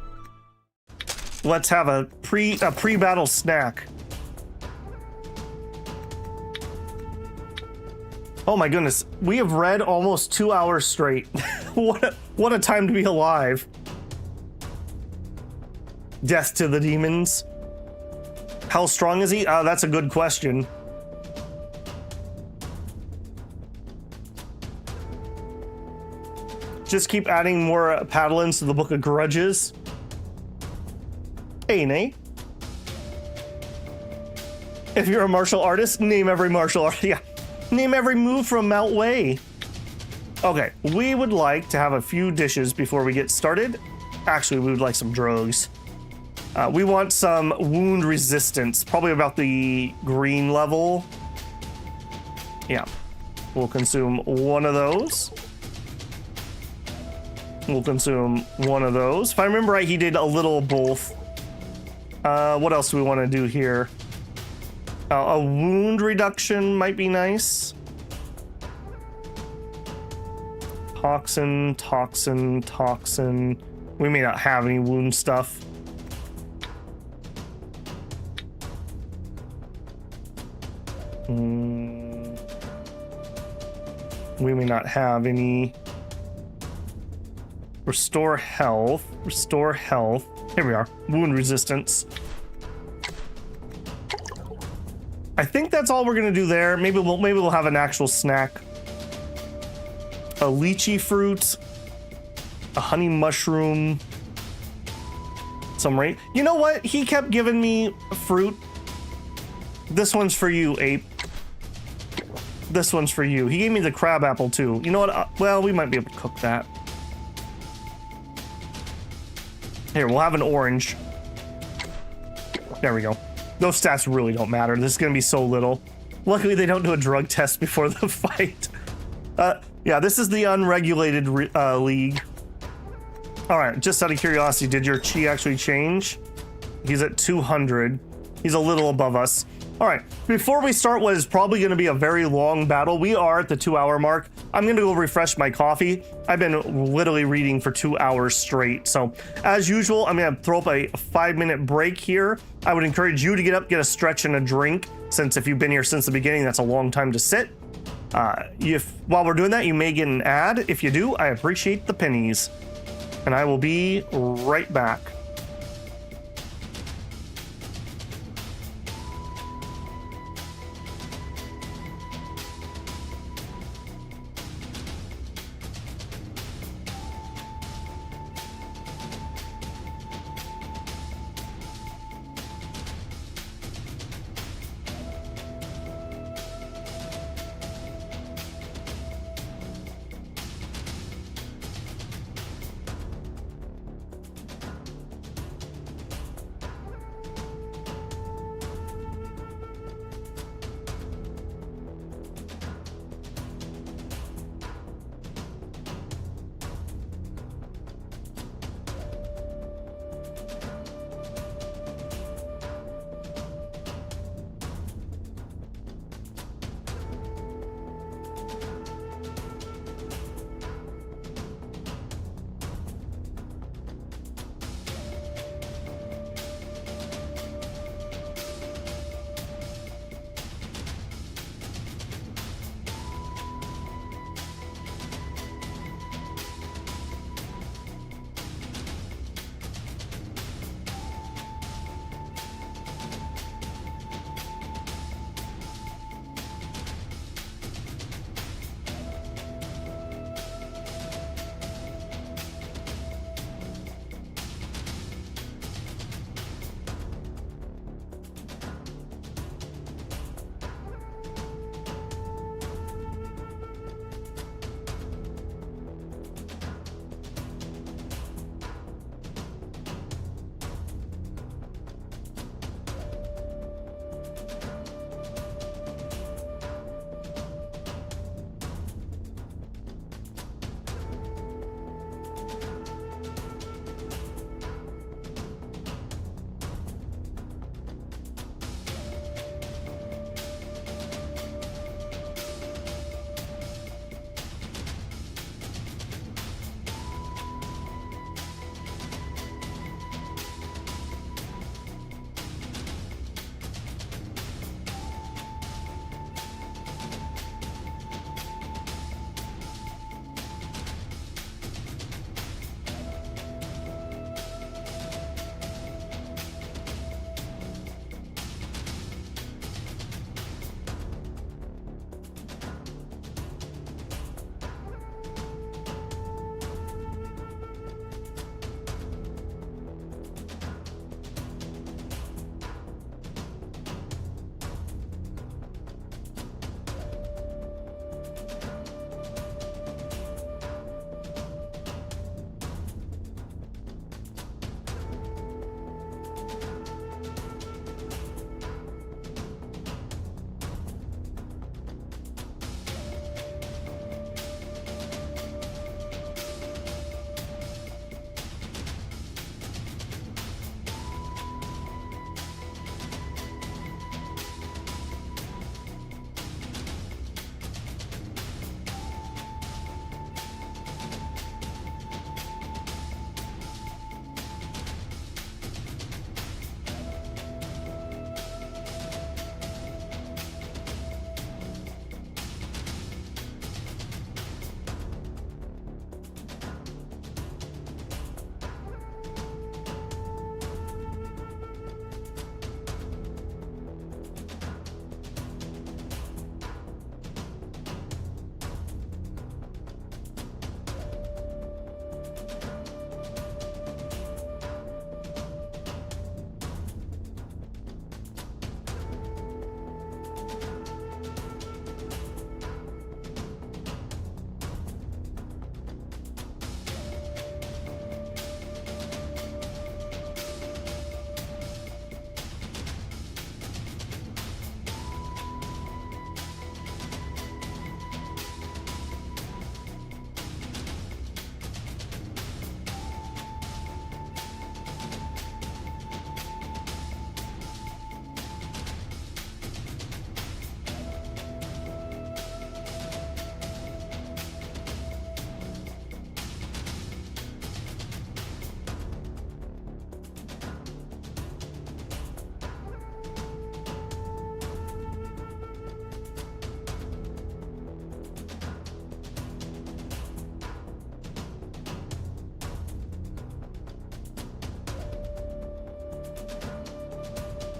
Let's have a pre-battle snack. Oh my goodness, we have read almost 2 hours straight. What a time to be alive. Death to the demons. How strong is he? That's a good question. Just keep adding more paddlings to the Book of Grudges. Emei. If you're a martial artist, name every martial art. Yeah. Name every move from Mount Wei. Okay, we would like to have a few dishes before we get started. Actually, we would like some drugs. We want some wound resistance, probably about the green level. Yeah, we'll consume one of those. We'll consume one of those. If I remember right, he did a little both. What else do we want to do here? A wound reduction might be nice. Toxin. We may not have any wound stuff. We may not have any. Restore health. Here we are. Wound resistance. I think that's all we're gonna do there. Maybe we'll have an actual snack. A lychee fruit, a honey mushroom, some rain. You know what? He kept giving me fruit. This one's for you, ape. This one's for you. He gave me the crab apple too. You know what? Well, we might be able to cook that. Here, we'll have an orange. There we go. Those stats really don't matter. This is going to be so little. Luckily, they don't do a drug test before the fight. Yeah, this is the unregulated league. All right, just out of curiosity, did your chi actually change? He's at 200. He's a little above us. All right, before we start what is probably going to be a very long battle, we are at the 2-hour mark. I'm going to go refresh my coffee. I've been literally reading for 2 hours straight. So as usual, I'm going to throw up a 5-minute break here. I would encourage you to get up, get a stretch and a drink, since if you've been here since the beginning, that's a long time to sit. If while we're doing that, you may get an ad. If you do, I appreciate the pennies. And I will be right back.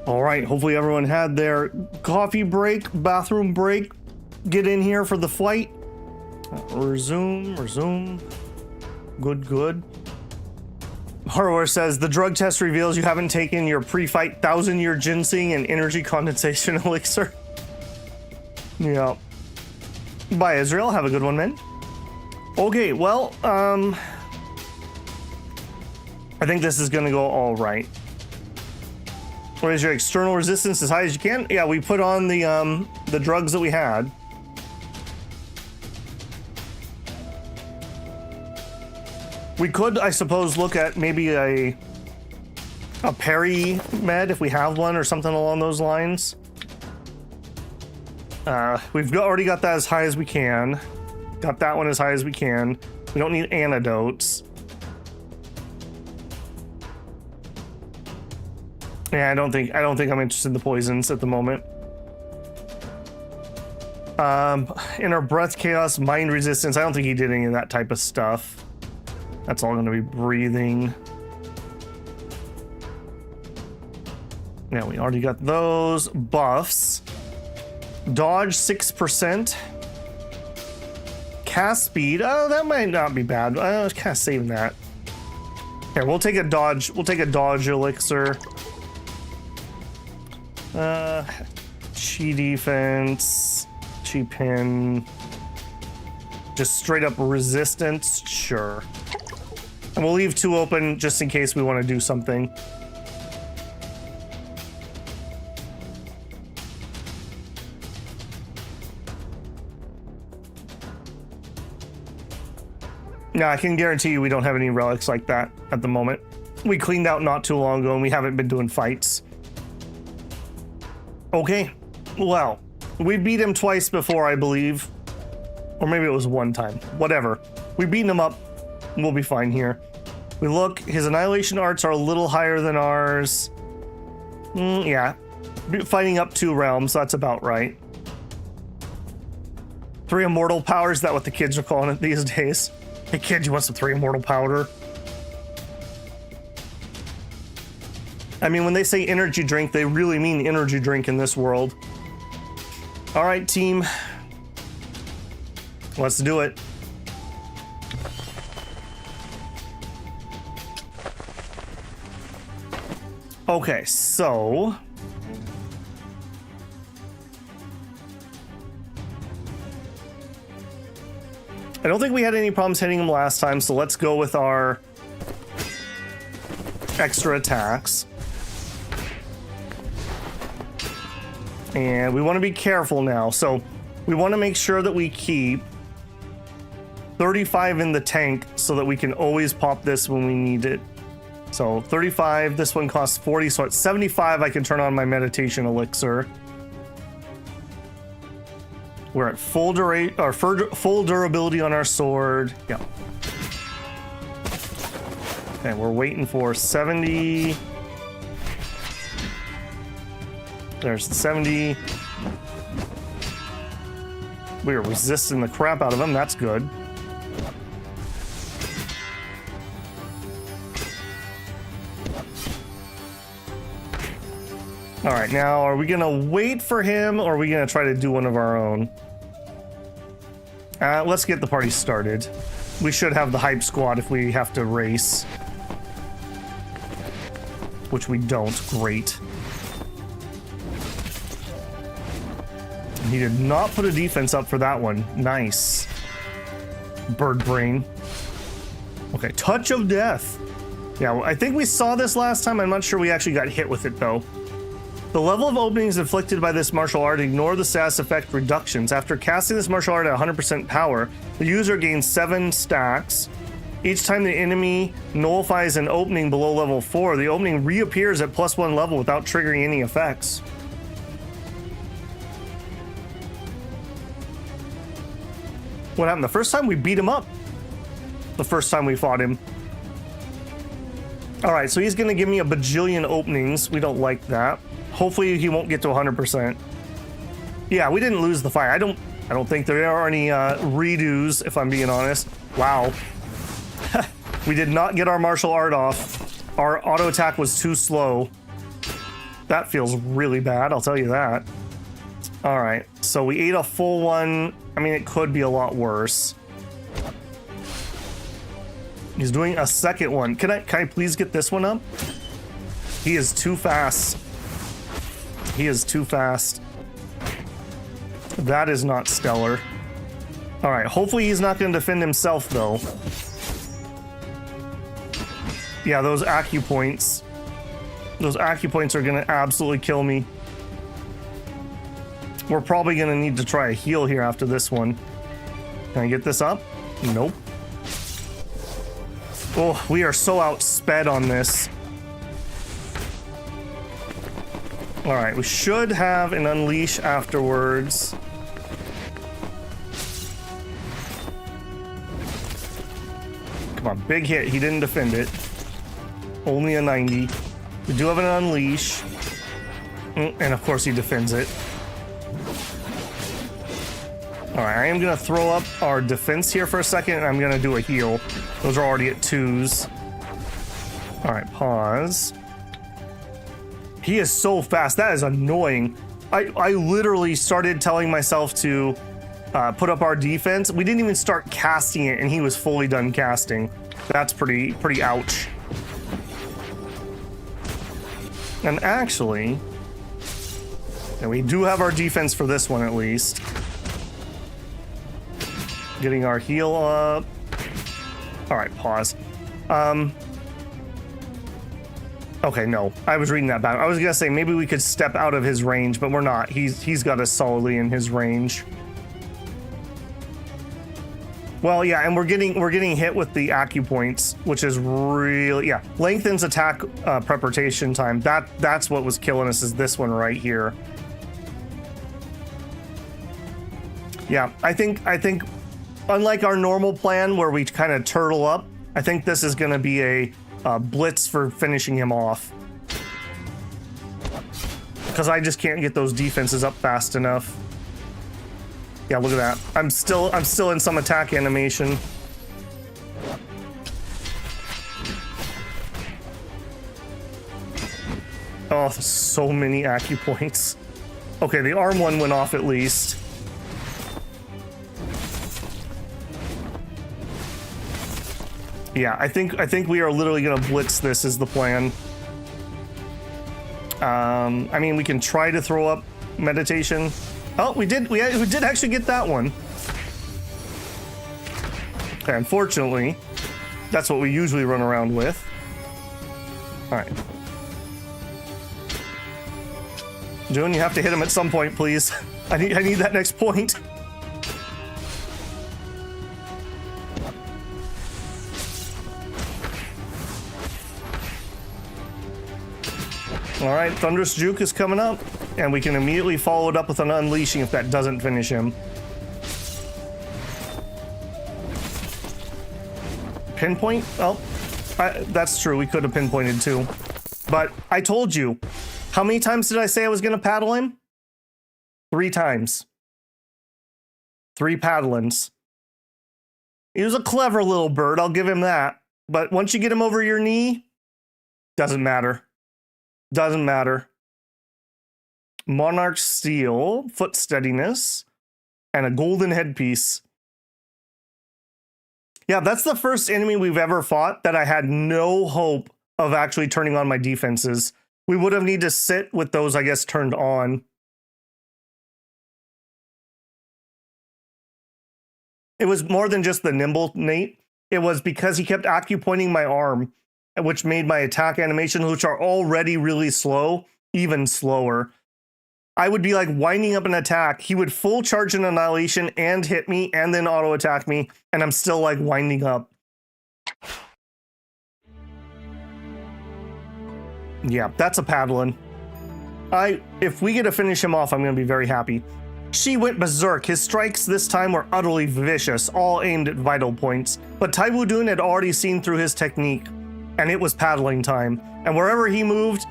All right, hopefully everyone had their coffee break, bathroom break. Get in here for the flight. Resume. Good. Harrower says, the drug test reveals you haven't taken your pre-fight 1,000-year ginseng and energy condensation elixir. Yeah. Bye, Israel. Have a good one, man. Okay, well, I think this is gonna go all right. Raise your external resistance as high as you can. Yeah, we put on the drugs that we had. We could, I suppose, look at maybe a peri med if we have one or something along those lines. Already got that as high as we can. Got that one as high as we can. We don't need antidotes. Yeah, I don't think I'm interested in the poisons at the moment. Inner breath, chaos, mind resistance. I don't think he did any of that type of stuff. That's all going to be breathing. Yeah, we already got those buffs. Dodge 6%. Cast speed. Oh, that might not be bad. I was kind of saving that. Here, we'll take a dodge. We'll take a dodge elixir. Chi defense. Chi pin. Just straight up resistance. Sure. And we'll leave 2 open just in case we want to do something. Yeah, I can guarantee you we don't have any relics like that at the moment. We cleaned out not too long ago and we haven't been doing fights. Okay, well, we beat him twice before, I believe. Or maybe it was one time. Whatever. We beat him up. We'll be fine here. We look, his annihilation arts are a little higher than ours. Yeah. Fighting up 2 realms, that's about right. 3 immortal powers, is that what the kids are calling it these days? Hey kid, you want some 3 immortal powder? I mean, when they say energy drink, they really mean energy drink in this world. All right, team. Let's do it. Okay, so I don't think we had any problems hitting him last time, so let's go with our extra attacks. And we want to be careful now, so we want to make sure that we keep 35 in the tank so that we can always pop this when we need it. So 35, this one costs 40, so at 75 I can turn on my meditation elixir. We're at full durability on our sword. Yeah. Okay, we're waiting for 70. There's the 70. We are resisting the crap out of them. That's good. All right, now are we gonna wait for him or are we gonna try to do one of our own? Let's get the party started. We should have the hype squad if we have to race. Which we don't. Great. He did not put a defense up for that one. Nice. Bird brain. Okay, touch of death. Yeah, I think we saw this last time. I'm not sure we actually got hit with it though. The level of openings inflicted by this martial art ignore the status effect reductions. After casting this martial art at 100% power, the user gains 7 stacks. Each time the enemy nullifies an opening below level 4, the opening reappears at +1 level without triggering any effects. What happened the first time? We beat him up. The first time we fought him. All right, so he's gonna give me a bajillion openings. We don't like that. Hopefully he won't get to 100%. Yeah, we didn't lose the fight. I don't think there are any redos, if I'm being honest. Wow. We did not get our martial art off. Our auto attack was too slow. That feels really bad, I'll tell you that. All right, so we ate a full one. I mean, it could be a lot worse. He's doing a second one. Can I please get this one up? He is too fast. He is too fast. That is not stellar. All right, hopefully he's not going to defend himself, though. Yeah, those acupoints. Those acupoints are going to absolutely kill me. We're probably going to need to try a heal here after this one. Can I get this up? Nope. Oh, we are so outsped on this. All right, we should have an unleash afterwards. Come on, big hit. He didn't defend it. Only a 90. We do have an unleash. And of course he defends it. All right, I am going to throw up our defense here for a second, and I'm going to do a heal. Those are already at 2s. All right, pause. He is so fast. That is annoying. I literally started telling myself to put up our defense. We didn't even start casting it, and he was fully done casting. That's pretty ouch. And actually, and we do have our defense for this one at least. Getting our heal up. All right, pause. Okay, no, I was reading that back. I was gonna say maybe we could step out of his range, but we're not. He's got us solidly in his range. Well, yeah, and we're getting hit with the acupoints, which is really, yeah, lengthens attack preparation time. That's what was killing us, is this one right here. Yeah, I think unlike our normal plan where we kind of turtle up, I think this is going to be a blitz for finishing him off. Because I just can't get those defenses up fast enough. Yeah, look at that. I'm still in some attack animation. Oh, so many acupoints. Okay, the arm one went off at least. Yeah, I think we are literally gonna blitz this is the plan. I mean, we can try to throw up meditation. Oh, we did actually get that one. Okay, unfortunately, that's what we usually run around with. All right. June, you have to hit him at some point, please. I need that next point. All right, Thunderous Juke is coming up, and we can immediately follow it up with an Unleashing if that doesn't finish him. Pinpoint? Oh, that's true. We could have pinpointed too. But I told you. How many times did I say I was going to paddle him? 3 times. 3 paddlings. He was a clever little bird, I'll give him that. But once you get him over your knee, doesn't matter. Doesn't matter. Monarch Steel, Foot Steadiness, and a golden headpiece. Yeah, that's the first enemy we've ever fought that I had no hope of actually turning on my defenses. We would have needed to sit with those, I guess, turned on. It was more than just the nimble, Nate. It was because he kept acupointing my arm, which made my attack animations, which are already really slow, even slower. I would be like winding up an attack. He would full charge an annihilation and hit me and then auto attack me. And I'm still like winding up. Yeah, that's a paddling. If we get to finish him off, I'm going to be very happy. She went berserk. His strikes this time were utterly vicious, all aimed at vital points. But Taiwu Dun had already seen through his technique, and it was paddling time. And wherever he moved,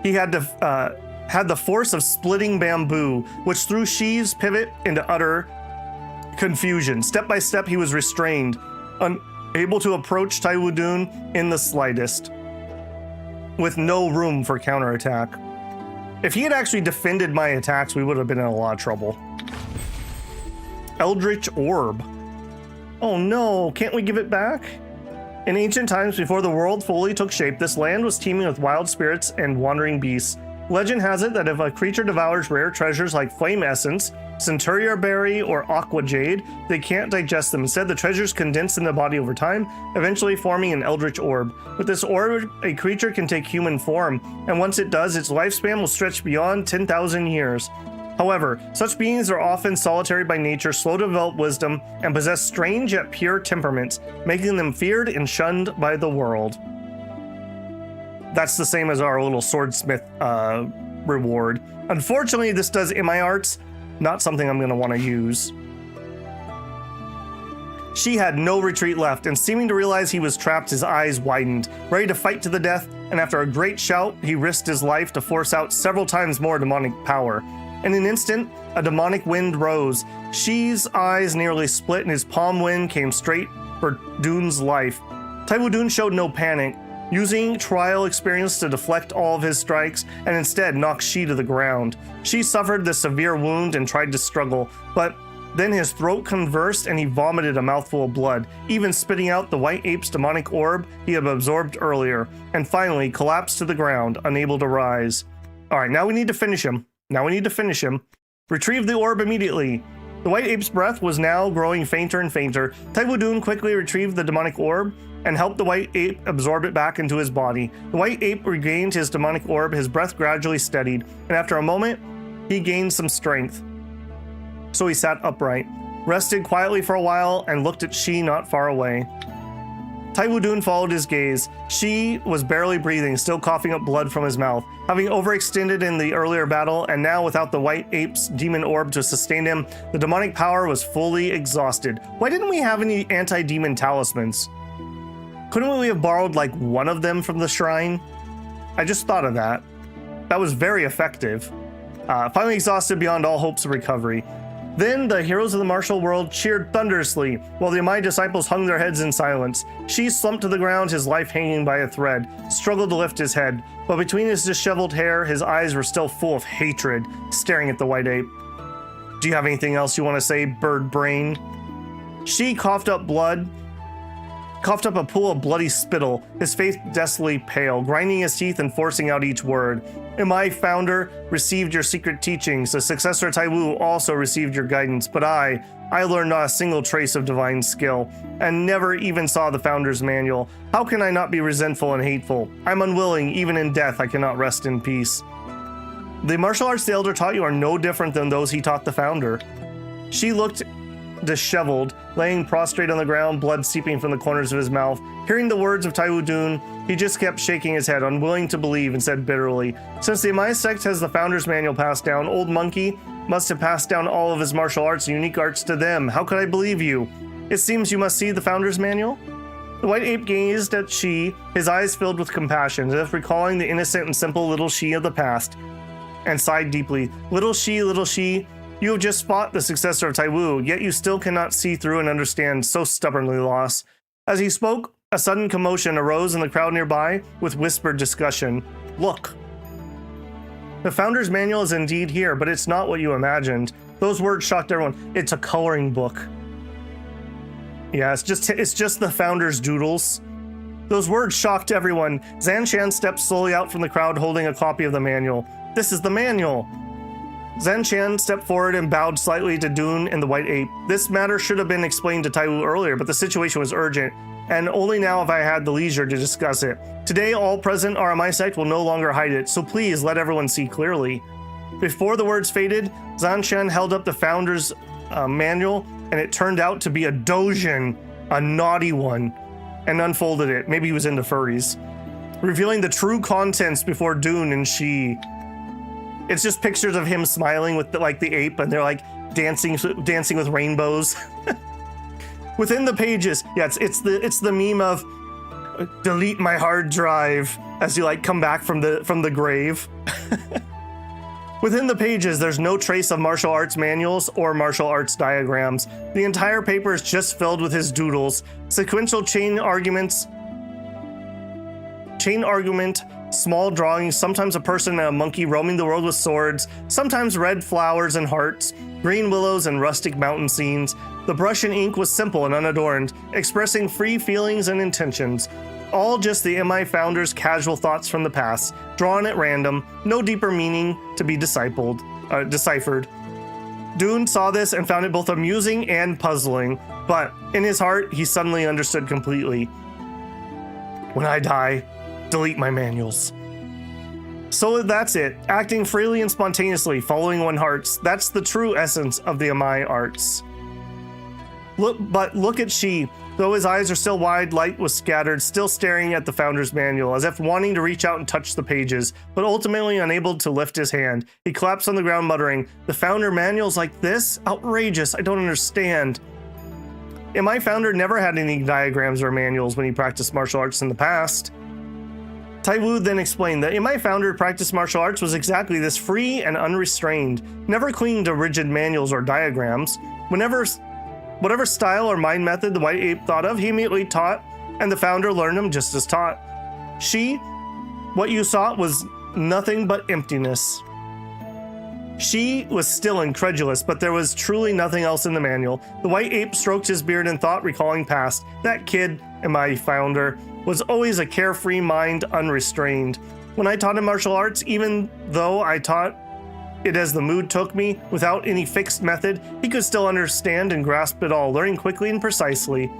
he had the force of splitting bamboo, which threw Shi's pivot into utter confusion. Step by step, he was restrained, unable to approach Taiwu Dun in the slightest, with no room for counterattack. If he had actually defended my attacks, we would have been in a lot of trouble. Eldritch Orb. Oh no, can't we give it back? In ancient times, before the world fully took shape, this land was teeming with wild spirits and wandering beasts. Legend has it that if a creature devours rare treasures like flame essence, centuria berry, or aqua jade, they can't digest them. Instead, the treasures condense in the body over time, eventually forming an eldritch orb. With this orb, a creature can take human form, and once it does, its lifespan will stretch beyond 10,000 years. However, such beings are often solitary by nature, slow to develop wisdom, and possess strange yet pure temperaments, making them feared and shunned by the world. That's the same as our little swordsmith reward. Unfortunately, this does Emei arts, not something I'm going to want to use. She had no retreat left, and seeming to realize he was trapped, his eyes widened, ready to fight to the death, and after a great shout, he risked his life to force out several times more demonic power. In an instant, a demonic wind rose. Shi's eyes nearly split, and his palm wind came straight for Dun's life. Taiwu Dun showed no panic, using trial experience to deflect all of his strikes, and instead knocked Shi to the ground. Shi suffered the severe wound and tried to struggle, but then his throat convulsed and he vomited a mouthful of blood, even spitting out the white ape's demonic orb he had absorbed earlier, and finally collapsed to the ground, unable to rise. Alright, now we need to finish him. Retrieve the orb immediately. The white ape's breath was now growing fainter and fainter. Taiwu Dun quickly retrieved the demonic orb and helped the white ape absorb it back into his body. The white ape regained his demonic orb, his breath gradually steadied, and after a moment, he gained some strength. So he sat upright, rested quietly for a while, and looked at Shi not far away. Taiwu Dun followed his gaze. Shi was barely breathing, still coughing up blood from his mouth. Having overextended in the earlier battle, and now without the white ape's demon orb to sustain him, the demonic power was fully exhausted. Why didn't we have any anti-demon talismans? Couldn't we have borrowed like one of them from the shrine? I just thought of that. That was very effective. Finally exhausted beyond all hopes of recovery. Then the heroes of the martial world cheered thunderously, while the Emei disciples hung their heads in silence. Shi slumped to the ground, his life hanging by a thread, struggled to lift his head, but between his disheveled hair, his eyes were still full of hatred, staring at the white ape. Do you have anything else you want to say, bird brain? Shi coughed up a pool of bloody spittle, his face deathly pale, grinding his teeth and forcing out each word. Emei, founder, received your secret teachings. The successor of Taiwu also received your guidance, but I learned not a single trace of divine skill, and never even saw the founder's manual. How can I not be resentful and hateful? I'm unwilling, even in death I cannot rest in peace. The martial arts the elder taught you are no different than those he taught the founder. She looked disheveled, laying prostrate on the ground, blood seeping from the corners of his mouth. Hearing the words of Taiwu Dun, he just kept shaking his head, unwilling to believe, and said bitterly, "Since the Emei sect has the founder's manual passed down, old monkey must have passed down all of his martial arts and unique arts to them. How could I believe you? It seems you must see the founder's manual?" The white ape gazed at Shi, his eyes filled with compassion, as if recalling the innocent and simple little Shi of the past, and sighed deeply. Little Shi, you have just fought the successor of Taiwu, yet you still cannot see through and understand, so stubbornly lost. As he spoke, a sudden commotion arose in the crowd nearby with whispered discussion. Look. The founder's manual is indeed here, but it's not what you imagined. Those words shocked everyone. It's a coloring book. Yeah, it's just the founder's doodles. Those words shocked everyone. Zanshan stepped slowly out from the crowd holding a copy of the manual. This is the manual. Zanshan stepped forward and bowed slightly to Dun and the white ape. This matter should have been explained to Taiwu earlier, but the situation was urgent, and only now have I had the leisure to discuss it. Today, all present are Emei sect will no longer hide it, so please let everyone see clearly. Before the words faded, Zanshan held up the founder's manual, and it turned out to be a dojin, a naughty one, and unfolded it. Maybe he was into furries. Revealing the true contents before Dun and Shi. It's just pictures of him smiling with the ape, and they're like dancing with rainbows. Within the pages, yeah, it's the meme of delete my hard drive as you come back from the grave. Within the pages, there's no trace of martial arts manuals or martial arts diagrams. The entire paper is just filled with his doodles, sequential chain argument Small drawings, sometimes a person and a monkey roaming the world with swords, sometimes red flowers and hearts, green willows and rustic mountain scenes. The brush and ink was simple and unadorned, expressing free feelings and intentions. All just the Emei founder's casual thoughts from the past, drawn at random, no deeper meaning to be deciphered. Dun saw this and found it both amusing and puzzling, but in his heart, he suddenly understood completely. When I die, delete my manuals. So that's it. Acting freely and spontaneously, following one's hearts. That's the true essence of the Emei arts. Look at Shi. Though his eyes are still wide, light was scattered, still staring at the founder's manual, as if wanting to reach out and touch the pages, but ultimately unable to lift his hand. He collapsed on the ground, muttering, "The founder manuals like this? Outrageous, I don't understand." Emei founder never had any diagrams or manuals when he practiced martial arts in the past. Taiwu then explained that Emei founder practiced martial arts was exactly this, free and unrestrained, never clinging to rigid manuals or diagrams. Whatever style or mind method the white ape thought of, he immediately taught, and the founder learned him just as taught. Shi, what you saw was nothing but emptiness. Shi was still incredulous, but there was truly nothing else in the manual. The white ape stroked his beard in thought, recalling past. That kid, Emei founder, was always a carefree mind, unrestrained. When I taught him martial arts, even though I taught it as the mood took me, without any fixed method, he could still understand and grasp it all, learning quickly and precisely.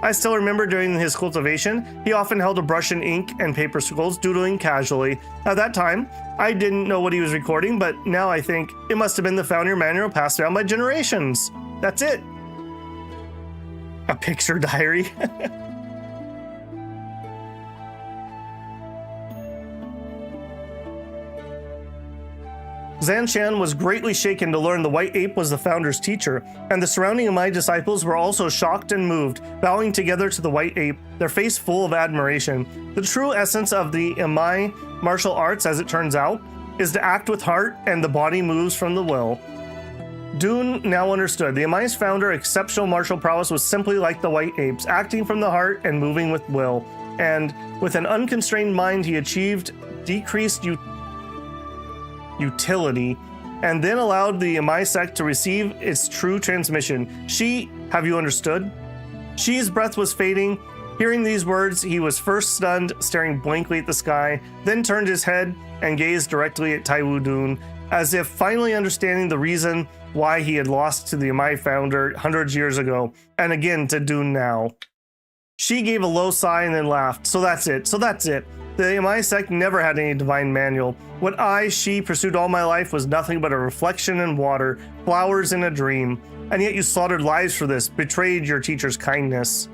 I still remember during his cultivation, he often held a brush and ink and paper scrolls, doodling casually. At that time, I didn't know what he was recording, but now I think it must have been the founder manual passed down by generations. That's it. A picture diary. Zanshan was greatly shaken to learn the white ape was the founder's teacher, and the surrounding Emei disciples were also shocked and moved, bowing together to the white ape, their face full of admiration. The true essence of the Emei martial arts, as it turns out, is to act with heart, and the body moves from the will. Dun now understood. The Emei's founder exceptional martial prowess was simply like the white apes, acting from the heart and moving with will. And with an unconstrained mind, he achieved decreased utility, and then allowed the Emei sect to receive its true transmission. Shi, have you understood? Shi's breath was fading. Hearing these words, he was first stunned, staring blankly at the sky, then turned his head and gazed directly at Taiwu Dun, as if finally understanding the reason why he had lost to the Emei founder hundreds of years ago, and again to Dun now. Shi gave a low sigh and then laughed. So that's it. The Emei sect never had any divine manual. What I, Shi, pursued all my life was nothing but a reflection in water, flowers in a dream. And yet you slaughtered lives for this, betrayed your teacher's kindness.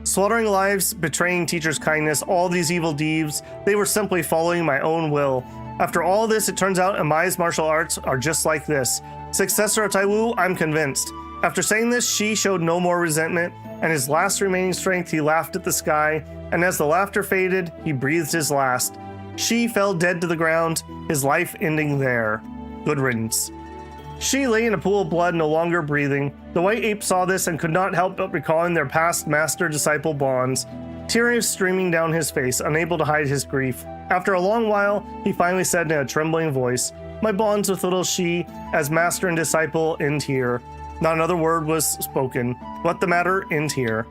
Slaughtering lives, betraying teacher's kindness, all these evil deeds, they were simply following my own will. After all this, it turns out Emei's martial arts are just like this. Successor of Taiwu, I'm convinced. After saying this, Shi showed no more resentment, and his last remaining strength, he laughed at the sky, and as the laughter faded, he breathed his last. Shi fell dead to the ground, his life ending there. Good riddance. Shi lay in a pool of blood, no longer breathing. The white ape saw this and could not help but recalling their past master-disciple bonds. Tears streaming down his face, unable to hide his grief. After a long while, he finally said in a trembling voice, "My bonds with little Shi, as master and disciple, end here." Not another word was spoken. Let the matter end here.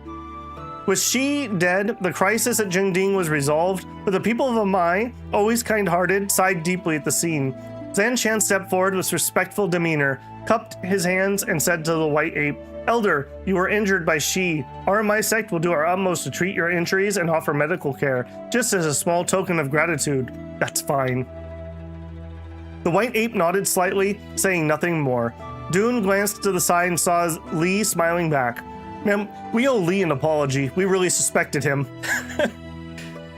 With Shi dead, the crisis at Jingding was resolved, but the people of Emei, always kind-hearted, sighed deeply at the scene. Zanshan stepped forward with respectful demeanor, cupped his hands, and said to the white ape, "Elder, you were injured by Shi. Our Emei sect will do our utmost to treat your injuries and offer medical care, just as a small token of gratitude." "That's fine." The white ape nodded slightly, saying nothing more. Dun glanced to the side and saw Li smiling back. "Ma'am, we owe Li an apology. We really suspected him."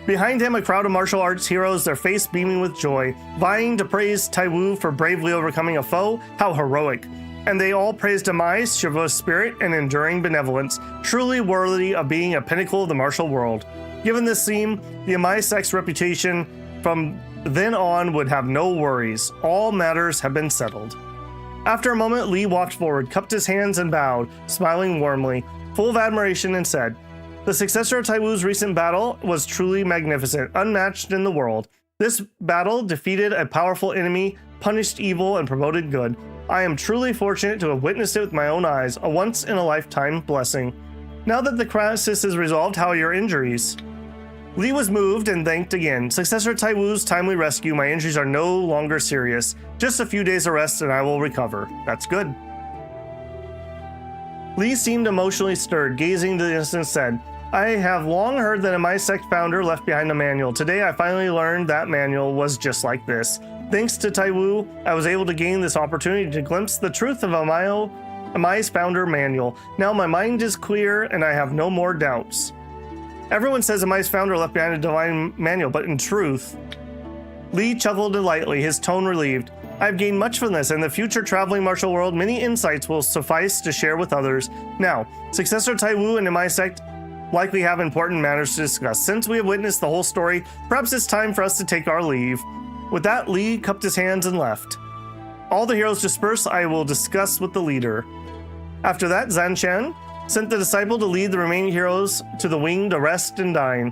Behind him, a crowd of martial arts heroes, their face beaming with joy, vying to praise Taiwu for bravely overcoming a foe. How heroic. And they all praised Emei's chivalrous spirit and enduring benevolence, truly worthy of being a pinnacle of the martial world. Given this theme, the Emei sect's reputation from then on would have no worries. All matters have been settled. After a moment, Li walked forward, cupped his hands and bowed, smiling warmly, full of admiration, and said, The successor of Taiwu's recent battle was truly magnificent, unmatched in the world. This battle defeated a powerful enemy, punished evil, and promoted good. I am truly fortunate to have witnessed it with my own eyes, a once-in-a-lifetime blessing. Now that the crisis is resolved, how are your injuries? Li was moved and thanked again. Successor Taiwu's timely rescue, my injuries are no longer serious. Just a few days of rest and I will recover. That's good. Li seemed emotionally stirred, gazing to the distance, said, I have long heard that Emei sect founder left behind a manual. Today I finally learned that manual was just like this. Thanks to Taiwu, I was able to gain this opportunity to glimpse the truth of Emei's founder manual. Now my mind is clear and I have no more doubts. Everyone says Emei's founder left behind a divine manual, but in truth... Li chuckled lightly, his tone relieved. I've gained much from this. In the future traveling martial world, many insights will suffice to share with others. Now, successor Taiwu and Emei sect likely have important matters to discuss. Since we have witnessed the whole story, perhaps it's time for us to take our leave. With that, Li cupped his hands and left. All the heroes disperse, I will discuss with the leader. After that, Zanshan sent the disciple to lead the remaining heroes to the wing to rest and dine.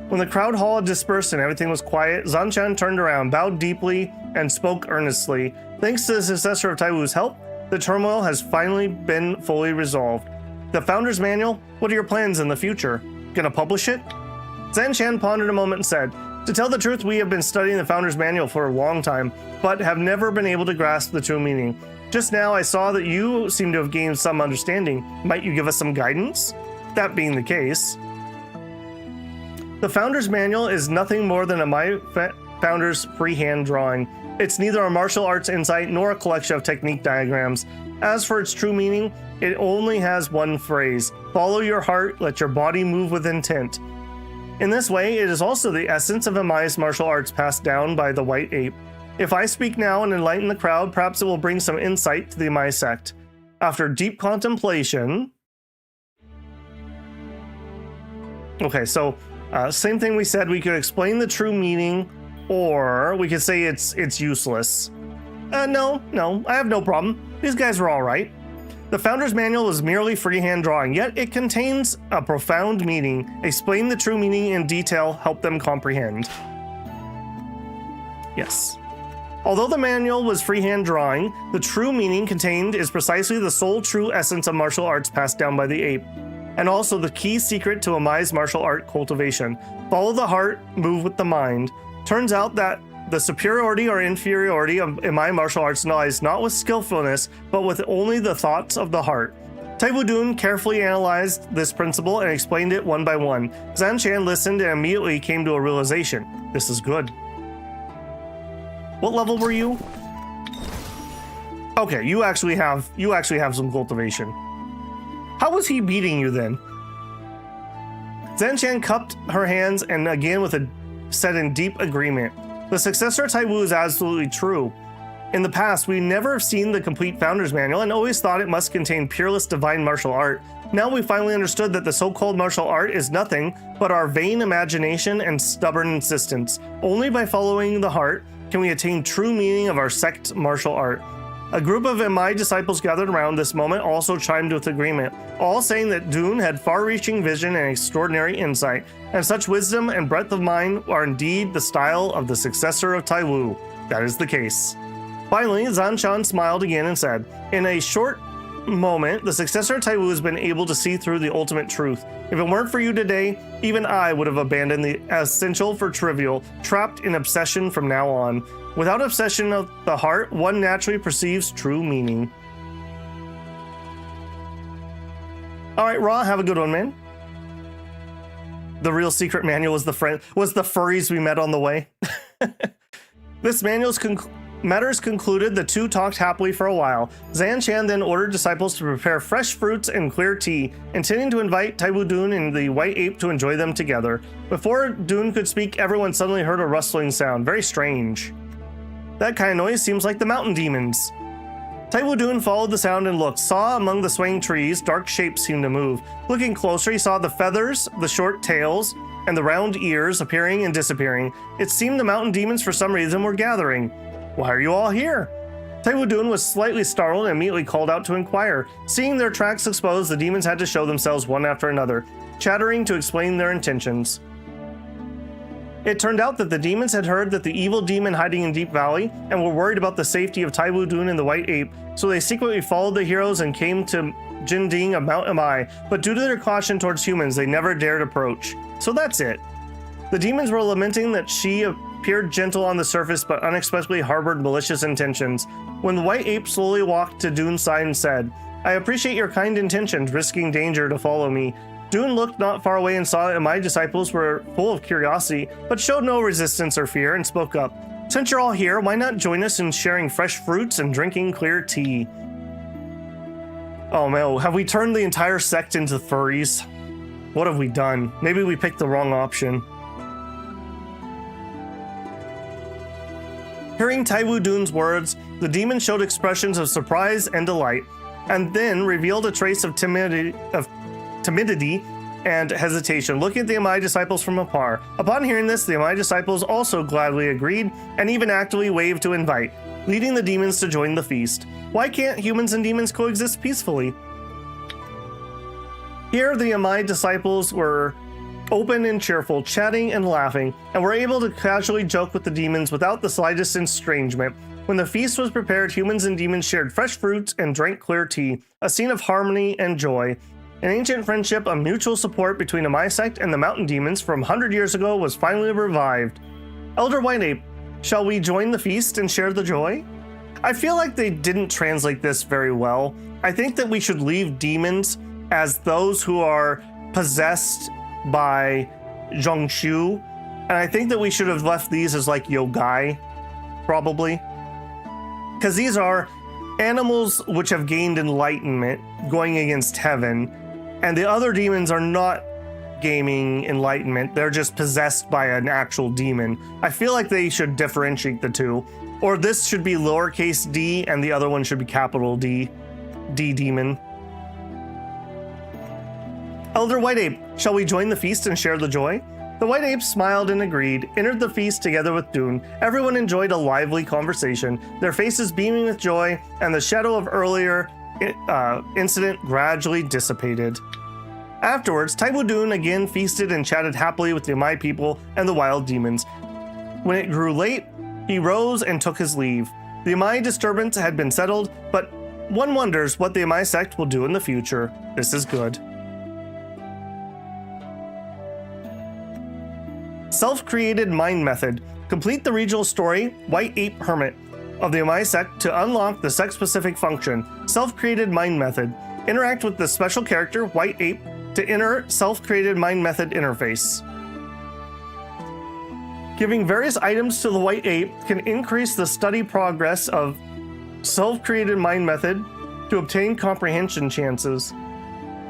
When the crowd hall had dispersed and everything was quiet, Zanshan turned around, bowed deeply, and spoke earnestly. Thanks to the successor of Taiwu's help, the turmoil has finally been fully resolved. The Founder's Manual? What are your plans in the future? Gonna publish it? Zanshan pondered a moment and said, to tell the truth, we have been studying the Founder's Manual for a long time, but have never been able to grasp the true meaning. Just now I saw that you seem to have gained some understanding. Might you give us some guidance? That being the case. The Founder's Manual is nothing more than Emei Founder's freehand drawing. It's neither a martial arts insight nor a collection of technique diagrams. As for its true meaning, it only has one phrase. Follow your heart, let your body move with intent. In this way, it is also the essence of Emei's martial arts passed down by the White Ape. If I speak now and enlighten the crowd, perhaps it will bring some insight to the Emei sect. After deep contemplation... Okay, so same thing we said, we could explain the true meaning, or we could say it's useless. No, I have no problem. These guys are all right. The Founder's Manual was merely freehand drawing, yet it contains a profound meaning. Explain the true meaning in detail, help them comprehend. Yes. Although the manual was freehand drawing, the true meaning contained is precisely the sole true essence of martial arts passed down by the ape, and also the key secret to Emei's martial art cultivation. Follow the heart, move with the mind. Turns out that the superiority or inferiority of Emei martial arts lies not with skillfulness, but with only the thoughts of the heart. Dihun Dun carefully analyzed this principle and explained it one by one. Zanshan listened and immediately came to a realization. This is good. What level were you? Okay, you actually have some cultivation. How was he beating you then? Zanshan cupped her hands and again said in deep agreement. The successor of Taiwu is absolutely true. In the past, we never have seen the complete Founder's Manual and always thought it must contain peerless divine martial art. Now we finally understood that the so-called martial art is nothing but our vain imagination and stubborn insistence. Only by following the heart can we attain true meaning of our sect martial art. A group of Emei disciples gathered around this moment also chimed with agreement, all saying that Dun had far-reaching vision and extraordinary insight, and such wisdom and breadth of mind are indeed the style of the successor of Taiwu. That is the case. Finally, Zanshan smiled again and said, in a short moment, the successor of Taiwu has been able to see through the ultimate truth. If it weren't for you today, even I would have abandoned the essential for trivial, trapped in obsession from now on. Without obsession of the heart, one naturally perceives true meaning. All right, Raw, have a good one, man. The real secret manual was the furries we met on the way. This matters concluded, the two talked happily for a while. Zanshan then ordered disciples to prepare fresh fruits and clear tea, intending to invite Taiwu Dun and the White Ape to enjoy them together. Before Dun could speak, everyone suddenly heard a rustling sound, very strange. That kind of noise seems like the mountain demons. Taiwu Dun followed the sound and looked, saw among the swaying trees, dark shapes seemed to move. Looking closer, he saw the feathers, the short tails, and the round ears appearing and disappearing. It seemed the mountain demons for some reason were gathering. Why are you all here? Taiwu Dun was slightly startled and immediately called out to inquire. Seeing their tracks exposed, the demons had to show themselves one after another, chattering to explain their intentions. It turned out that the demons had heard that the evil demon hiding in Deep Valley and were worried about the safety of Taiwu Dun and the White Ape, so they secretly followed the heroes and came to Jinding of Mount Emei, but due to their caution towards humans, they never dared approach. So that's it. The demons were lamenting that she appeared gentle on the surface but unexpectedly harbored malicious intentions. When the White Ape slowly walked to Dun's side and said, "I appreciate your kind intentions, risking danger to follow me." Dun looked not far away and saw that my disciples were full of curiosity, but showed no resistance or fear and spoke up. "Since you're all here, why not join us in sharing fresh fruits and drinking clear tea?" Oh no, have we turned the entire sect into furries? What have we done? Maybe we picked the wrong option. Hearing Taiwu Dun's words, the demon showed expressions of surprise and delight, and then revealed a trace of timidity and hesitation, looking at the Emei disciples from afar. Upon hearing this, the Emei disciples also gladly agreed and even actively waved to invite, leading the demons to join the feast. Why can't humans and demons coexist peacefully? Here, the Emei disciples were open and cheerful, chatting and laughing, and were able to casually joke with the demons without the slightest estrangement. When the feast was prepared, humans and demons shared fresh fruits and drank clear tea, a scene of harmony and joy. An ancient friendship of mutual support between the Emei sect and the mountain demons from 100 years ago was finally revived. Elder White Ape, shall we join the feast and share the joy? I feel like they didn't translate this very well. I think that we should leave demons as those who are possessed by Zhongshu, and I think that we should have left these as like yogai, probably. Because these are animals which have gained enlightenment going against heaven, and the other demons are not gaining enlightenment, they're just possessed by an actual demon. I feel like they should differentiate the two. Or this should be lowercase d and the other one should be capital D. D demon. Elder White Ape, shall we join the feast and share the joy? The White Ape smiled and agreed, entered the feast together with Dun. Everyone enjoyed a lively conversation, their faces beaming with joy, and the shadow of earlier incident gradually dissipated. Afterwards, Taiwu Dun again feasted and chatted happily with the Emei people and the wild demons. When it grew late, he rose and took his leave. The Emei disturbance had been settled, but one wonders what the Emei sect will do in the future. This is good. Self-created mind method. Complete the regional story, White Ape Hermit, of the Emei sect to unlock the sect-specific function, self-created mind method. Interact with the special character, White Ape, to enter self-created mind method interface. Giving various items to the White Ape can increase the study progress of self-created mind method to obtain comprehension chances.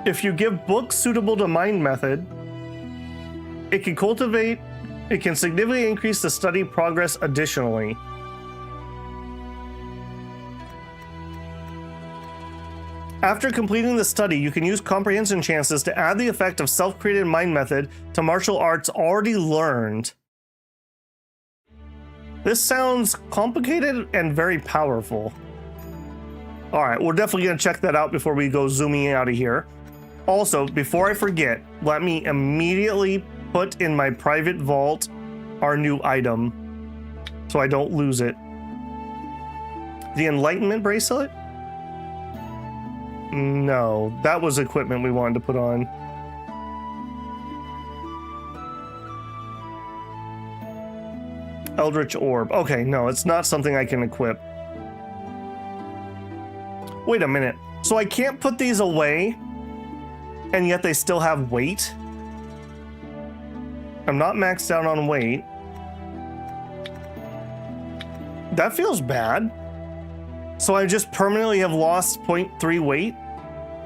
If you give books suitable to mind method, it can significantly increase the study progress additionally. After completing the study, you can use comprehension chances to add the effect of self-created mind method to martial arts already learned. This sounds complicated and very powerful. Alright, we're definitely going to check that out before we go zooming out of here. Also, before I forget, let me immediately put in my private vault our new item so I don't lose it. The Enlightenment Bracelet? No, that was equipment we wanted to put on. Eldritch Orb. Okay, no, it's not something I can equip. Wait a minute. So I can't put these away, and yet they still have weight? I'm not maxed out on weight. That feels bad. So I just permanently have lost 0.3 weight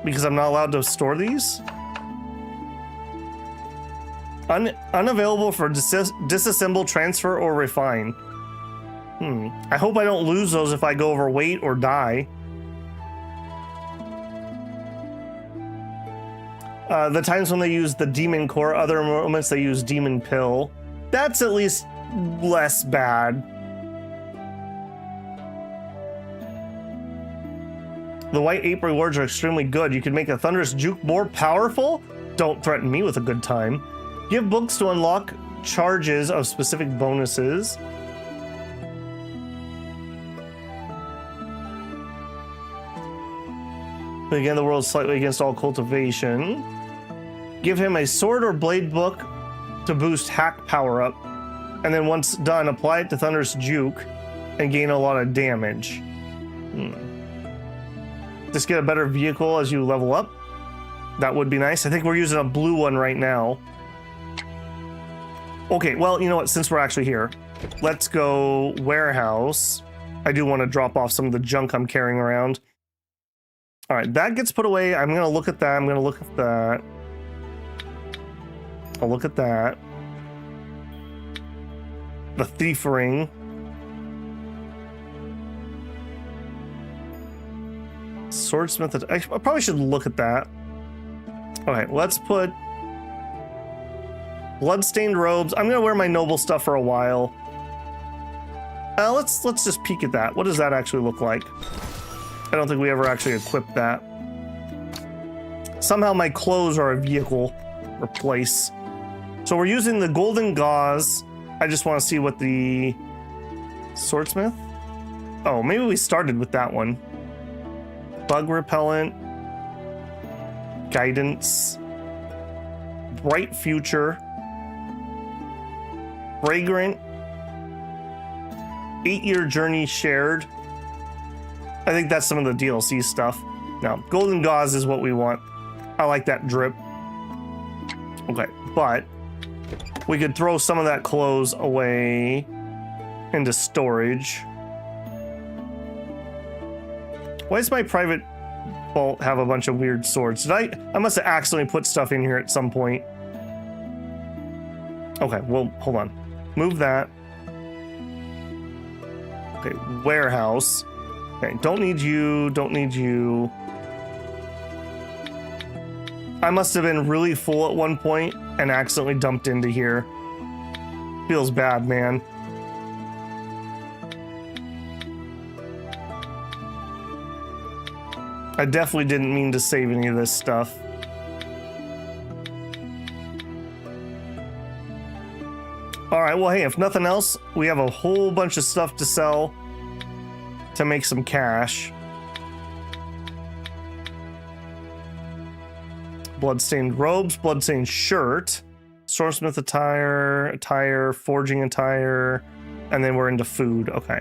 because I'm not allowed to store these? Unavailable for disassemble, transfer, or refine. I hope I don't lose those if I go overweight or die. The times when they use the demon core, other moments they use demon pill. That's at least less bad. The white ape rewards are extremely good. You can make a thunderous juke more powerful? Don't threaten me with a good time. Give books to unlock charges of specific bonuses. Again, the world is slightly against all cultivation. Give him a sword or blade book to boost hack power up. And then once done, apply it to Thunderous Juke and gain a lot of damage. Just get a better vehicle as you level up. That would be nice. I think we're using a blue one right now. Okay, well, you know what? Since we're actually here, let's go warehouse. I do want to drop off some of the junk I'm carrying around. All right, that gets put away. I'm going to look at that. I'm going to look at that. I'll look at that. The thief ring. Swordsmith. I probably should look at that. All right, let's put bloodstained robes. I'm gonna wear my noble stuff for a while. Let's just peek at that. What does that actually look like? I don't think we ever actually equipped that. Somehow my clothes are a vehicle replace. So we're using the golden gauze. I just want to see what the swordsmith. Oh, maybe we started with that one. Bug repellent, guidance, bright future, fragrant, 8-year journey shared. I think that's some of the DLC stuff. Now, golden gauze is what we want. I like that drip. Okay, but we could throw some of that clothes away into storage. Why does my private vault have a bunch of weird swords? Did I must have accidentally put stuff in here at some point. Okay, well, hold on. Move that. Okay, warehouse. Okay, don't need you, don't need you. I must have been really full at one point and accidentally dumped into here. Feels bad, man. I definitely didn't mean to save any of this stuff. All right, well, hey, if nothing else, we have a whole bunch of stuff to sell to make some cash. Bloodstained robes, bloodstained shirt, swordsmith attire, forging attire, and then we're into food. Okay.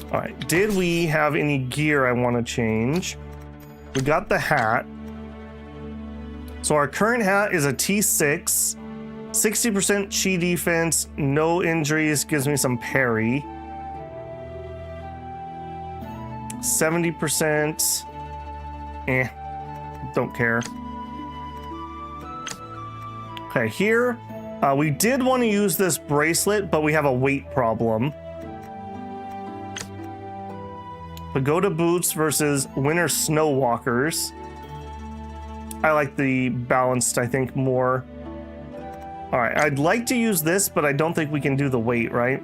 All right, did we have any gear I want to change? We got the hat. So our current hat is a T6, 60% chi defense, no injuries, gives me some parry. 70%, don't care. Okay, here, we did want to use this bracelet, but we have a weight problem. Pagoda boots versus winter snow walkers. I like the balanced, I think, more. All right, I'd like to use this, but I don't think we can do the weight, right?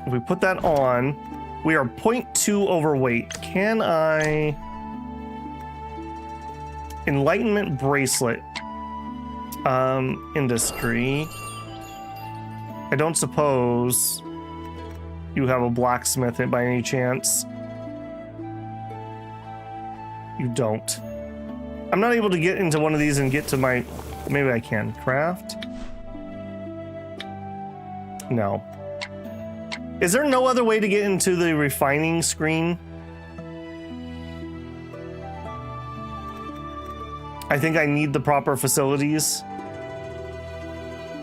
If we put that on, we are 0.2 overweight. Can I... Enlightenment bracelet. Industry. I don't suppose you have a blacksmith by any chance. You don't. I'm not able to get into one of these and get to my... Maybe I can. Craft? No. Is there no other way to get into the refining screen? I think I need the proper facilities.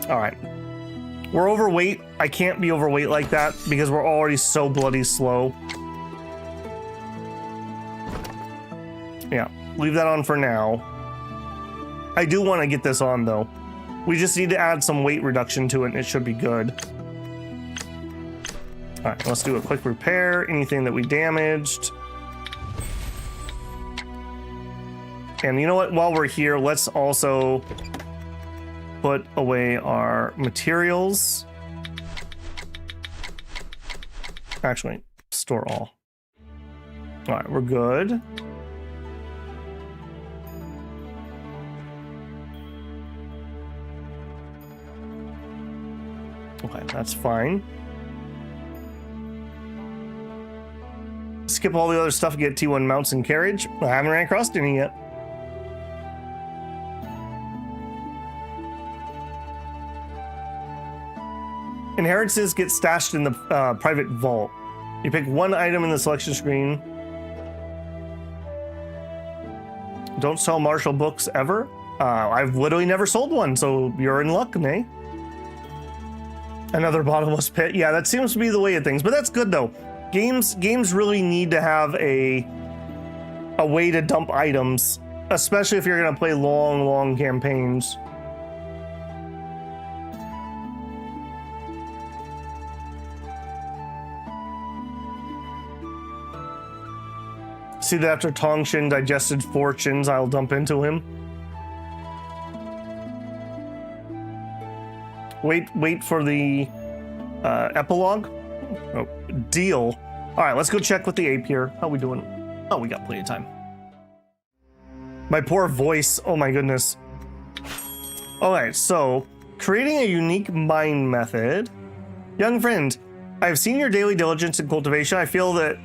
All right. We're overweight. I can't be overweight like that because we're already so bloody slow. Yeah, leave that on for now. I do want to get this on though. We just need to add some weight reduction to it and it should be good. All right, let's do a quick repair. Anything that we damaged. And you know what? While we're here, let's also put away our materials. Actually, store all. All right, we're good. Okay, that's fine. Skip all the other stuff and get T1 mounts and carriage. I haven't ran across any yet. Inheritances get stashed in the private vault. You pick one item in the selection screen. Don't sell martial books ever. I've literally never sold one, so you're in luck, Emei. Another bottomless pit. Yeah, that seems to be the way of things, but that's good though. Games really need to have a way to dump items, especially if you're gonna play long campaigns. See that after Tongshin digested fortunes, I'll dump into him. Wait for the epilogue. Oh, deal. All right, let's go check with the ape here. How we doing? Oh, we got plenty of time. My poor voice. Oh my goodness. All right, so creating a unique mine method. Young friend, I have seen your daily diligence in cultivation. I feel that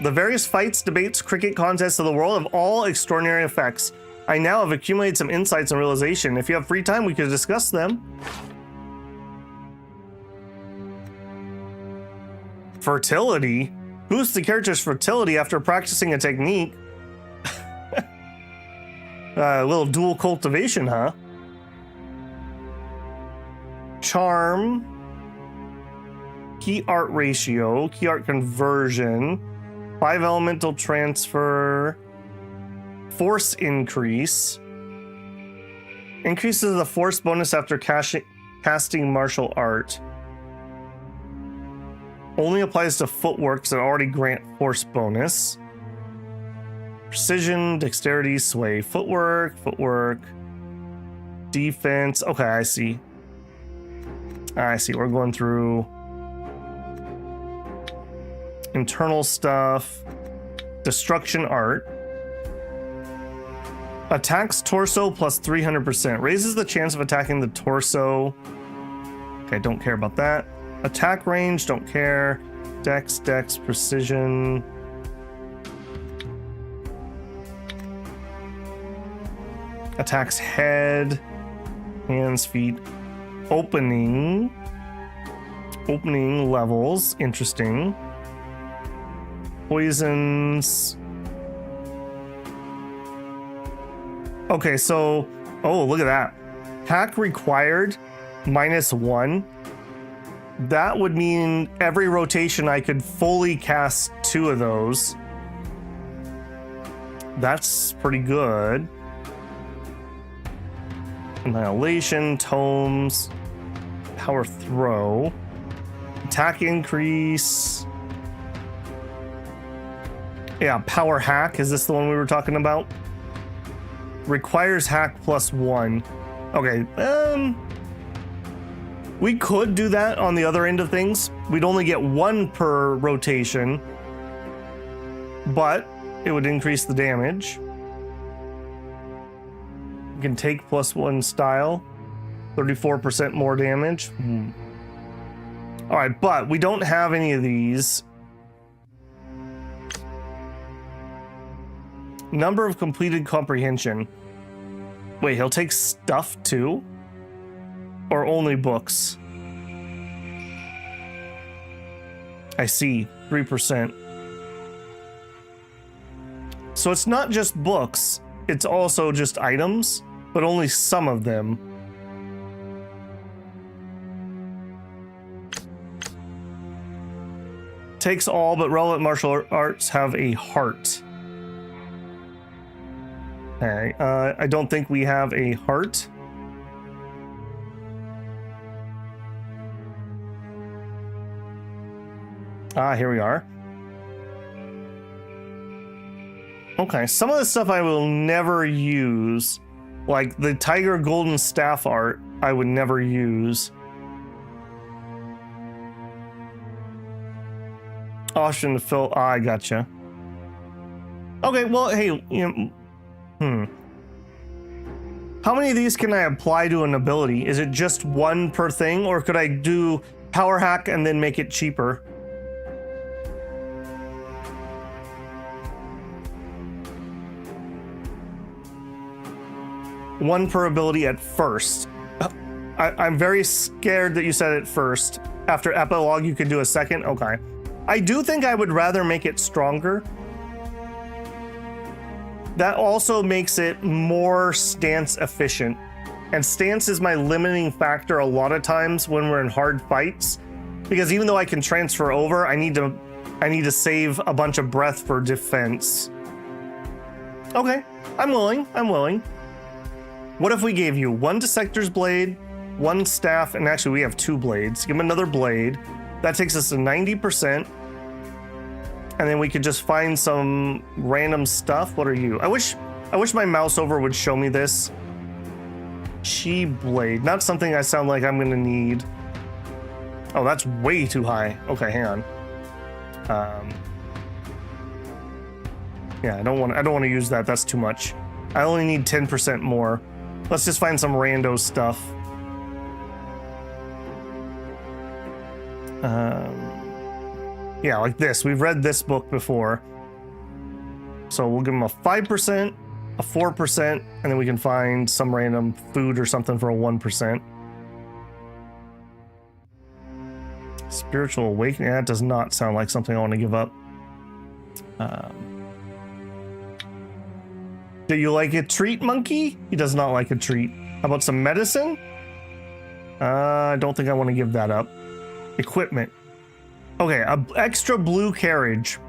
the various fights, debates, cricket contests of the world have all extraordinary effects. I now have accumulated some insights and realization. If you have free time, we could discuss them. Fertility? Boost the character's fertility after practicing a technique. A little dual cultivation, huh? Charm. Key art ratio. Key art conversion. 5 elemental transfer. Force increase. Increases the force bonus after casting martial art. Only applies to footworks that already grant force bonus. Precision, dexterity, sway, footwork, defense. Okay, I see. We're going through internal stuff, destruction art. Attacks torso plus 300%. Raises the chance of attacking the torso. Okay, don't care about that. Attack range, don't care. Dex, precision. Attacks head, hands, feet. Opening levels, interesting. Poisons. Okay, so, oh, look at that. Hack required, -1. That would mean every rotation I could fully cast 2 of those. That's pretty good. Annihilation, tomes, power throw, attack increase. Yeah, power hack. Is this the one we were talking about? Requires hack +1. Okay, we could do that on the other end of things. We'd only get 1 per rotation, but it would increase the damage. You can take +1 style, 34% more damage. All right, but we don't have any of these. Number of completed comprehension. Wait, he'll take stuff too? Or only books? I see, 3%. So it's not just books, it's also just items, but only some of them. Takes all, but relevant martial arts have a heart. Okay, I don't think we have a heart. Here we are. Okay, some of the stuff I will never use, like the Tiger Golden Staff art, I would never use. Option to fill. I gotcha. Okay, well, hey, How many of these can I apply to an ability? Is it just one per thing, or could I do power hack and then make it cheaper? One per ability at first. I'm very scared that you said it first. After epilogue, you can do a second. Okay. I do think I would rather make it stronger. That also makes it more stance efficient. And stance is my limiting factor a lot of times when we're in hard fights. Because even though I can transfer over, I need to save a bunch of breath for defense. Okay, I'm willing. What if we gave you 1 Dissector's Blade, 1 Staff, and actually we have 2 blades. Give him another blade. That takes us to 90%. And then we could just find some random stuff. What are you? I wish my mouse over would show me this. Chi blade. Not something I sound like I'm gonna need. Oh, that's way too high. Okay, hang on. Yeah, I don't want to use that. That's too much. I only need 10% more. Let's just find some rando stuff. Yeah, like this. We've read this book before. So we'll give them a 5%, a 4%, and then we can find some random food or something for a 1%. Spiritual awakening. That does not sound like something I want to give up. Do you like a treat, monkey? He does not like a treat. How about some medicine? I don't think I want to give that up. Equipment. Okay, a extra blue carriage.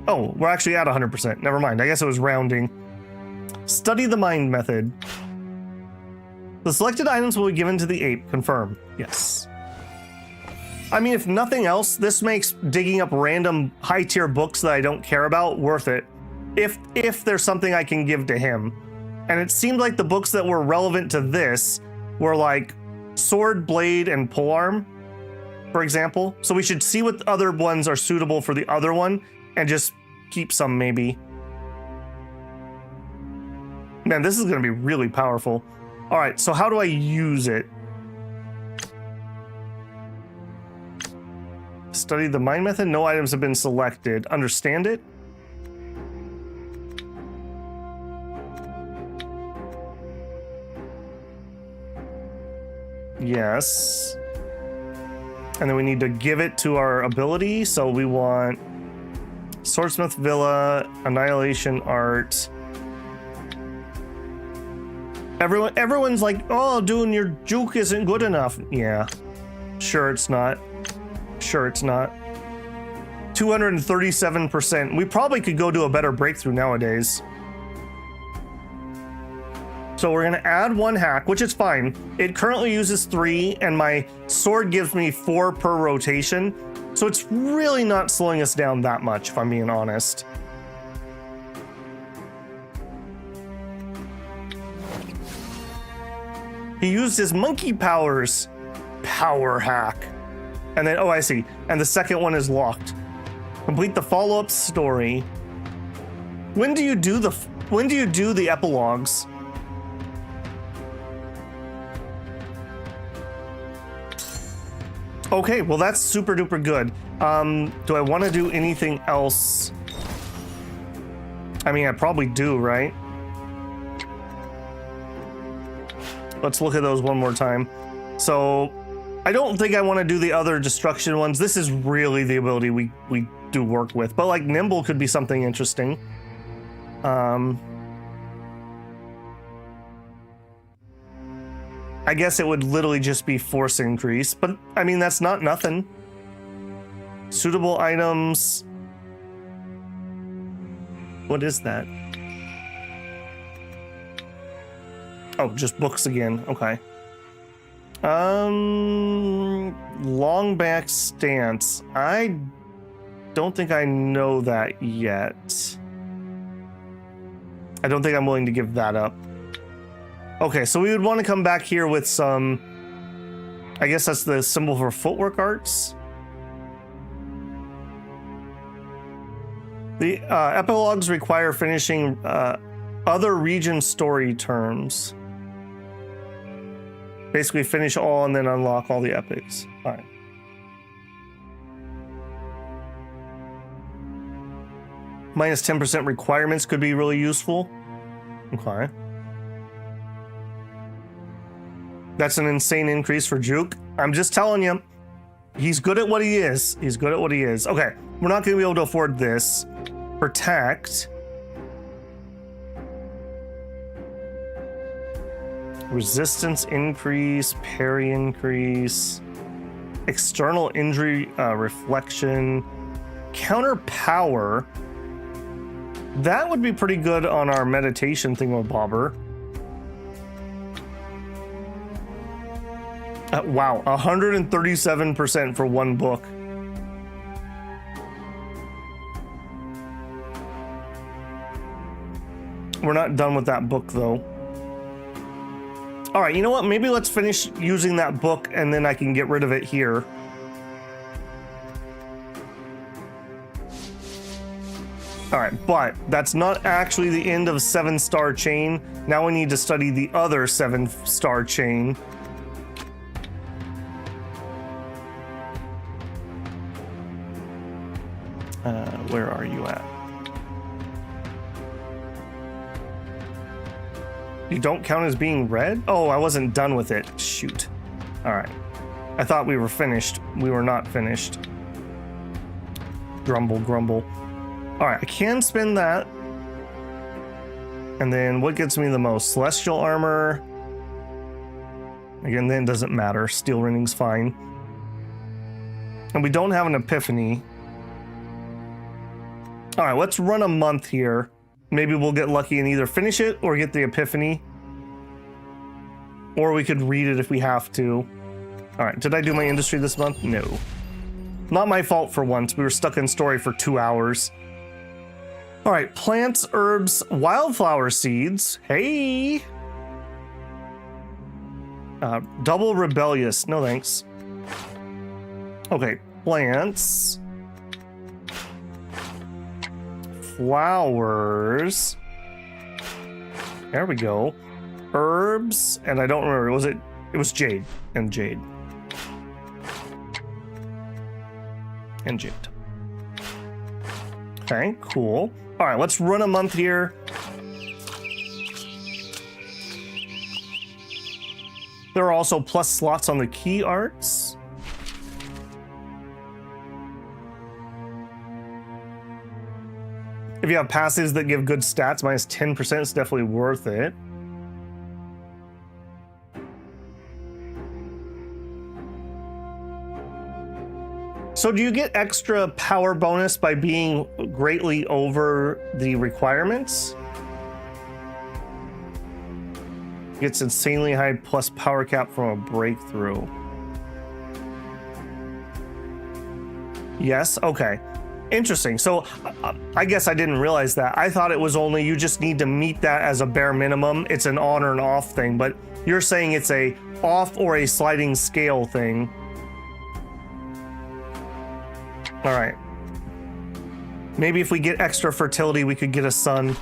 Oh, we're actually at 100%. Never mind. I guess it was rounding. Study the mind method. The selected items will be given to the ape. Confirm. Yes. I mean, if nothing else, this makes digging up random high-tier books that I don't care about worth it. If there's something I can give to him. And it seemed like the books that were relevant to this were like sword, blade, and polearm, for example. So we should see what other ones are suitable for the other one and just keep some maybe. Man, this is going to be really powerful. All right, so how do I use it? Study the mind method. No items have been selected. Understand it. Yes. And then we need to give it to our ability. So we want Swordsmith Villa, Annihilation Art. Everyone's like, oh, doing your juke isn't good enough. Yeah. Sure it's not. Sure it's not. 237%. We probably could go do a better breakthrough nowadays. So we're gonna add 1 hack, which is fine. It currently uses 3, and my sword gives me 4 per rotation. So it's really not slowing us down that much, if I'm being honest. He used his monkey powers. Power hack. And then, oh, I see. And the second one is locked. Complete the follow-up story. When do you do the epilogues? Okay, well that's super duper good. Do I want to do anything else? I mean, I probably do, right? Let's look at those one more time. So I don't think I want to do the other destruction ones. This is really the ability we do work with, but like nimble could be something interesting. I guess it would literally just be force increase, but I mean, that's not nothing. Suitable items. What is that? Oh, just books again. Okay. Long back stance. I don't think I know that yet. I don't think I'm willing to give that up. Okay, so we would want to come back here with some, I guess that's the symbol for footwork arts. The epilogues require finishing other region story terms. Basically finish all and then unlock all the epics. Fine. Minus 10% requirements could be really useful. Okay. That's an insane increase for Juke. I'm just telling you, he's good at what he is. He's good at what he is. Okay, we're not going to be able to afford this. Protect. Resistance increase, parry increase, external injury reflection, counter power. That would be pretty good on our meditation thingamabobber. Wow, 137% for one book. We're not done with that book though. All right, you know what? Maybe let's finish using that book and then I can get rid of it here. All right, but that's not actually the end of 7-star chain. Now we need to study the other 7-star chain. Where are you at? You don't count as being red? Oh, I wasn't done with it. Shoot. All right. I thought we were finished. We were not finished. Grumble, grumble. All right, I can spend that. And then what gets me the most? Celestial armor. Again, then it doesn't matter. Steel rending's fine. And we don't have an epiphany. All right, let's run a month here. Maybe we'll get lucky and either finish it or get the epiphany. Or we could read it if we have to. All right, did I do my industry this month? No. Not my fault for once. We were stuck in story for 2 hours. All right, plants, herbs, wildflower seeds. Hey. Double rebellious. No thanks. Okay, plants. Flowers. There we go. Herbs, and I don't remember. Was it? It was jade and jade and jade. Okay, cool. All right, let's run a month here. There are also plus slots on the key arts. If you have passives that give good stats, minus 10%, it's definitely worth it. So do you get extra power bonus by being greatly over the requirements? Gets insanely high plus power cap from a breakthrough. Yes, okay. Interesting. So I guess I didn't realize that. I thought it was only you just need to meet that as a bare minimum. It's an on or an off thing, but you're saying it's a off or a sliding scale thing. All right. Maybe if we get extra fertility, we could get a son.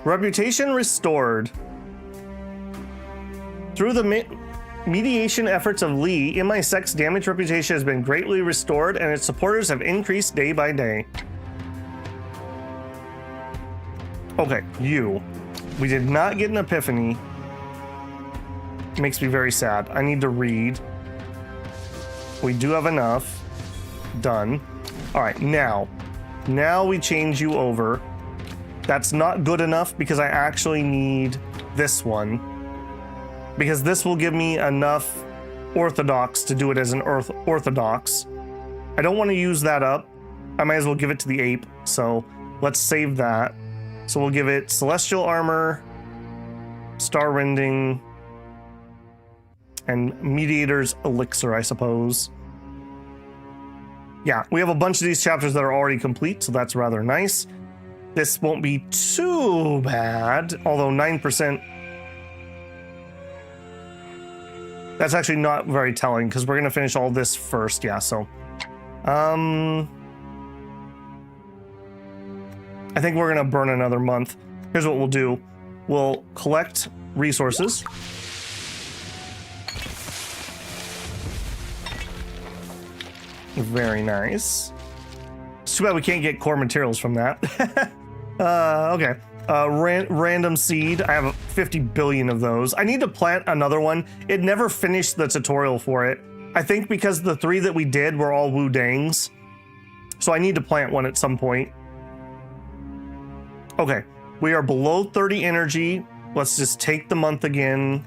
Reputation restored. Through the mediation efforts of Lee, Emei sect's damaged reputation has been greatly restored and its supporters have increased day by day. Okay, you. We did not get an epiphany. Makes me very sad. I need to read. We do have enough. Done. All right, now we change you over. That's not good enough because I actually need this one. Because this will give me enough orthodox to do it as an orthodox. I don't want to use that up. I might as well give it to the ape. So let's save that. So we'll give it celestial armor, star rending, and mediator's elixir, I suppose. Yeah, we have a bunch of these chapters that are already complete, so that's rather nice. This won't be too bad, although 9%. That's actually not very telling because we're going to finish all this first. Yeah, so I think we're going to burn another month. Here's what we'll do. We'll collect resources. Very nice. It's too bad we can't get core materials from that. Okay. Random seed. I have 50 billion of those. I need to plant another one. It never finished the tutorial for it. I think because the 3 that we did were all Wu Dangs. So I need to plant one at some point. Okay. We are below 30 energy. Let's just take the month again.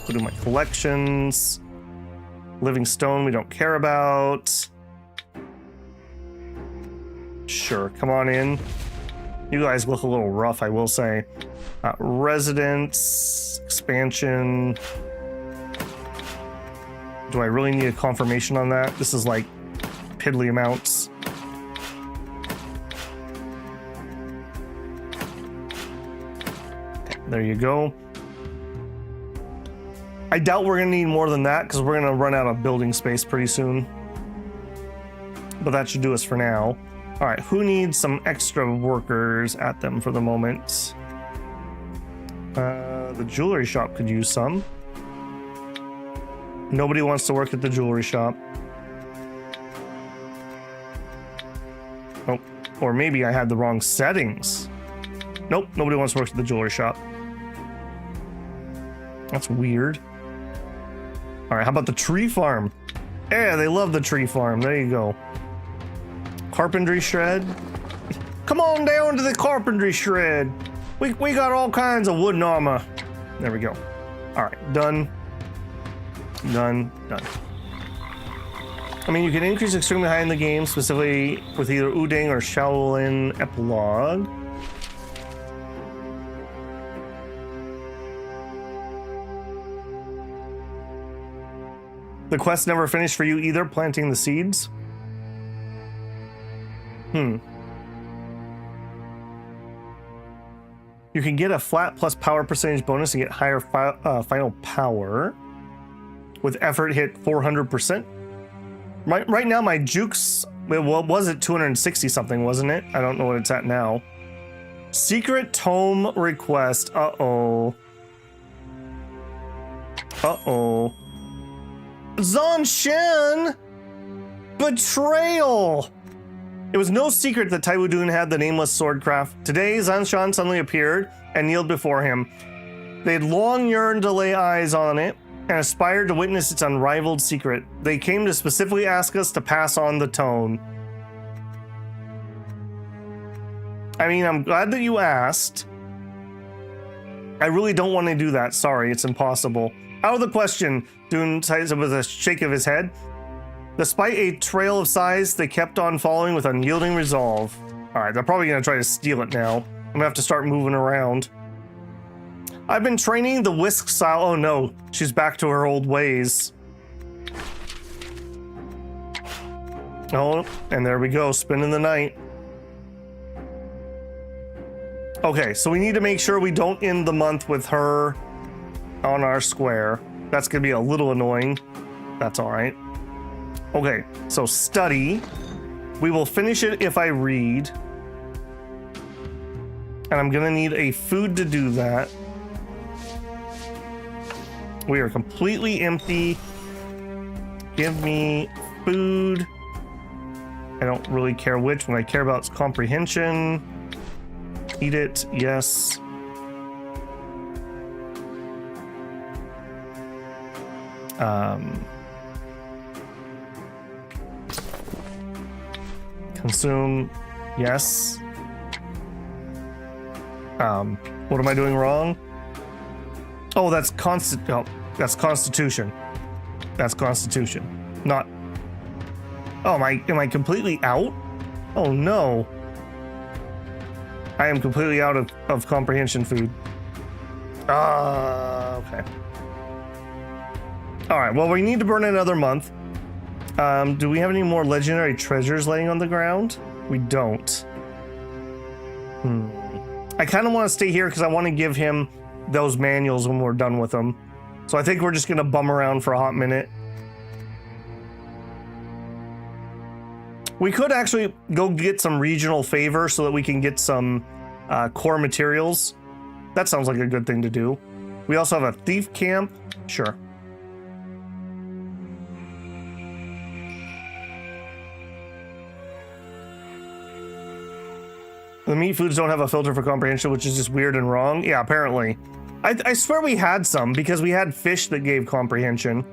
Go to my collections. Living stone we don't care about. Sure, come on in. You guys look a little rough, I will say. Residence, expansion. Do I really need a confirmation on that? This is like piddly amounts. Okay, there you go. I doubt we're gonna need more than that because we're gonna run out of building space pretty soon. But that should do us for now. All right, who needs some extra workers at them for the moment? The jewelry shop could use some. Nobody wants to work at the jewelry shop. Oh, or maybe I had the wrong settings. Nope, nobody wants to work at the jewelry shop. That's weird. All right, how about the tree farm? Yeah, they love the tree farm. There you go. Carpentry shred. Come on down to the carpentry shred. We got all kinds of wooden armor. There we go. All right, done. Done. I mean, you can increase extremely high in the game, specifically with either Uding or Shaolin Epilogue. The quest never finished for you either, planting the seeds. You can get a flat plus power percentage bonus and get higher final power. With effort hit 400%. Right now my jukes, what was it, 260 something, wasn't it? I don't know what it's at now. Secret tome request. Uh-oh. Zhan Shen! Betrayal! It was no secret that Taiwu Dun had the nameless swordcraft. Today, Zhan Shen suddenly appeared and kneeled before him. They had long yearned to lay eyes on it and aspired to witness its unrivaled secret. They came to specifically ask us to pass on the tome. I mean, I'm glad that you asked. I really don't want to do that. Sorry, it's impossible. Out of the question, Dun said with a shake of his head. Despite a trail of size, they kept on following with unyielding resolve. Alright, they're probably going to try to steal it now. I'm going to have to start moving around. I've been training the whisk style. Oh no, she's back to her old ways. Oh, and there we go, spending the night. Okay, so we need to make sure we don't end the month with her on our square. That's going to be a little annoying. That's alright. Okay, so study. We will finish it if I read. And I'm gonna need a food to do that. We are completely empty. Give me food. I don't really care which. What I care about is comprehension. Eat it, yes. Consume, yes. What am I doing wrong? Oh, that's constitution. That's constitution. Not. Oh, am I completely out? Oh no. I am completely out of comprehension food. Okay. All right, well, we need to burn another month. Do we have any more legendary treasures laying on the ground? We don't. I kind of want to stay here because I want to give him those manuals when we're done with them. So I think we're just gonna bum around for a hot minute. We could actually go get some regional favor so that we can get some core materials. That sounds like a good thing to do. We also have a thief camp. Sure. The meat foods don't have a filter for comprehension, which is just weird and wrong. Yeah, apparently. I swear we had some because we had fish that gave comprehension.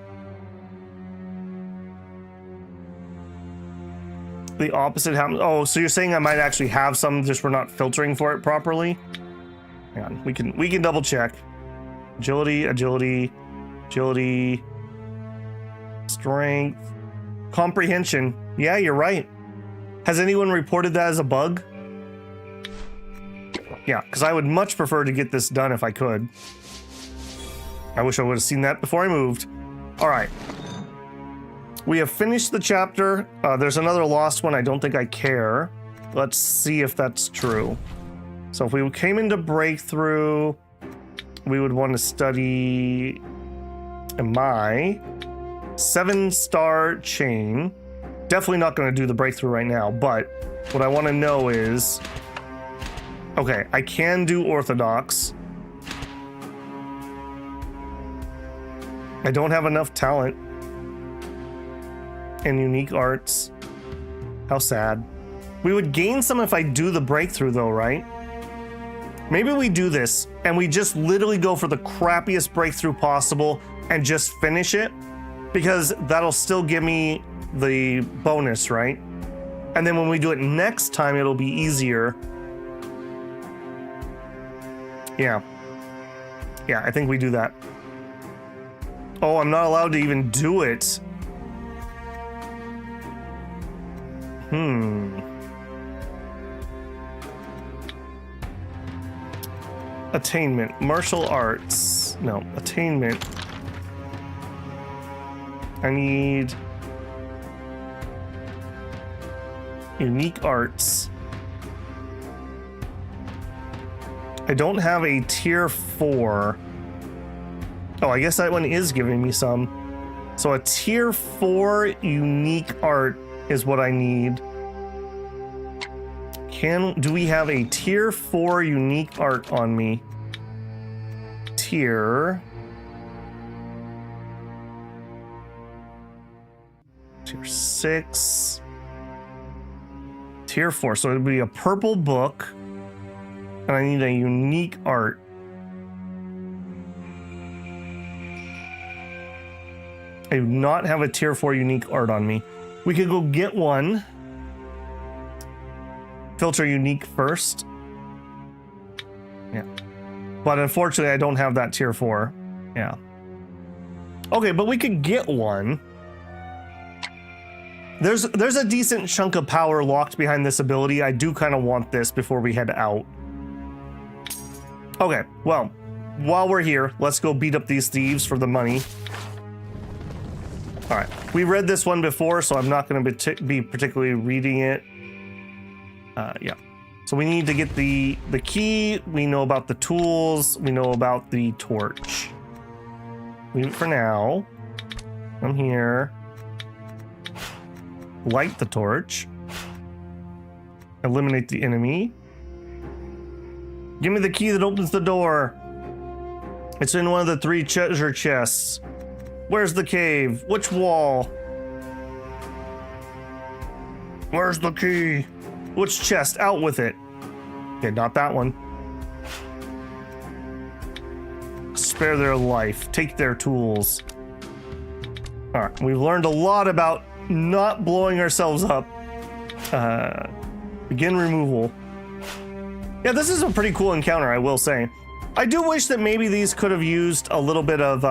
The opposite happens. Oh, so you're saying I might actually have some, just we're not filtering for it properly? Hang on, we can double check. Agility, agility, agility, strength, comprehension. Yeah, you're right. Has anyone reported that as a bug? Yeah, because I would much prefer to get this done if I could. I wish I would have seen that before I moved. All right. We have finished the chapter. There's another lost one. I don't think I care. Let's see if that's true. So if we came into breakthrough, we would want to study Emei. 7-star chain. Definitely not going to do the breakthrough right now, but what I want to know is... Okay, I can do orthodox. I don't have enough talent and unique arts. How sad. We would gain some if I do the breakthrough though, right? Maybe we do this and we just literally go for the crappiest breakthrough possible and just finish it, because that'll still give me the bonus, right? And then when we do it next time, it'll be easier. Yeah. Yeah, I think we do that. Oh, I'm not allowed to even do it. Attainment. Martial arts. No, attainment. I need... unique arts. I don't have a tier 4. Oh, I guess that one is giving me some. So a tier 4 unique art is what I need. Do we have a tier 4 unique art on me? Tier 6. Tier 4. So it would be a purple book. And I need a unique art. I do not have a tier 4 unique art on me. We could go get one. Filter unique first. Yeah. But unfortunately, I don't have that tier 4. Yeah. Okay, but we could get one. There's a decent chunk of power locked behind this ability. I do kind of want this before we head out. Okay, well, while we're here, let's go beat up these thieves for the money. All right, we read this one before, so I'm not going to be particularly reading it. Yeah, so we need to get the key. We know about the tools. We know about the torch. Leave it for now. I'm here. Light the torch. Eliminate the enemy. Give me the key that opens the door. It's in one of the 3 treasure chests. Where's the cave? Which wall? Where's the key? Which chest? Out with it. Okay, not that one. Spare their life. Take their tools. All right, we've learned a lot about not blowing ourselves up. Begin removal. Yeah, this is a pretty cool encounter, I will say. I do wish that maybe these could have used a little bit of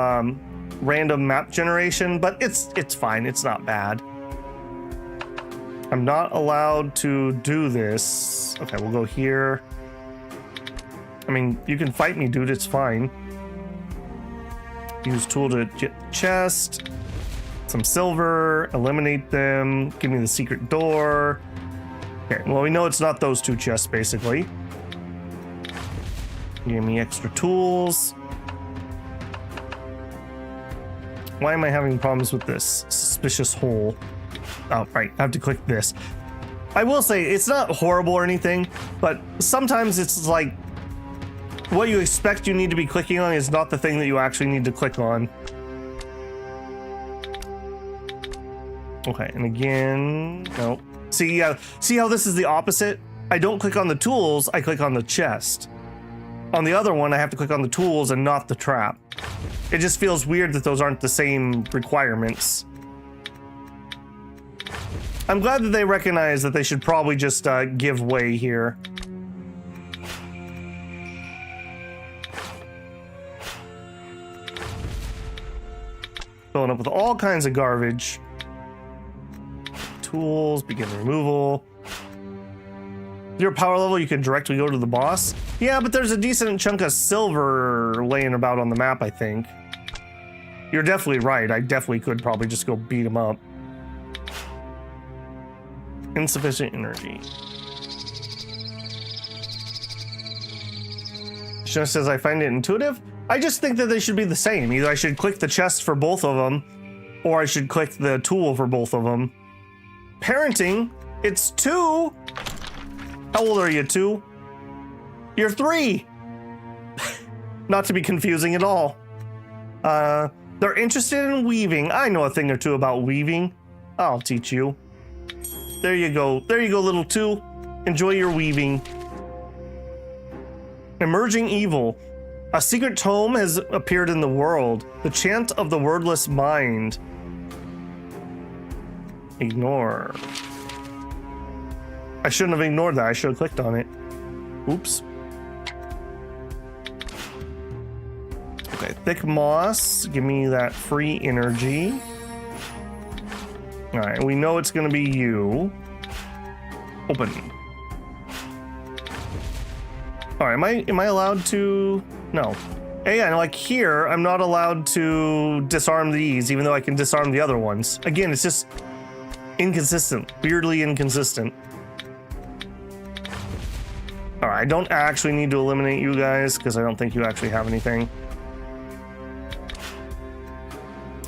random map generation, but it's fine. It's not bad. I'm not allowed to do this. Okay, we'll go here. I mean, you can fight me, dude. It's fine. Use tool to get chest. Some silver. Eliminate them. Give me the secret door. Okay, well, we know it's not those 2 chests, basically. Give me extra tools. Why am I having problems with this suspicious hole? Oh, right, I have to click this. I will say, it's not horrible or anything, but sometimes it's like what you expect you need to be clicking on is not the thing that you actually need to click on. Okay, and again, no. See how this is the opposite? I don't click on the tools, I click on the chest. On the other one, I have to click on the tools and not the trap. It just feels weird that those aren't the same requirements. I'm glad that they recognize that they should probably just give way here. Filling up with all kinds of garbage. Tools, begin removal. Your power level, you can directly go to the boss. Yeah, but there's a decent chunk of silver laying about on the map, I think. You're definitely right. I definitely could probably just go beat him up. Insufficient energy. Shona says, I find it intuitive. I just think that they should be the same. Either I should click the chest for both of them, or I should click the tool for both of them. Parenting, it's 2. How old are you, 2? You're 3. Not to be confusing at all. They're interested in weaving. I know a thing or two about weaving. I'll teach you. There you go. There you go, little 2. Enjoy your weaving. Emerging evil. A secret tome has appeared in the world. The chant of the wordless mind. Ignore. I shouldn't have ignored that. I should have clicked on it. Oops. Okay, thick moss. Give me that free energy. All right, we know it's going to be you. Open. All right, am I allowed to? No. Hey, yeah, like here, I'm not allowed to disarm these, even though I can disarm the other ones. Again, it's just inconsistent, weirdly inconsistent. All right, I don't actually need to eliminate you guys because I don't think you actually have anything.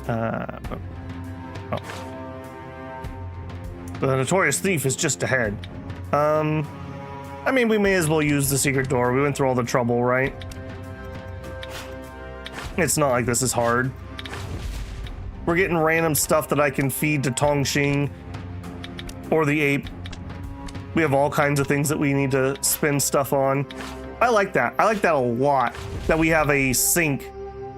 Oh. The notorious thief is just ahead. I mean, we may as well use the secret door. We went through all the trouble, right? It's not like this is hard. We're getting random stuff that I can feed to Tongxing or the ape. We have all kinds of things that we need to spend stuff on. I like that. I like that a lot, that we have a sink.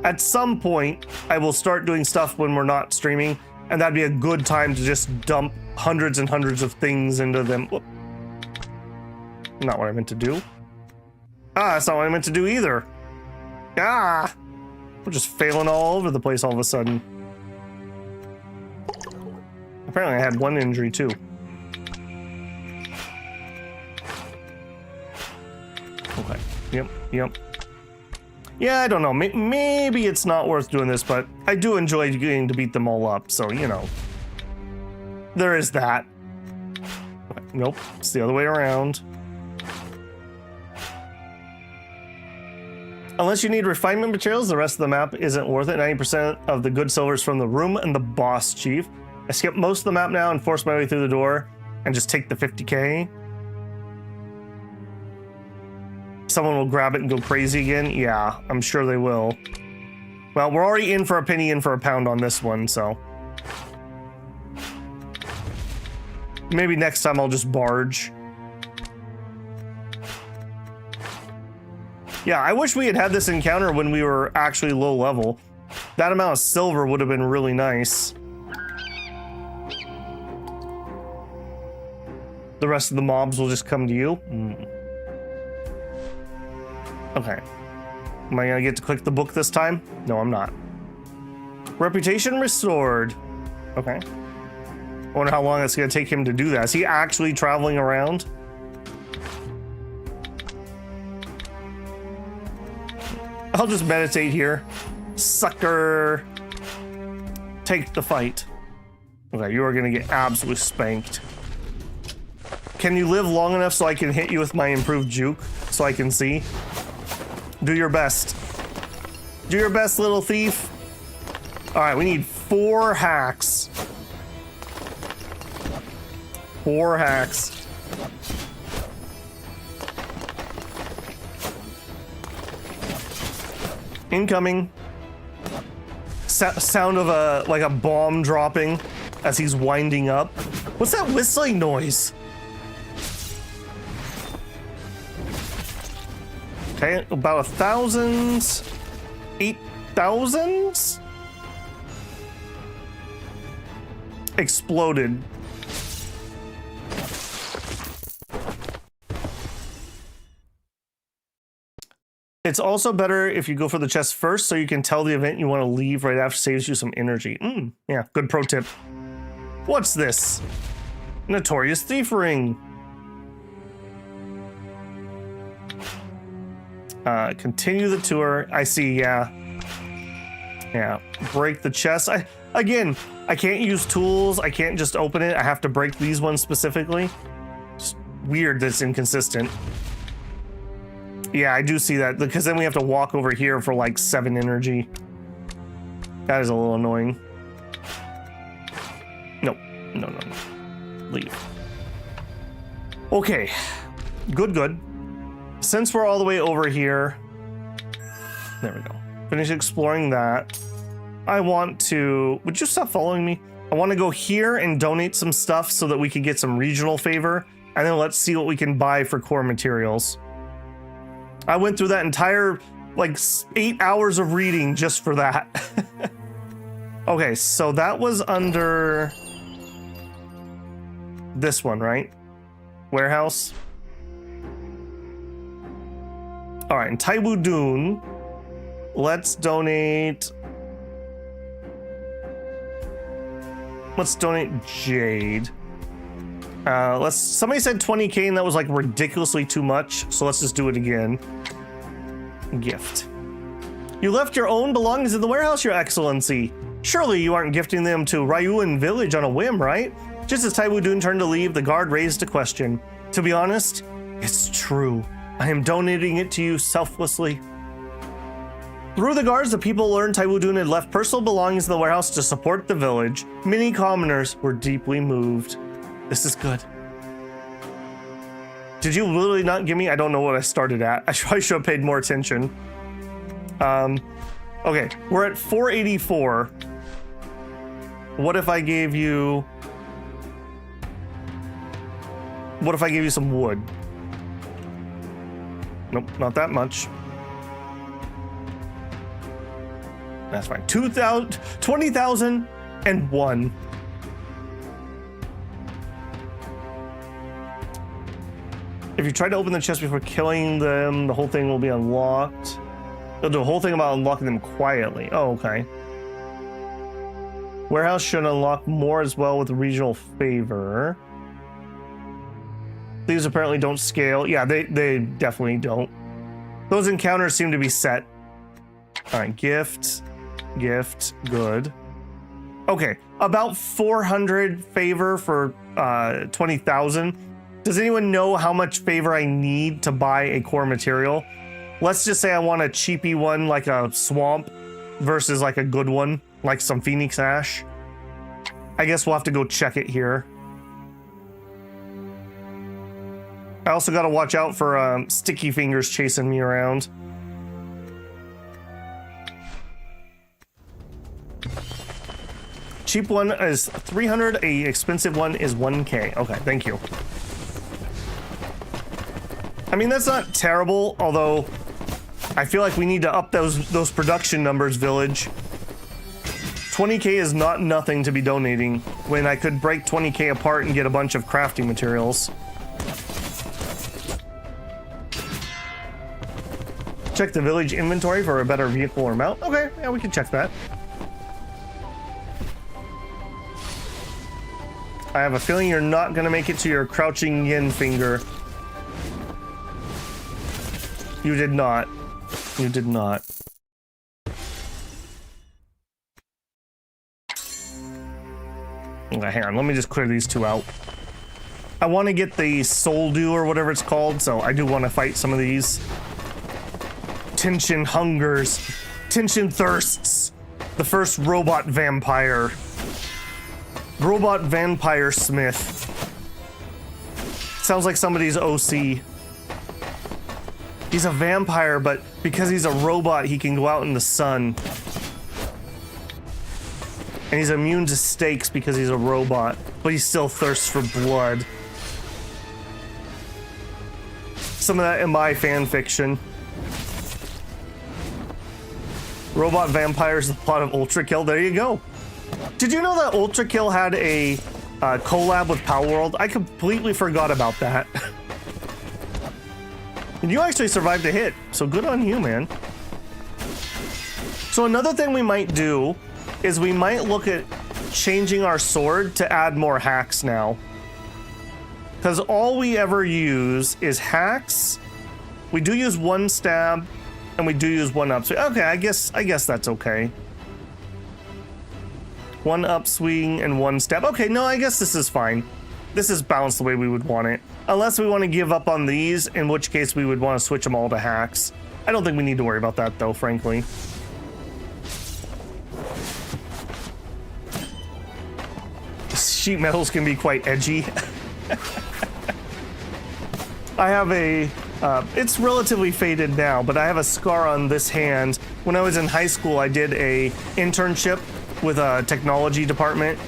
At some point, I will start doing stuff when we're not streaming, and that'd be a good time to just dump hundreds and hundreds of things into them. Whoop. Not what I meant to do. That's not what I meant to do either. We're just failing all over the place all of a sudden. Apparently I had one injury too. Okay, yep. Yeah, I don't know, maybe it's not worth doing this, but I do enjoy getting to beat them all up, so, you know. There is that. Okay, nope, it's the other way around. Unless you need refinement materials, the rest of the map isn't worth it. 90% of the good silver is from the room and the boss chief. I skip most of the map now and force my way through the door and just take the 50k. Someone will grab it and go crazy again. Yeah, I'm sure they will. Well, we're already in for a penny, in for a pound on this one, so. Maybe next time I'll just barge. Yeah, I wish we had had this encounter when we were actually low level. That amount of silver would have been really nice. The rest of the mobs will just come to you. Okay. Am I gonna get to click the book this time? No, I'm not. Reputation restored. Okay. I wonder how long it's gonna take him to do that. Is he actually traveling around? I'll just meditate here. Sucker. Take the fight. Okay, you are gonna get absolutely spanked. Can you live long enough so I can hit you with my improved juke so I can see? Do your best. Do your best, little thief. All right, we need 4 hacks. 4 hacks. Incoming. Sound of a bomb dropping as he's winding up. What's that whistling noise? Okay, about 1,000, 8,000 exploded. It's also better if you go for the chest first so you can tell the event you want to leave right after, saves you some energy. Yeah, good pro tip. What's this? Notorious Thief Ring. Continue the tour. I see, yeah. Yeah, break the chest. Again, I can't use tools. I can't just open it. I have to break these ones specifically. It's weird that it's inconsistent. Yeah, I do see that, because then we have to walk over here for like 7 energy. That is a little annoying. No. Leave. Okay. Good. Since we're all the way over here, there we go. Finish exploring that. I want to, would you stop following me? I want to go here and donate some stuff so that we can get some regional favor, and then let's see what we can buy for core materials. I went through that entire, like, 8 hours of reading just for that. Okay, so that was under this one, right? Warehouse. All right, in Dihun Dun, let's donate jade. Somebody said 20k and that was like ridiculously too much, so let's just do it again. Gift. You left your own belongings in the warehouse, Your Excellency. Surely you aren't gifting them to Ryuan village on a whim, right? Just as Dihun Dun turned to leave, the guard raised a question. To be honest, it's true. I am donating it to you selflessly. Through the guards, the people learned Dihun Dun had left personal belongings in the warehouse to support the village. Many commoners were deeply moved. This is good. Did you literally not give me? I don't know what I started at. I probably should have paid more attention. Okay, we're at 484. What if I gave you some wood? Nope, not that much. That's fine. 20,001. If you try to open the chest before killing them, the whole thing will be unlocked. They'll do a whole thing about unlocking them quietly. Oh, okay. Warehouse should unlock more as well with regional favor. These apparently don't scale. Yeah, they definitely don't. Those encounters seem to be set. All right, gift, good. Okay, about 400 favor for 20,000. Does anyone know how much favor I need to buy a core material? Let's just say I want a cheapy one like a swamp versus like a good one, like some Phoenix Ash. I guess we'll have to go check it here. I also got to watch out for sticky fingers chasing me around. Cheap one is 300, a expensive one is 1k. Okay, thank you. I mean, that's not terrible, although I feel like we need to up those production numbers, village. 20k is not nothing to be donating when I could break 20k apart and get a bunch of crafting materials. Check the village inventory for a better vehicle or mount. Okay, yeah, we can check that. I have a feeling you're not gonna make it to your crouching yin finger. You did not. You did not. Okay, hang on, let me just clear these two out. I want to get the soul dew or whatever it's called, so I do want to fight some of these. Tension hungers. Tension thirsts. The first robot vampire. Robot vampire smith. Sounds like somebody's OC. He's a vampire, but because he's a robot, he can go out in the sun. And he's immune to stakes because he's a robot, but he still thirsts for blood. Some of that Emei fan fiction. Robot vampires, the plot of Ultra Kill. There you go. Did you know that Ultra Kill had a collab with Power World? I completely forgot about that. And you actually survived a hit, so good on you, man. So another thing we might do is we might look at changing our sword to add more hacks now. Because all we ever use is hacks. We do use one stab, and we do use one upswing. Okay, I guess that's okay. One upswing and one stab. Okay, no, I guess this is fine. This is balanced the way we would want it. Unless we want to give up on these, in which case we would want to switch them all to hacks. I don't think we need to worry about that, though, frankly. Sheet metals can be quite edgy. I have a... it's relatively faded now, but I have a scar on this hand. When I was in high school, I did a internship with a technology department,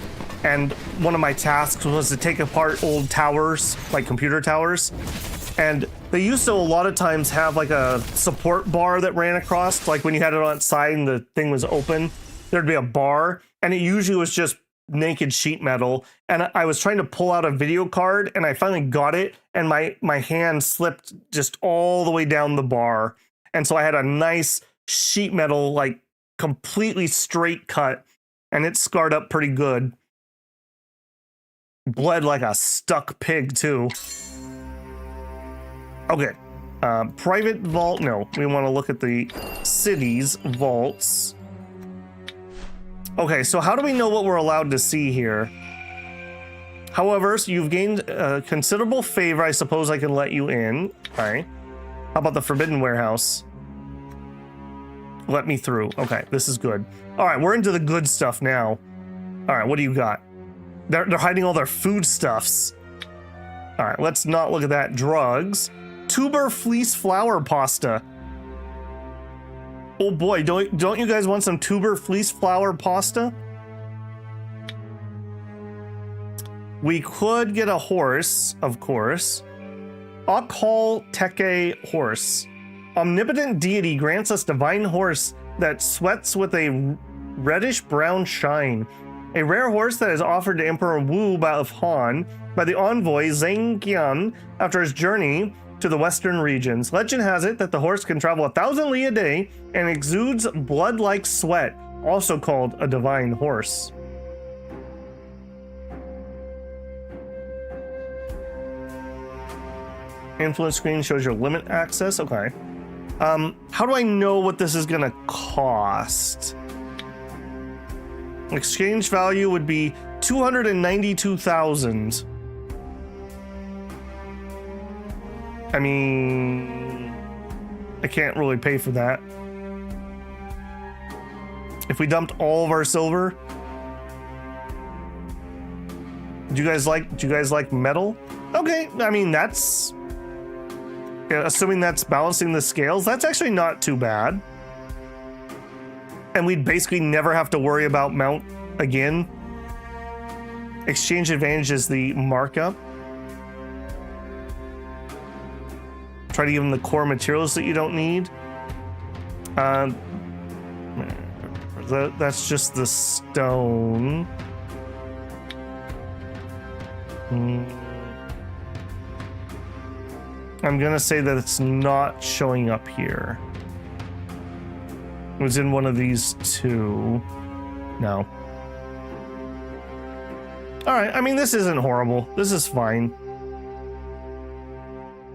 and one of my tasks was to take apart old towers, like computer towers. And they used to a lot of times have like a support bar that ran across, like when you had it on its side and the thing was open, there'd be a bar, and it usually was just naked sheet metal. And I was trying to pull out a video card, and I finally got it, and my hand slipped just all the way down the bar. And so I had a nice sheet metal, like completely straight cut, and it scarred up pretty good. Bled like a stuck pig too. Okay, private vault, no, we want to look at the city's vaults. Okay, so how do we know what we're allowed to see here? However, so you've gained considerable favor. I suppose I can let you in. Okay. How about the Forbidden Warehouse? Let me through. Okay, this is good. All right, we're into the good stuff now. All right, what do you got? They're hiding all their foodstuffs. All right, let's not look at that. Drugs. Tuber fleece flour pasta. Oh boy, don't you guys want some tuber fleece flour pasta? We could get a horse, of course. Okhal Teke horse. Omnipotent deity grants us divine horse that sweats with a reddish brown shine. A rare horse that is offered to Emperor Wu of Han by the envoy Zhang Qian after his journey to the western regions. Legend has it that the horse can travel 1,000 li a day and exudes blood-like sweat, also called a divine horse. Influence screen shows your limit access. Okay. How do I know what this is gonna cost? Exchange value would be 292,000. I mean, I can't really pay for that. If we dumped all of our silver, do you guys like metal? Okay, I mean that's, yeah, assuming that's balancing the scales, that's actually not too bad. And we'd basically never have to worry about mount again. Exchange advantage is the markup. Try to give them the core materials that you don't need. That's just the stone. I'm gonna say that it's not showing up here. It was in one of these two. No. All right, I mean, this isn't horrible. This is fine.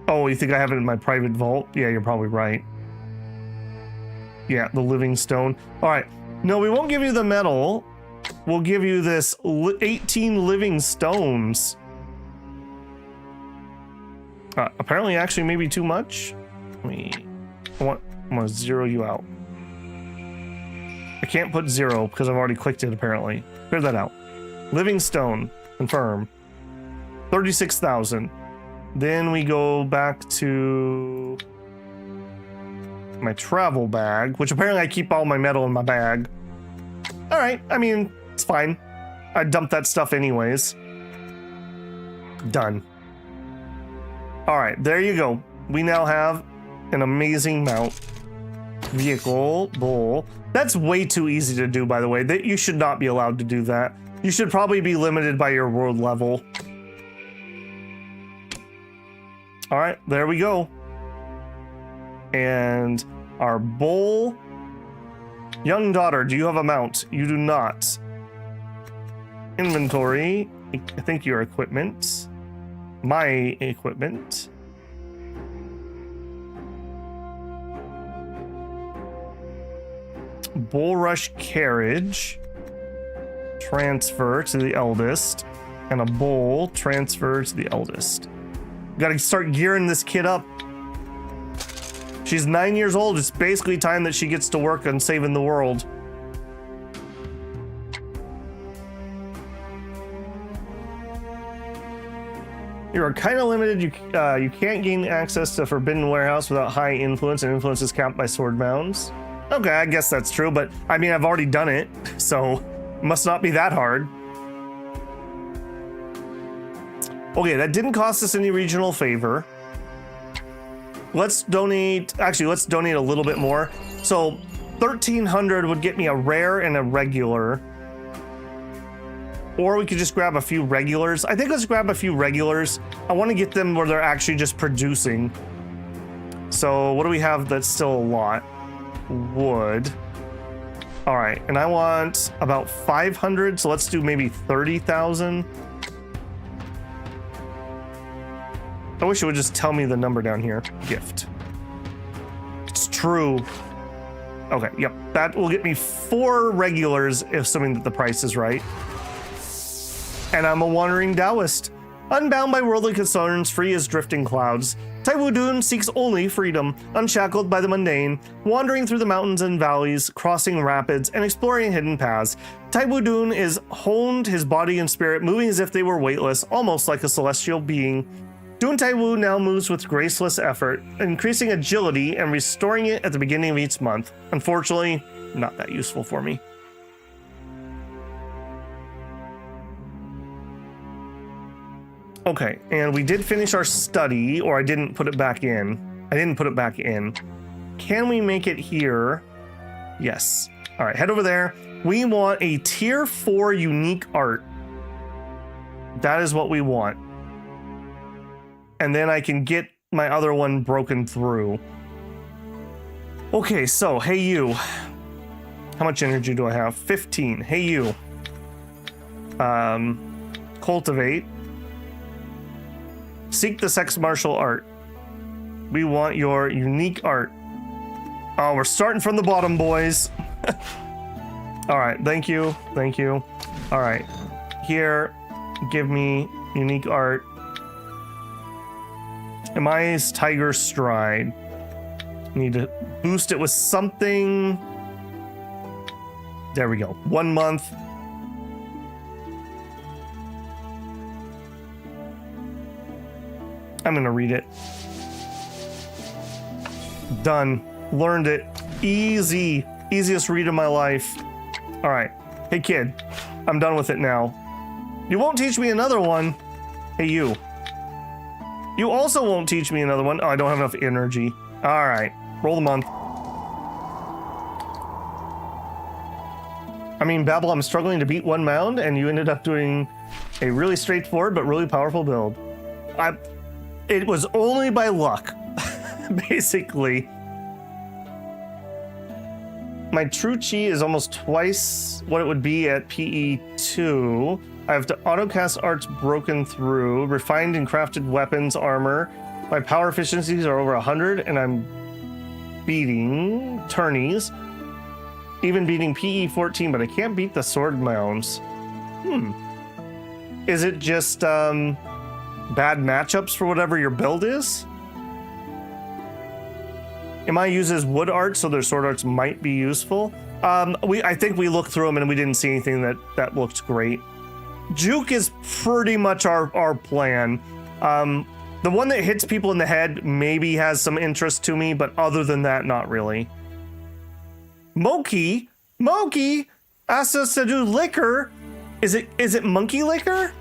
Oh, you think I have it in my private vault? Yeah, you're probably right. Yeah, the living stone. All right. No, we won't give you the metal. We'll give you this 18 living stones. Apparently, actually, maybe too much. I want to zero you out. I can't put 0 because I've already clicked it apparently. Clear that out. Living stone, confirm. 36,000. Then we go back to my travel bag, which apparently I keep all my metal in my bag. All right, I mean, it's fine. I dumped that stuff anyways. Done. All right, there you go. We now have an amazing mount. Vehicle, bull. That's way too easy to do, by the way. That you should not be allowed to do that. You should probably be limited by your world level. All right, there we go. And our bull. Young daughter, do you have a mount? You do not. Inventory. I think your equipment. My equipment. Bulrush carriage. Transfer to the eldest. And a bull. Transfer to the eldest. Gotta start gearing this kid up. She's 9 years old. It's basically time that she gets to work on saving the world. You are kind of limited. You can't gain access to Forbidden Warehouse without high influence, and influence is capped by sword mounds. Okay, I guess that's true, but I mean, I've already done it, so it must not be that hard. Okay, that didn't cost us any regional favor. Let's donate, actually, let's donate a little bit more. So 1,300 would get me a rare and a regular. Or we could just grab a few regulars. I think let's grab a few regulars. I want to get them where they're actually just producing. So what do we have that's still a lot? Wood. All right, and I want about 500, so let's do maybe 30,000. I wish it would just tell me the number down here. Gift. It's true. Okay, yep. That will get me 4 regulars, assuming that the price is right. And I'm a wandering Taoist. Unbound by worldly concerns, free as drifting clouds. Taiwu Dun seeks only freedom, unshackled by the mundane, wandering through the mountains and valleys, crossing rapids, and exploring hidden paths. Taiwu Dun is honed his body and spirit, moving as if they were weightless, almost like a celestial being. Dun Taiwu now moves with graceless effort, increasing agility and restoring it at the beginning of each month. Unfortunately, not that useful for me. Okay, and we did finish our study, or I didn't put it back in. I didn't put it back in. Can we make it here? Yes. All right, head over there. We want a tier 4 unique art. That is what we want. And then I can get my other one broken through. Okay, so, hey you. How much energy do I have? 15. Hey you. Cultivate. Seek the sex martial art. We want your unique art. Oh, we're starting from the bottom, boys. All right, thank you, thank you. All right, here, give me unique art. Emei's Tiger Stride. Need to boost it with something. There we go. 1 month. I'm gonna read it. Done. Learned it. Easy. Easiest read of my life. All right. Hey kid, I'm done with it now. You won't teach me another one. Hey you. You also won't teach me another one. Oh, I don't have enough energy. All right. Roll the month. I mean, Babel, I'm struggling to beat 1 mound, and you ended up doing a really straightforward but really powerful build. It was only by luck, basically. My true chi is almost twice what it would be at PE2. I have to autocast arts broken through, refined and crafted weapons, armor. My power efficiencies are over 100, and I'm beating tourneys. Even beating PE14, but I can't beat the sword mounds. Is it just, bad matchups for whatever your build is? Emei uses wood art, so their sword arts might be useful. I think we looked through them and we didn't see anything that looked great. Juke is pretty much our plan. The one that hits people in the head maybe has some interest to me, but other than that, not really. Moki asked us to do liquor. Is it monkey liquor?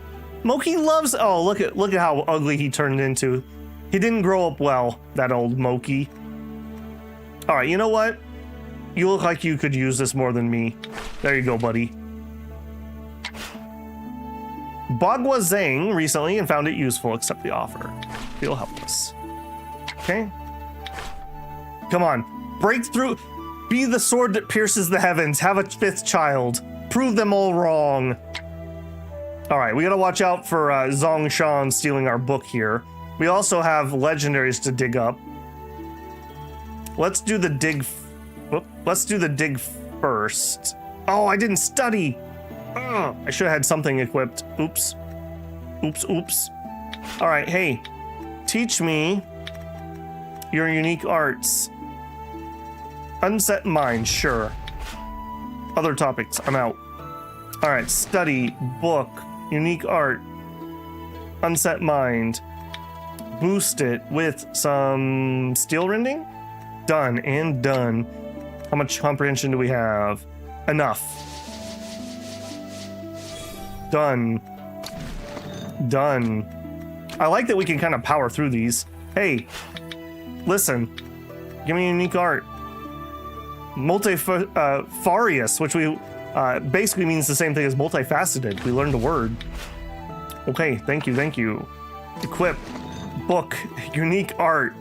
Moki loves. Oh, look at how ugly he turned into. He didn't grow up well, that old Moki. All right, you know what? You look like you could use this more than me. There you go, buddy. Bagua Zhang recently and found it useful. Accept the offer. Feel helpless. Okay. Come on. Break through. Be the sword that pierces the heavens. Have a fifth child. Prove them all wrong. All right, we gotta watch out for Zhong Shan stealing our book here. We also have legendaries to dig up. Let's do the dig. Let's do the dig first. Oh, I didn't study. Ugh, I should have had something equipped. Oops. All right, hey, teach me your unique arts. Unset mind, sure. Other topics, I'm out. All right, study, book, unique art, unset mind. Boost it with some steel rending. Done and done. How much comprehension do we have? Enough. Done. I like that we can kind of power through these. Hey, listen. Give me unique art. Multifarious, which we basically means the same thing as multifaceted. We learned a word. Okay, thank you. Equip. Book. Unique art.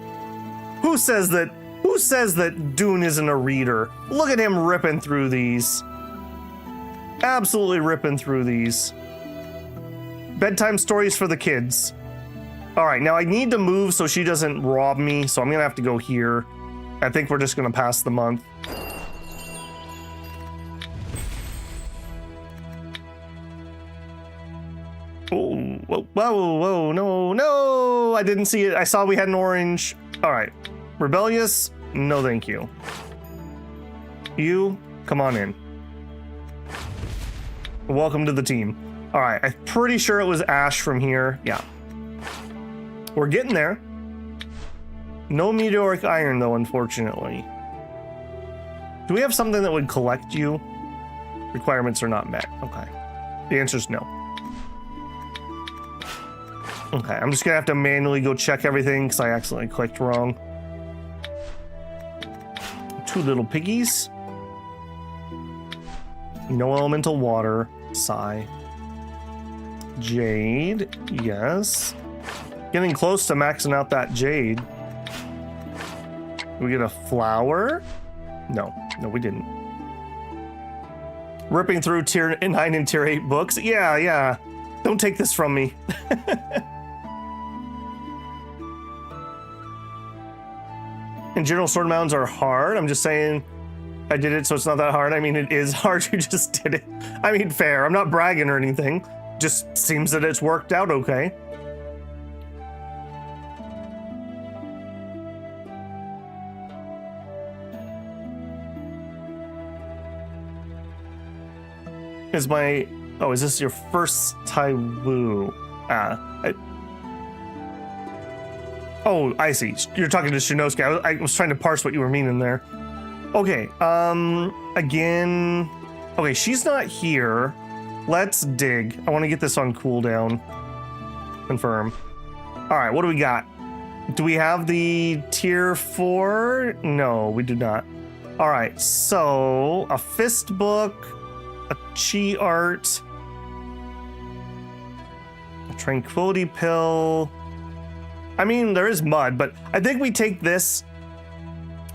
Who says that Dune isn't a reader? Look at him ripping through these. Absolutely ripping through these. Bedtime stories for the kids. All right, now I need to move so she doesn't rob me, so I'm gonna have to go here. I think we're just gonna pass the month. Oh, whoa, no, I didn't see it. I saw we had an orange. All right, rebellious, no thank you. You, come on in. Welcome to the team. All right, I'm pretty sure it was Ash from here. Yeah. We're getting there. No meteoric iron, though, unfortunately. Do we have something that would collect you? Requirements are not met. Okay. The answer is no. Okay, I'm just gonna have to manually go check everything because I accidentally clicked wrong. 2 little piggies. No elemental water. Sigh. Jade. Yes. Getting close to maxing out that jade. Did we get a flower? No, we didn't. Ripping through tier 9 and tier 8 books. Yeah. Don't take this from me. In general, sword mounds are hard. I'm just saying I did it, so it's not that hard. I mean, it is hard. You just did it. I mean, fair. I'm not bragging or anything. Just seems that it's worked out okay. Is this your first Taiwu? I see. You're talking to Shinosuke. I was trying to parse what you were meaning there. Okay, again. Okay, she's not here. Let's dig. I want to get this on cooldown. Confirm. All right, what do we got? Do we have the tier 4? No, we do not. All right, so a fist book, a chi art, a tranquility pill. I mean, there is mud, but I think we take this,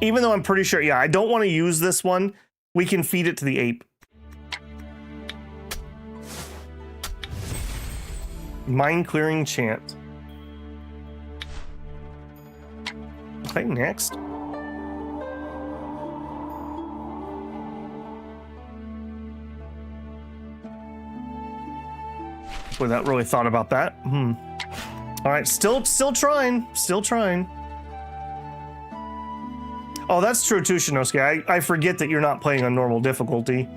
even though I'm pretty sure, yeah, I don't want to use this one. We can feed it to the ape. Mind clearing chant. Okay, next. Without really thought about that. All right, still trying. Oh, that's true too, Shinosuke. I forget that you're not playing on normal difficulty.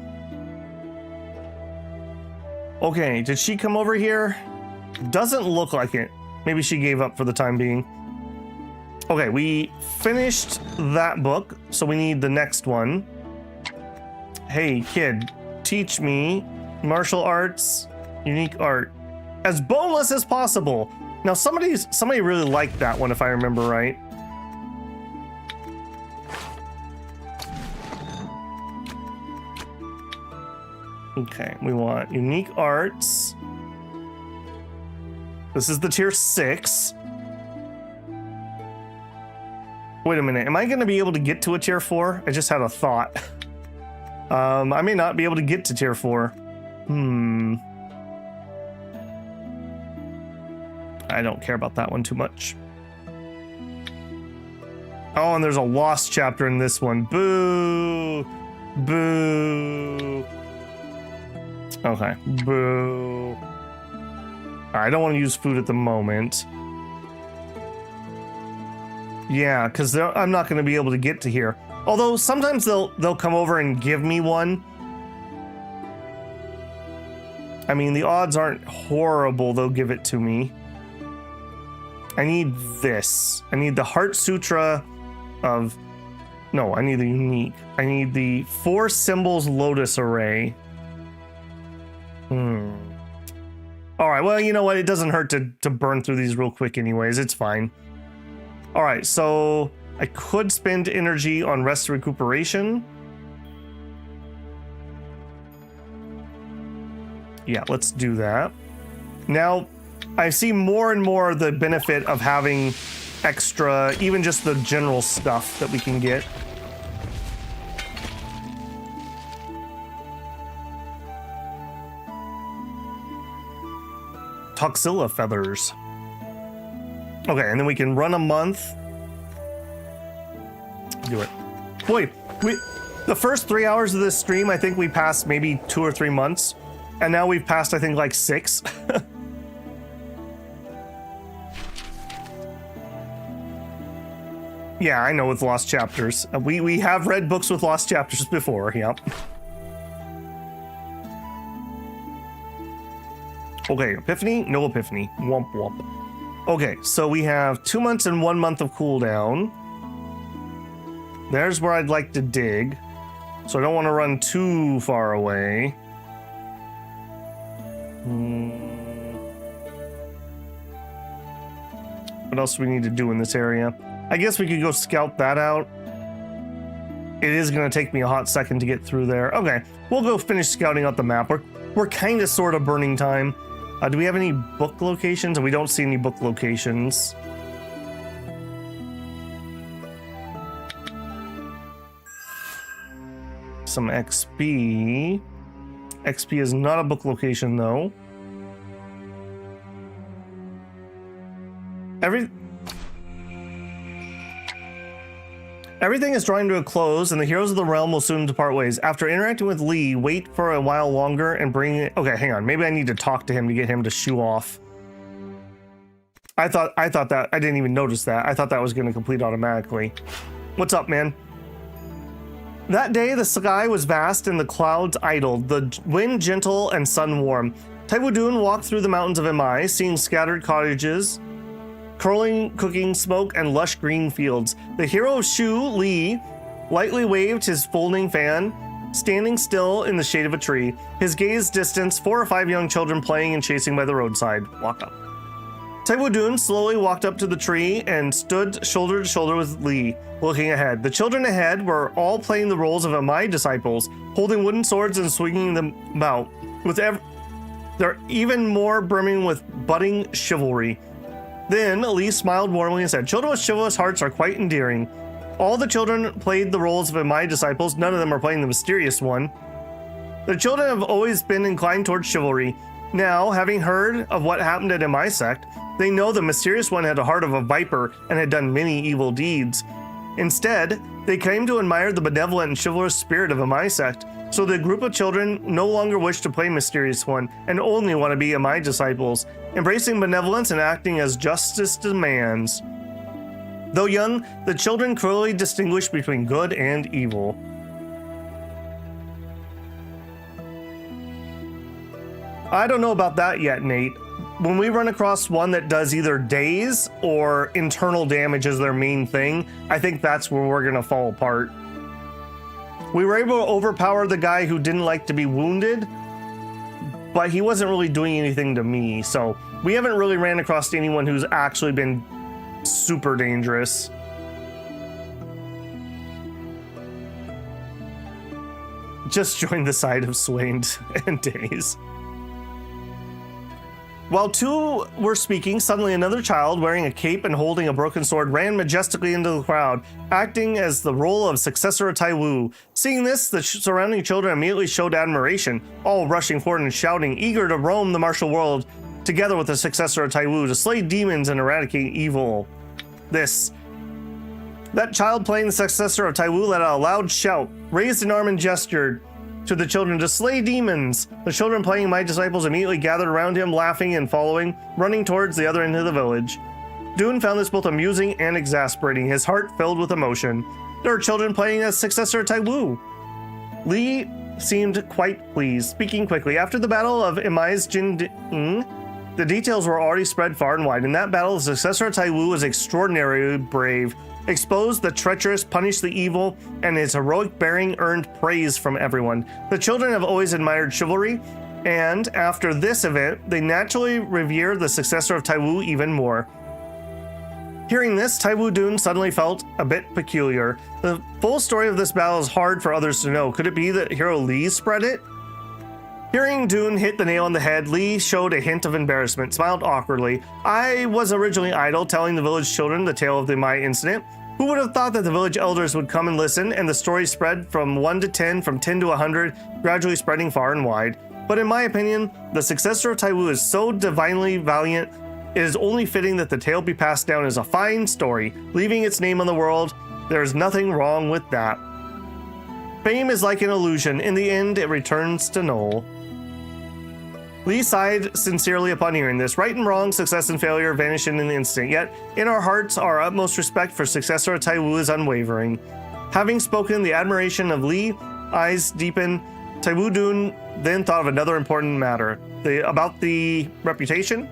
Okay, did she come over here? Doesn't look like it. Maybe she gave up for the time being. Okay, we finished that book, so we need the next one. Hey, kid, teach me martial arts, unique art, as boneless as possible. Now, somebody really liked that one, if I remember right. Okay, we want unique arts. This is the tier 6. Wait a minute, am I going to be able to get to a tier 4? I just had a thought. I may not be able to get to tier 4. I don't care about that one too much. Oh, and there's a lost chapter in this one. Boo! Boo! Okay, boo. I don't want to use food at the moment. Yeah, because I'm not going to be able to get to here. Although sometimes they'll come over and give me one. I mean, the odds aren't horrible they'll give it to me. I need this. I need the Heart Sutra of... No, I need the unique. I need the 4 symbols Lotus Array. All right, well, you know what? It doesn't hurt to burn through these real quick anyways. It's fine. All right, so I could spend energy on rest recuperation. Yeah, let's do that. Now, I see more and more the benefit of having extra, even just the general stuff that we can get. Toxilla feathers. Okay, and then we can run a month. Do it. Boy, the first 3 hours of this stream, I think we passed maybe 2 or 3 months. And now we've passed, I think, like 6. Yeah, I know with lost chapters. We have read books with lost chapters before, yep. Okay, epiphany? No epiphany. Womp womp. Okay, so we have 2 months and 1 month of cooldown. There's where I'd like to dig. So I don't want to run too far away. What else do we need to do in this area? I guess we could go scout that out. It is going to take me a hot second to get through there. Okay, we'll go finish scouting out the map. We're kind of sort of burning time. Do we have any book locations? We don't see any book locations. Some XP. XP is not a book location, though. Everything is drawing to a close, and the heroes of the realm will soon depart ways. After interacting with Lee, wait for a while longer and bring it... Okay, hang on. Maybe I need to talk to him to get him to shoo off. I thought that... I didn't even notice that. I thought that was going to complete automatically. What's up, man? That day, the sky was vast and the clouds idled, the wind gentle and sun warm. Taiwu Dun walked through the mountains of Emei, seeing scattered cottages, curling cooking smoke, and lush green fields. The hero of Shu, Li, lightly waved his folding fan, standing still in the shade of a tree. His gaze distanced 4 or 5 young children playing and chasing by the roadside. Walk up. Taiwu Dun slowly walked up to the tree and stood shoulder to shoulder with Li, looking ahead. The children ahead were all playing the roles of Emei disciples, holding wooden swords and swinging them about. They're even more brimming with budding chivalry. Then Lee smiled warmly and said, "Children with chivalrous hearts are quite endearing. All the children played the roles of Emei disciples. None of them are playing the mysterious one. The children have always been inclined towards chivalry. Now, having heard of what happened at Emei sect, they know the mysterious one had a heart of a viper and had done many evil deeds. Instead, they came to admire the benevolent and chivalrous spirit of Emei sect. So the group of children no longer wish to play Mysterious One and only want to be Emei disciples, embracing benevolence and acting as justice demands." Though young, the children clearly distinguish between good and evil. I don't know about that yet, Nate. When we run across one that does either daze or internal damage as their main thing, I think that's where we're gonna fall apart. We were able to overpower the guy who didn't like to be wounded, but he wasn't really doing anything to me, so we haven't really ran across anyone who's actually been super dangerous. Just join the side of Swained and Daze. While two were speaking, suddenly another child wearing a cape and holding a broken sword ran majestically into the crowd, acting as the role of successor of Taiwu. Seeing this, the surrounding children immediately showed admiration, all rushing forward and shouting, eager to roam the martial world together with the successor of Taiwu to slay demons and eradicate evil. That child playing the successor of Taiwu let out a loud shout, raised an arm and gestured to the children to slay demons. The children playing My Disciples immediately gathered around him, laughing and following, running towards the other end of the village. Dune found this both amusing and exasperating, his heart filled with emotion. There were children playing as successor of Taiwu. Li seemed quite pleased, speaking quickly. After the battle of Emei's Jinding, the details were already spread far and wide. In that battle, the successor of Taiwu was extraordinarily brave, exposed the treacherous, punished the evil, and his heroic bearing earned praise from everyone. The children have always admired chivalry, and after this event, they naturally revere the successor of Taiwu even more. Hearing this, Taiwu Dun suddenly felt a bit peculiar. The full story of this battle is hard for others to know. Could it be that hero Li spread it? Hearing Dune hit the nail on the head, Li showed a hint of embarrassment, smiled awkwardly. I was originally idle, telling the village children the tale of the Emei incident. Who would have thought that the village elders would come and listen, and the story spread from 1 to 10, from 10 to 100, gradually spreading far and wide. But in my opinion, the successor of Taiwu is so divinely valiant, it is only fitting that the tale be passed down as a fine story, leaving its name on the world. There is nothing wrong with that. Fame is like an illusion. In the end, it returns to null. Li sighed sincerely upon hearing this. Right and wrong, success and failure vanish in an instant, yet in our hearts our utmost respect for successor of Taiwu is unwavering. Having spoken the admiration of Li, eyes deepened. Taiwu Dun then thought of another important matter, about the reputation.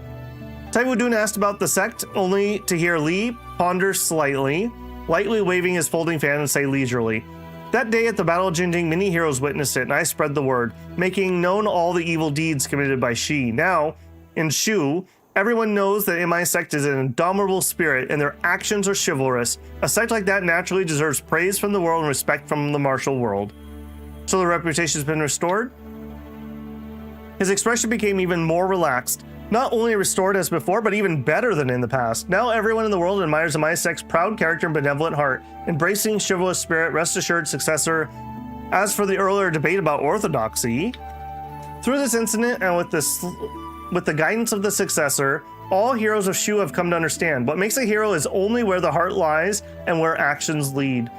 Taiwu Dun asked about the sect, only to hear Li ponder slightly, lightly waving his folding fan and say leisurely, that day at the Battle of Jinding, many heroes witnessed it, and I spread the word, making known all the evil deeds committed by Shi. Now, in Shu, everyone knows that Emei sect is an indomitable spirit, and their actions are chivalrous. A sect like that naturally deserves praise from the world and respect from the martial world. So the reputation has been restored? His expression became even more relaxed. Not only restored as before, but even better than in the past. Now everyone in the world admires Emei sect's proud character and benevolent heart, embracing chivalrous spirit, rest assured successor. As for the earlier debate about orthodoxy, through this incident and with the guidance of the successor, all heroes of Shu have come to understand. What makes a hero is only where the heart lies and where actions lead.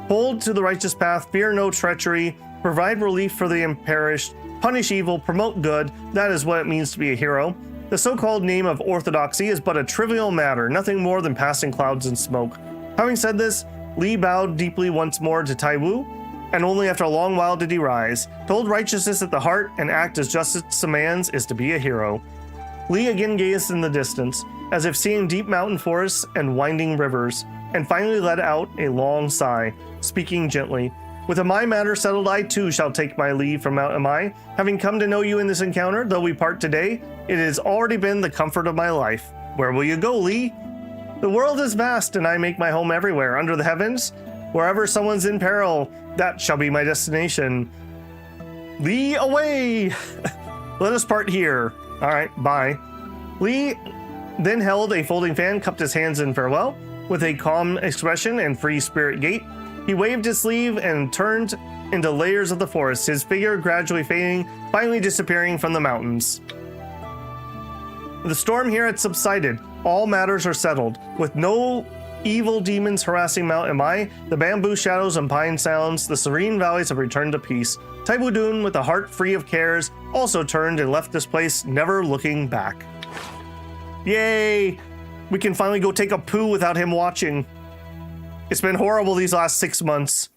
Hold to the righteous path, fear no treachery, provide relief for the imperished, punish evil, promote good. That is what it means to be a hero. The so-called name of orthodoxy is but a trivial matter, nothing more than passing clouds and smoke. Having said this, Li bowed deeply once more to Taiwu, and only after a long while did he rise. To hold righteousness at the heart and act as justice demands is to be a hero. Li again gazed in the distance, as if seeing deep mountain forests and winding rivers, and finally let out a long sigh, speaking gently. With Emei matter settled, I too shall take my leave from Mount Emei. Having come to know you in this encounter, though we part today, it has already been the comfort of my life. Where will you go, Li? The world is vast, and I make my home everywhere, under the heavens. Wherever someone's in peril, that shall be my destination. Li, away! Let us part here. All right, bye. Li then held a folding fan, cupped his hands in farewell. With a calm expression and free spirit gait, he waved his sleeve and turned into layers of the forest, his figure gradually fading, finally disappearing from the mountains. The storm here had subsided. All matters are settled. With no evil demons harassing Mount Emei, the bamboo shadows and pine sounds, the serene valleys have returned to peace. Taiwu Dun, with a heart free of cares, also turned and left this place, never looking back. Yay! We can finally go take a poo without him watching. It's been horrible these last 6 months.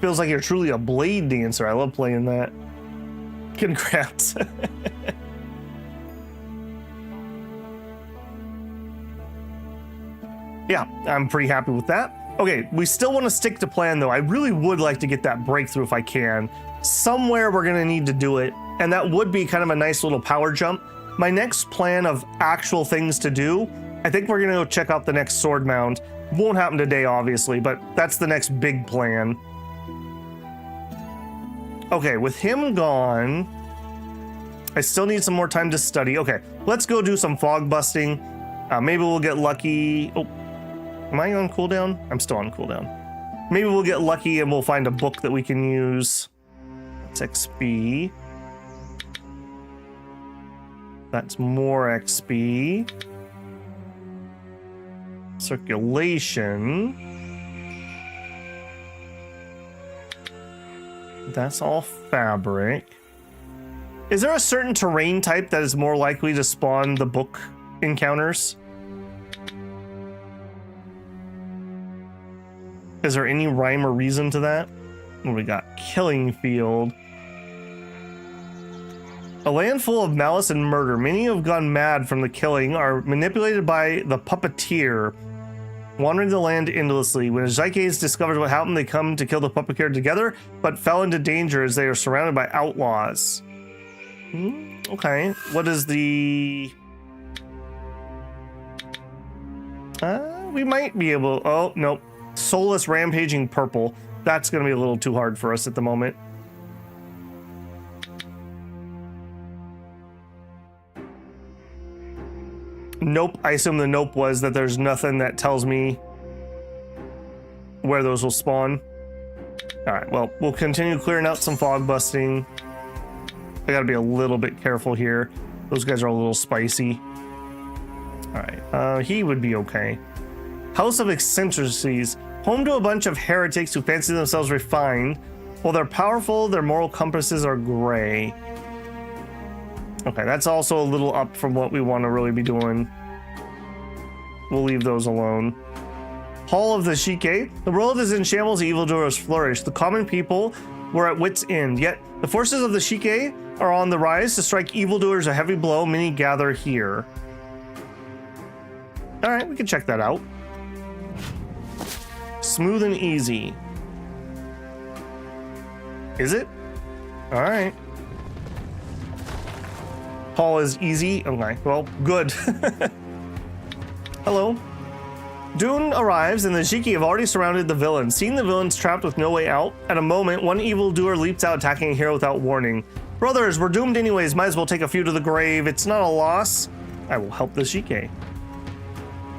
Feels like you're truly a blade dancer. I love playing that. Congrats. Yeah, I'm pretty happy with that. Okay, we still want to stick to plan though. I really would like to get that breakthrough if I can. Somewhere we're gonna need to do it, and that would be kind of a nice little power jump. My next plan of actual things to do, I think we're gonna go check out the next sword mound. Won't happen today, obviously, but that's the next big plan. Okay, with him gone, I still need some more time to study. Okay, let's go do some fog busting. Maybe we'll get lucky. Oh, am I on cooldown? I'm still on cooldown. Maybe we'll get lucky and we'll find a book that we can use. That's XP. That's more XP. Circulation. That's all fabric. Is there a certain terrain type that is more likely to spawn the book encounters? Is there any rhyme or reason to that? What do we got? Killing field. A land full of malice and murder. Many who have gone mad from the killing are manipulated by the puppeteer, wandering the land endlessly. When the Zikes discovers what happened, they come to kill the puppeteer together, but fell into danger as they are surrounded by outlaws. Okay, what is the... we might be able... Oh, nope. Soulless Rampaging Purple. That's going to be a little too hard for us at the moment. Nope. I assume the nope was that there's nothing that tells me where those will spawn. All right, well, we'll continue clearing out some fog busting. I got to be a little bit careful here. Those guys are a little spicy. All right, he would be okay. House of Eccentricities. Home to a bunch of heretics who fancy themselves refined. While they're powerful, their moral compasses are gray. Okay, that's also a little up from what we want to really be doing. We'll leave those alone. Hall of the Shike. The world is in shambles, evildoers flourish. The common people were at wit's end. Yet the forces of the Shike are on the rise to strike evildoers a heavy blow. Many gather here. All right, we can check that out. Smooth and easy. Is it? All right. Hall is easy. Okay, well, good. Hello. Dune arrives and the Shiki have already surrounded the villains. Seeing the villains trapped with no way out, at a moment, one evildoer leaps out, attacking a hero without warning. Brothers, we're doomed anyways. Might as well take a few to the grave. It's not a loss. I will help the Shike.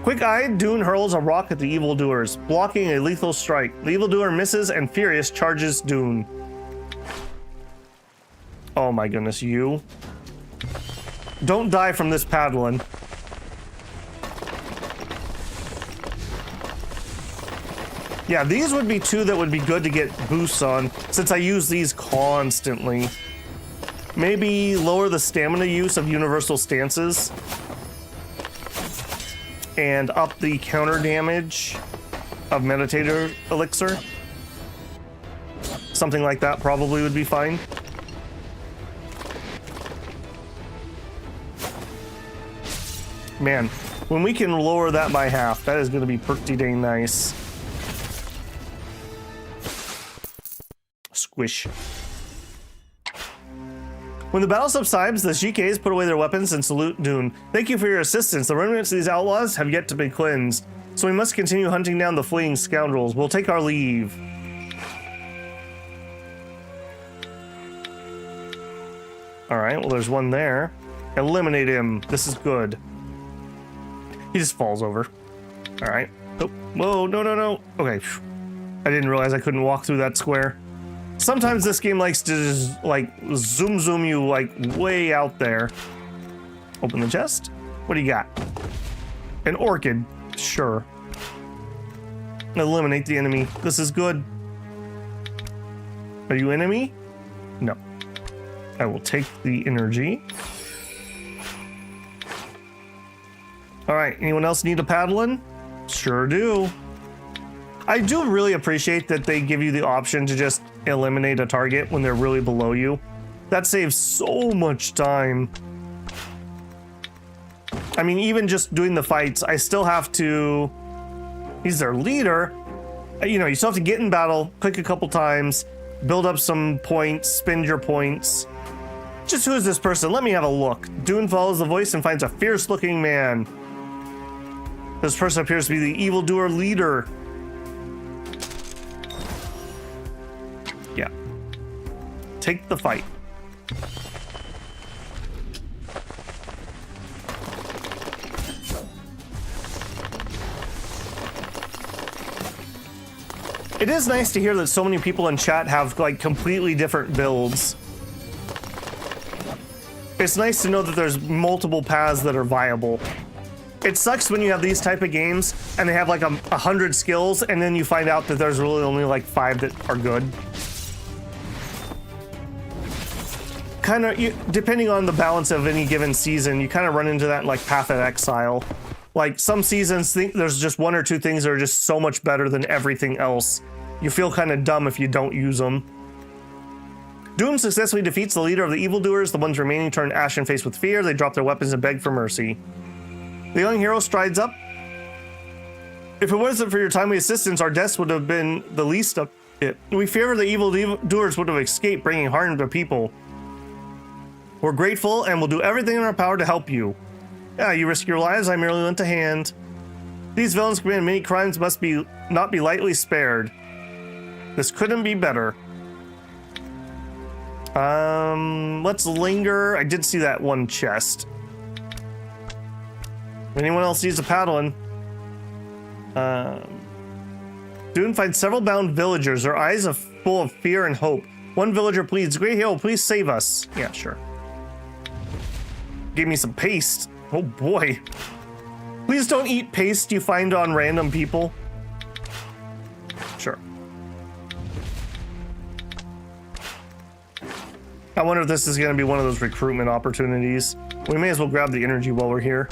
Quick-eyed, Dune hurls a rock at the evildoers, blocking a lethal strike. The evildoer misses and furious charges Dune. Oh my goodness, you. Don't die from this paddling. Yeah, these would be two that would be good to get boosts on, since I use these constantly. Maybe lower the stamina use of universal stances. And up the counter damage of Meditator Elixir. Something like that probably would be fine. Man, when we can lower that by half, that is going to be pretty dang nice. Squish. When the battle subsides, the Shikes put away their weapons and salute Dune. Thank you for your assistance. The remnants of these outlaws have yet to be cleansed, so we must continue hunting down the fleeing scoundrels. We'll take our leave. All right, well, there's one there. Eliminate him. This is good. He just falls over. All right. Oh, whoa, no, no, no. Okay. I didn't realize I couldn't walk through that square. Sometimes this game likes to just, like, zoom you, like, way out there. Open the chest. What do you got? An orchid. Sure. Eliminate the enemy. This is good. Are you enemy? No. I will take the energy. All right, anyone else need a paddling? Sure do. I do really appreciate that they give you the option to just eliminate a target when they're really below you. That saves so much time. I mean, even just doing the fights, I still have to... He's their leader. You know, you still have to get in battle, click a couple times, build up some points, spend your points. Just who is this person? Let me have a look. Dune follows the voice and finds a fierce-looking man. This person appears to be the evildoer leader. Yeah. Take the fight. It is nice to hear that so many people in chat have like completely different builds. It's nice to know that there's multiple paths that are viable. It sucks when you have these type of games and they have like 100 skills and then you find out that there's really only like 5 that are good. Kind of, depending on the balance of any given season, you kind of run into that in like Path of Exile. Like some seasons, there's just 1 or 2 things that are just so much better than everything else. You feel kind of dumb if you don't use them. Doom successfully defeats the leader of the evildoers. The ones remaining turn ashen-faced with fear. They drop their weapons and beg for mercy. The young hero strides up. If it wasn't for your timely assistance, our deaths would have been the least of it. We fear the evildoers would have escaped, bringing harm to people. We're grateful and will do everything in our power to help you. Yeah, you risk your lives, I merely lent a hand. These villains commit many crimes, must not be lightly spared. This couldn't be better. Let's linger. I did see that one chest. Anyone else needs a paddling? Dune finds several bound villagers. Their eyes are full of fear and hope. One villager pleads, "Great hero, please save us." Yeah, sure. Give me some paste. Oh boy. Please don't eat paste you find on random people. Sure. I wonder if this is going to be one of those recruitment opportunities. We may as well grab the energy while we're here.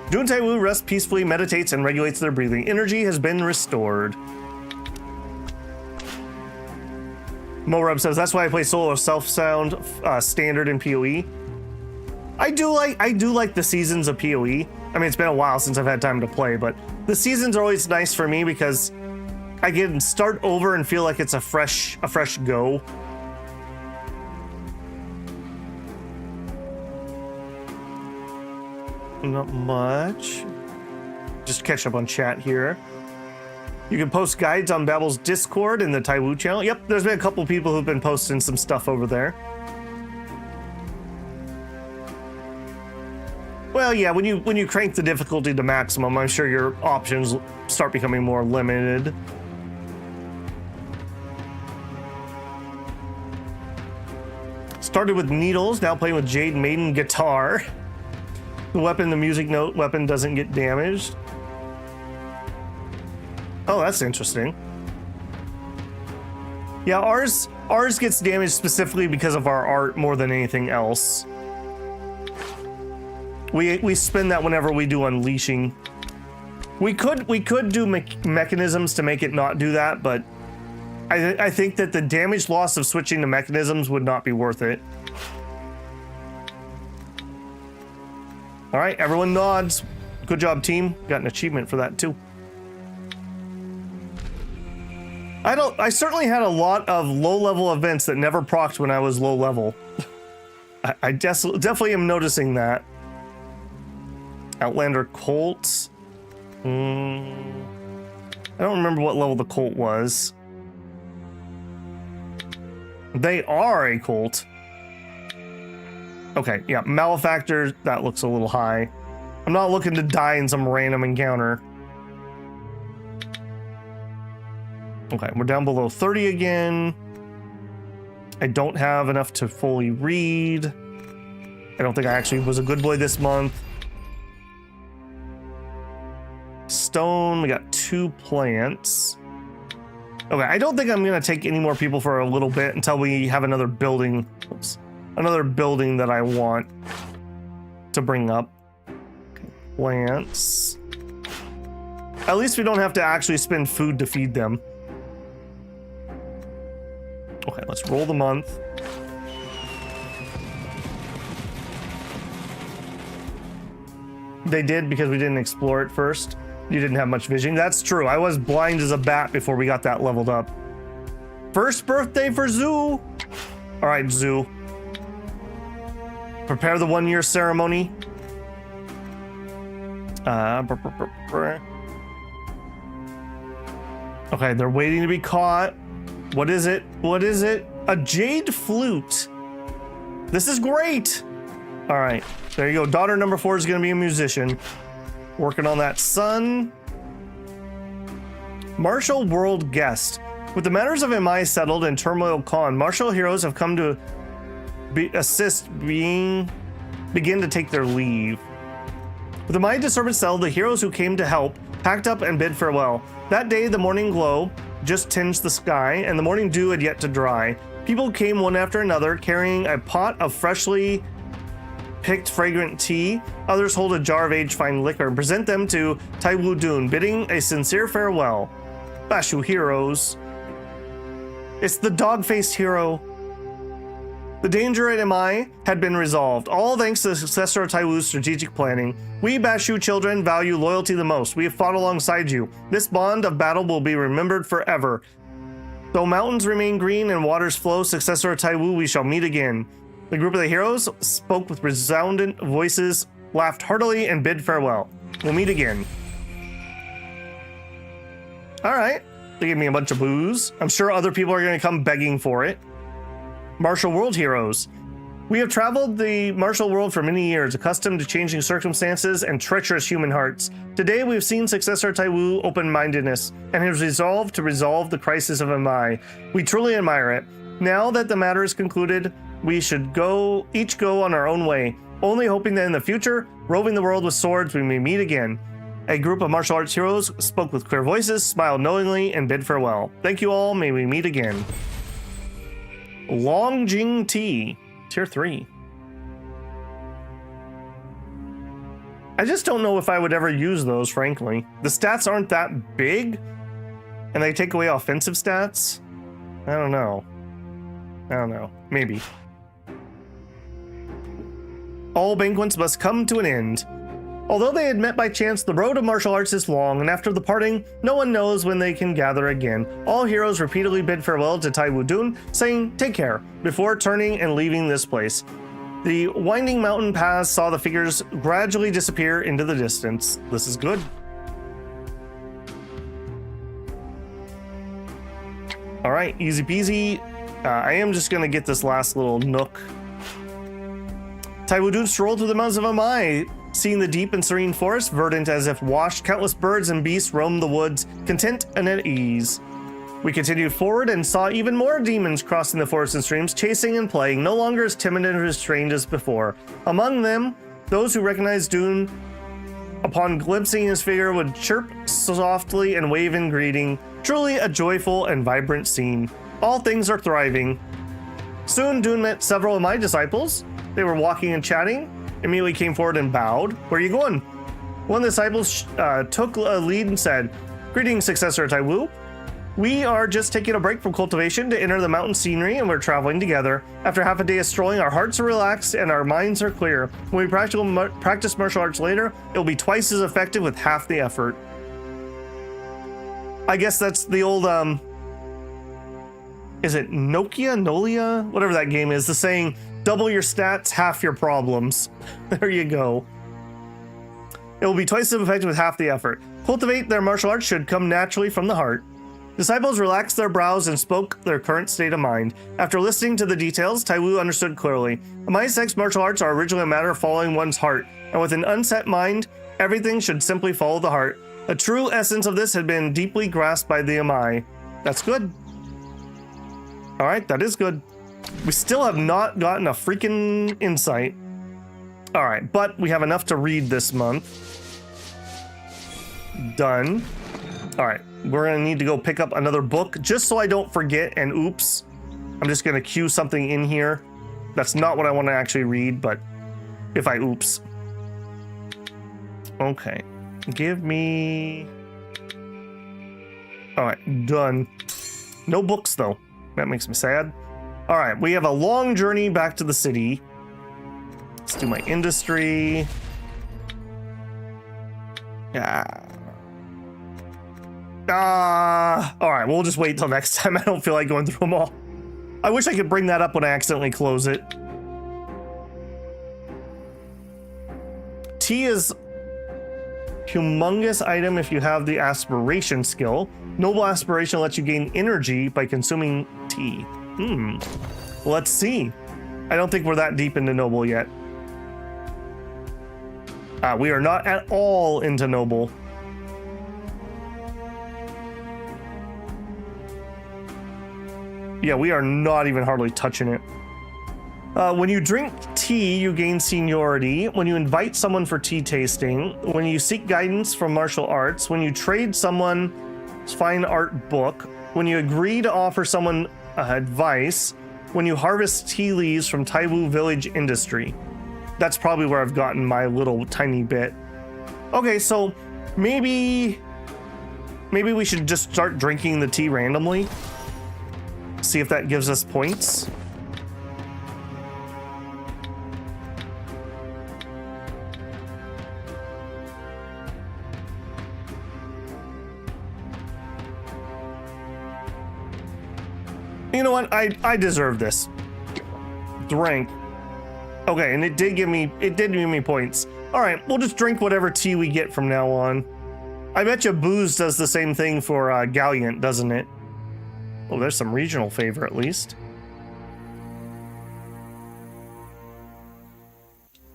Dihun Dun rests peacefully, meditates, and regulates their breathing. Energy has been restored. Morub says, that's why I play solo self-sound standard in PoE. I do like the seasons of PoE. I mean, it's been a while since I've had time to play, but the seasons are always nice for me because I can start over and feel like it's a fresh go. Not much. Just catch up on chat here. You can post guides on Babbel's Discord and the Taiwu channel. Yep, there's been a couple people who've been posting some stuff over there. Well, yeah, when you crank the difficulty to maximum, I'm sure your options start becoming more limited. Started with needles, now playing with Jade Maiden guitar. The music note weapon doesn't get damaged. Oh, that's interesting. Yeah, ours gets damaged specifically because of our art more than anything else. We spin that whenever we do unleashing. We could do mechanisms to make it not do that, but I think that the damage loss of switching to mechanisms would not be worth it. All right, everyone nods. Good job, team. Got an achievement for that too. I certainly had a lot of low-level events that never procced when I was low level. I definitely am noticing that. Outlander Colt. I don't remember what level the Colt was. They are a Colt. Okay, yeah, Malefactor, that looks a little high. I'm not looking to die in some random encounter. Okay, we're down below 30 again. I don't have enough to fully read. I don't think I actually was a good boy this month. Stone, we got 2 plants. Okay, I don't think I'm gonna take any more people for a little bit until we have another building. Oops, another building that I want to bring up. Okay, plants. At least we don't have to actually spend food to feed them. Okay, let's roll the month. They did because we didn't explore it first. You didn't have much vision. That's true. I was blind as a bat before we got that leveled up. First birthday for Zoo. All right, Zoo. Prepare the 1-year ceremony. Okay, they're waiting to be caught. What is it? What is it? A jade flute. This is great. All right, there you go. Daughter number 4 is going to be a musician. Working on that son. Martial world guest. With the matters of Emei settled and turmoil calm, martial heroes have come to begin to take their leave. With the Emei disturbance settled, the heroes who came to help packed up and bid farewell. That day, the morning glow just tinged the sky, and the morning dew had yet to dry. People came one after another, carrying a pot of freshly picked fragrant tea. Others hold a jar of aged fine liquor and present them to Taiwu Dun, bidding a sincere farewell. Bashu heroes. It's the dog-faced hero. The danger at Emei had been resolved, all thanks to the successor of Taiwu's strategic planning. We Bashu children value loyalty the most. We have fought alongside you. This bond of battle will be remembered forever. Though mountains remain green and waters flow, successor of Taiwu, we shall meet again. The group of the heroes spoke with resounding voices, laughed heartily, and bid farewell. We'll meet again. All right. They gave me a bunch of booze. I'm sure other people are going to come begging for it. Martial world heroes. We have traveled the martial world for many years, accustomed to changing circumstances and treacherous human hearts. Today, we have seen successor Taiwu open-mindedness and has resolved to resolve the crisis of Emei. We truly admire it. Now that the matter is concluded, we should each go on our own way, only hoping that in the future, roving the world with swords, we may meet again. A group of martial arts heroes spoke with clear voices, smiled knowingly, and bid farewell. Thank you all, may we meet again. Longjing Tea, Tier 3. I just don't know if I would ever use those, frankly. The stats aren't that big, and they take away offensive stats. I don't know. Maybe. All banquets must come to an end. Although they had met by chance, the road of martial arts is long, and after the parting, no one knows when they can gather again. All heroes repeatedly bid farewell to Taiwu Dun, saying, "Take care," before turning and leaving this place. The winding mountain paths saw the figures gradually disappear into the distance. This is good. All right, easy peasy. I am just going to get this last little nook. Taiwu Dun strolled through the mountains of Emei, seeing the deep and serene forest, verdant as if washed. Countless birds and beasts roamed the woods, content and at ease. We continued forward and saw even more demons crossing the forest and streams, chasing and playing, no longer as timid and restrained as before. Among them, those who recognized Dun, upon glimpsing his figure, would chirp softly and wave in greeting. Truly a joyful and vibrant scene. All things are thriving. Soon, Dun met several of my disciples. They were walking and chatting. Immediately came forward and bowed. "Where are you going?" One of the disciples took a lead and said, "Greetings, successor Taiwu. We are just taking a break from cultivation to enter the mountain scenery, and we're traveling together. After half a day of strolling, our hearts are relaxed and our minds are clear. When we practice martial arts later, it'll be twice as effective with half the effort." I guess that's the old, is it Nolia? Whatever that game is, the saying, double your stats, half your problems. There you go. It will be twice as effective with half the effort. Cultivate their martial arts should come naturally from the heart. Disciples relaxed their brows and spoke their current state of mind. After listening to the details, Taiwu understood clearly. Emei sect's martial arts are originally a matter of following one's heart, and with an unset mind, everything should simply follow the heart. A true essence of this had been deeply grasped by the Emei. That's good. All right, that is good. We still have not gotten a freaking insight. All right, but we have enough to read this month. Done. All right, We're gonna need to go pick up another book just so I don't forget, and oops, I'm just gonna cue something in here. That's not what I want to actually read, but if I oops. Okay, give me... All right, done. No books though. That makes me sad. All right, we have a long journey back to the city. Let's do my industry. Yeah. All right, we'll just wait till next time. I don't feel like going through them all. I wish I could bring that up when I accidentally close it. Tea is humongous item if you have the aspiration skill. Noble aspiration lets you gain energy by consuming tea. Let's see. I don't think we're that deep into noble yet. We are not at all into noble. Yeah, we are not even hardly touching it. When you drink tea, you gain seniority. When you invite someone for tea tasting, when you seek guidance from martial arts, when you trade someone's fine art book, when you agree to offer someone advice, when you harvest tea leaves from Taiwu village industry. That's probably where I've gotten my little tiny bit. Okay, so maybe we should just start drinking the tea randomly. See if that gives us points. You know what? I deserve this. Drink. Okay, and it did give me points. All right, we'll just drink whatever tea we get from now on. I bet you booze does the same thing for Galliant, doesn't it? Oh, there's some regional favor at least.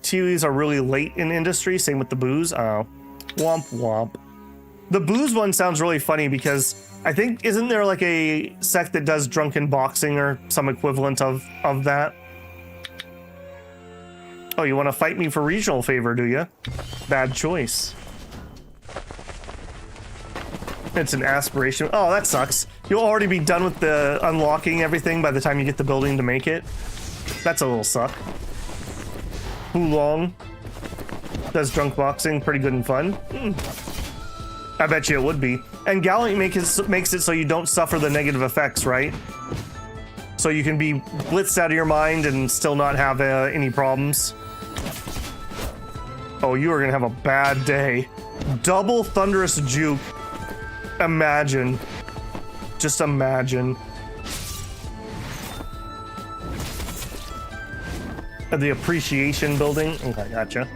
Tea leaves are really late in industry, same with the booze. Oh, womp womp. The booze one sounds really funny because I think, isn't there like a sect that does drunken boxing or some equivalent of that? Oh, you want to fight me for regional favor, do you? Bad choice. It's an aspiration. Oh, that sucks. You'll already be done with the unlocking everything by the time you get the building to make it. That's a little suck. Hulong does drunk boxing, pretty good and fun. I bet you it would be. And Galliant makes it so you don't suffer the negative effects, right? So you can be blitzed out of your mind and still not have any problems. Oh, you are gonna have a bad day. Double thunderous juke. Imagine. Just imagine. The appreciation building. Okay, gotcha.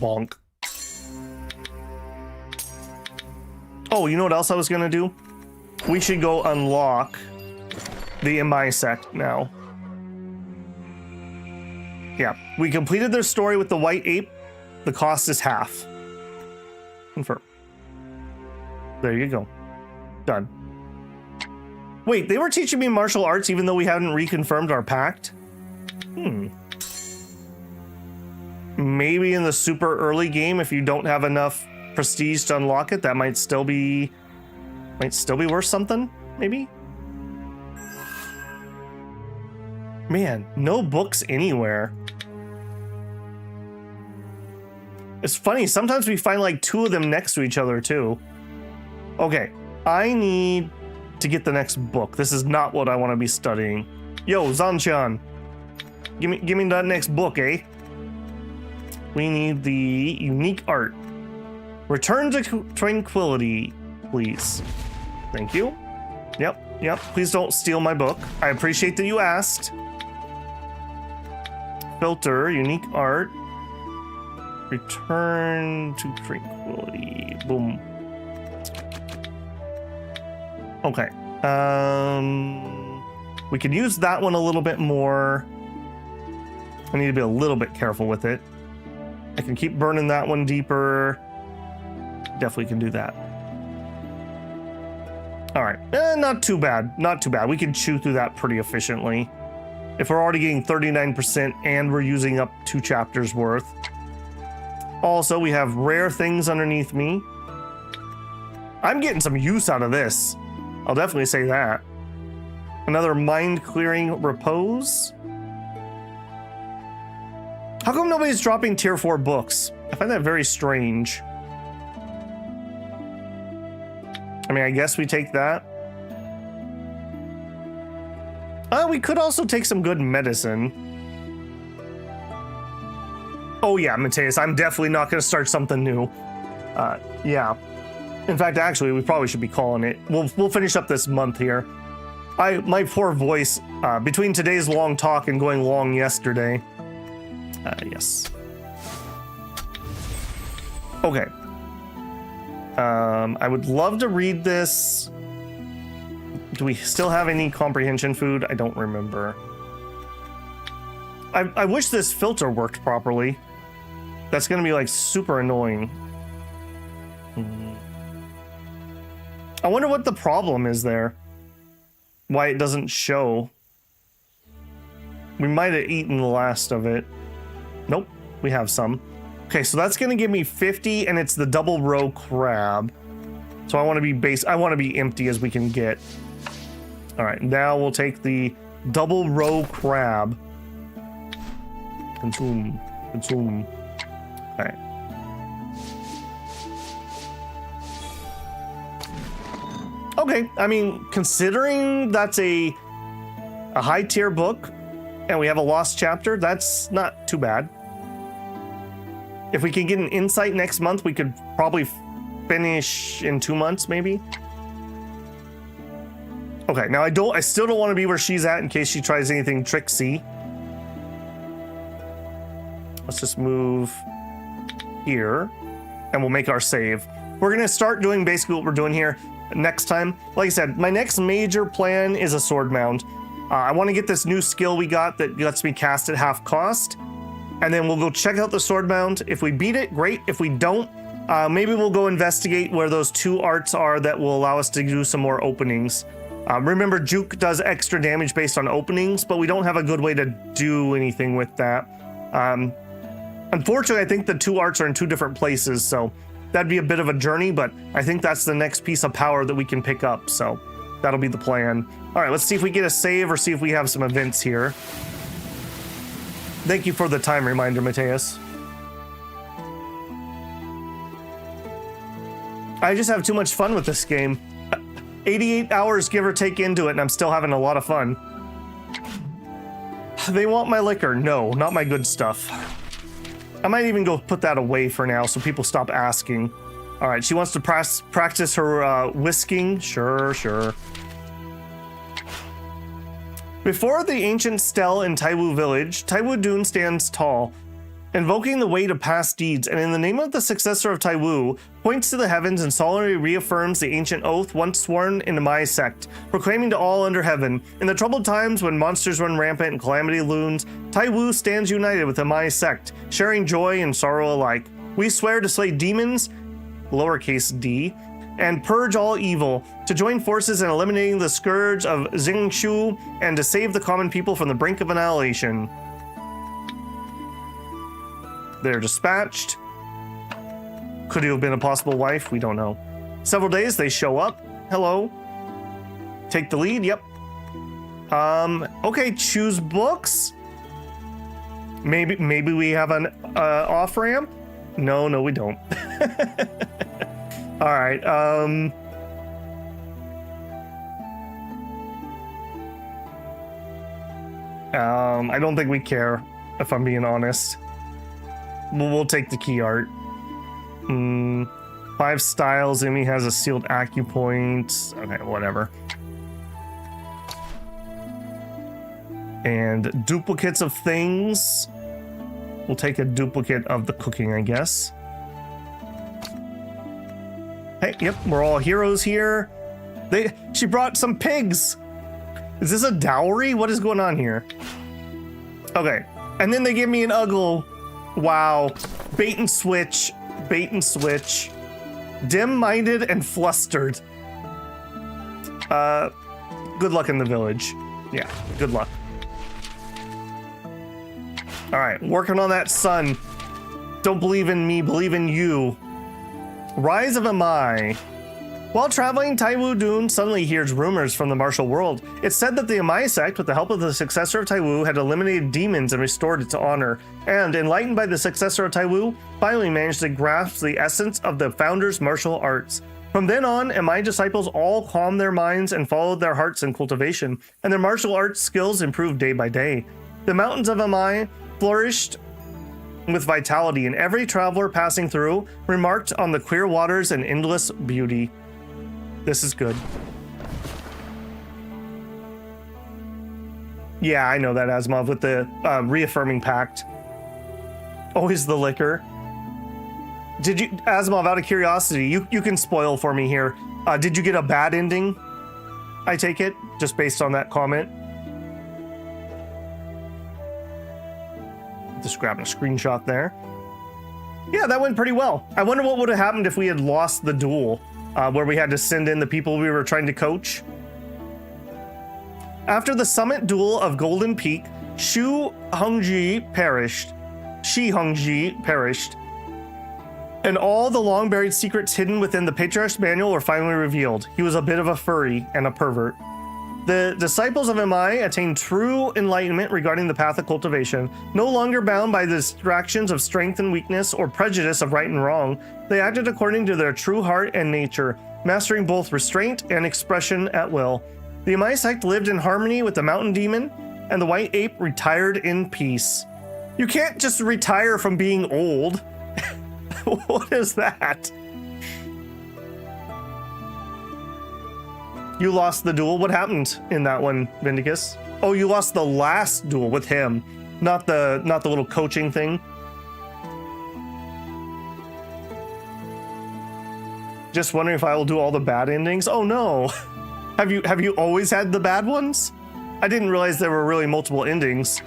Bonk. Oh, you know what else I was gonna do? We should go unlock the Emei sect now. Yeah, we completed their story with the white ape. The cost is half. Confirm. There you go. Done. Wait, they were teaching me martial arts even though we hadn't reconfirmed our pact? Maybe in the super early game, if you don't have enough prestige to unlock it, that might still be worth something, maybe? Man, no books anywhere. It's funny, sometimes we find like two of them next to each other too. Okay, I need to get the next book. This is not what I want to be studying. Yo, Zanchan, give me that next book, eh? We need the unique art. Return to tranquility, please. Thank you. Yep. Please don't steal my book. I appreciate that you asked. Filter, unique art. Return to tranquility. Boom. Okay. We could use that one a little bit more. I need to be a little bit careful with it. I can keep burning that one deeper. Definitely can do that. All right, not too bad. Not too bad. We can chew through that pretty efficiently. If we're already getting 39% and we're using up 2 chapters worth. Also, we have rare things underneath me. I'm getting some use out of this. I'll definitely say that. Another mind-clearing repose. How come nobody's dropping tier 4 books? I find that very strange. I mean, I guess we take that. We could also take some good medicine. Oh yeah, Mateus, I'm definitely not going to start something new. Yeah. In fact, actually, we probably should be calling it. We'll finish up this month here. My poor voice, between today's long talk and going long yesterday. Yes. Okay. I would love to read this. Do we still have any comprehension food? I don't remember. I wish this filter worked properly. That's gonna be like super annoying. I wonder what the problem is there. Why it doesn't show. We might have eaten the last of it. Nope, we have some. Okay, so that's gonna give me 50, and it's the double row crab. So I want to be empty as we can get. All right, now we'll take the double row crab. Consume. All right. Okay, I mean, considering that's a high tier book, and we have a lost chapter, that's not too bad. If we can get an insight next month, we could probably finish in 2 months, maybe. Okay, now I still don't want to be where she's at in case she tries anything tricksy. Let's just move here, and we'll make our save. We're gonna start doing basically what we're doing here next time. Like I said, my next major plan is a sword mount. I want to get this new skill we got that lets me cast at half cost, and then we'll go check out the sword mount. If we beat it, great. If we don't, maybe we'll go investigate where those 2 arts are that will allow us to do some more openings. Remember, Juke does extra damage based on openings, but we don't have a good way to do anything with that. Unfortunately, I think the 2 arts are in 2 different places, so that'd be a bit of a journey, but I think that's the next piece of power that we can pick up, so that'll be the plan. All right, let's see if we get a save or see if we have some events here. Thank you for the time reminder, Mateus. I just have too much fun with this game. 88 hours, give or take, into it, and I'm still having a lot of fun. They want my liquor. No, not my good stuff. I might even go put that away for now so people stop asking. All right, she wants to practice her whisking. Sure. Before the ancient stele in Taiwu village, Dihun Dun stands tall, invoking the weight of past deeds, and in the name of the successor of Taiwu, points to the heavens and solemnly reaffirms the ancient oath once sworn in the Emei sect, proclaiming to all under heaven, in the troubled times when monsters run rampant and calamity looms, Taiwu stands united with the Emei sect, sharing joy and sorrow alike. We swear to slay demons, lowercase d, and purge all evil, to join forces in eliminating the scourge of Xingshu, and to save the common people from the brink of annihilation. They're dispatched. Could he have been a possible wife? We don't know. Several days, they show up. Hello. Take the lead, yep. Okay, choose books. Maybe we have an off-ramp? No, we don't. All right, I don't think we care, if I'm being honest. We'll take the key art. 5 styles. Emei has a sealed acupoint. Okay, whatever. And duplicates of things. We'll take a duplicate of the cooking, I guess. Hey, yep, we're all heroes here. She brought some pigs. Is this a dowry? What is going on here? Okay, and then they give me an Uggle. Wow, bait and switch. Dim-minded and flustered. Good luck in the village. Yeah, good luck. All right, working on that sun. Don't believe in me, believe in you. Rise of Emei. While traveling, Dihun Dun suddenly hears rumors from the martial world. It's said that the Emei sect, with the help of the successor of Taiwu, had eliminated demons and restored its honor, and, enlightened by the successor of Taiwu, finally managed to grasp the essence of the founder's martial arts. From then on, Emei disciples all calmed their minds and followed their hearts in cultivation, and their martial arts skills improved day by day. The mountains of Emei flourished with vitality, and every traveler passing through remarked on the clear waters and endless beauty. This is good. Yeah, I know that, Asimov, with the reaffirming pact. Always the liquor. Did you, Asimov, out of curiosity, you can spoil for me here. Did you get a bad ending? I take it, just based on that comment. Just grabbing a screenshot there. Yeah, that went pretty well. I wonder what would have happened if we had lost the duel, where we had to send in the people we were trying to coach. After the summit duel of Golden Peak, Shi Hongji perished, and all the long-buried secrets hidden within the Patriarch's manual were finally revealed. He was a bit of a furry and a pervert. The disciples of Emei attained true enlightenment regarding the path of cultivation. No longer bound by the distractions of strength and weakness or prejudice of right and wrong, they acted according to their true heart and nature, mastering both restraint and expression at will. The Emei sect lived in harmony with the mountain demon, and the white ape retired in peace. You can't just retire from being old. What is that? You lost the duel. What happened in that one, Vindicus? Oh, you lost the last duel with him, not the little coaching thing. Just wondering if I will do all the bad endings. Oh no. Have you always had the bad ones? I didn't realize there were really multiple endings.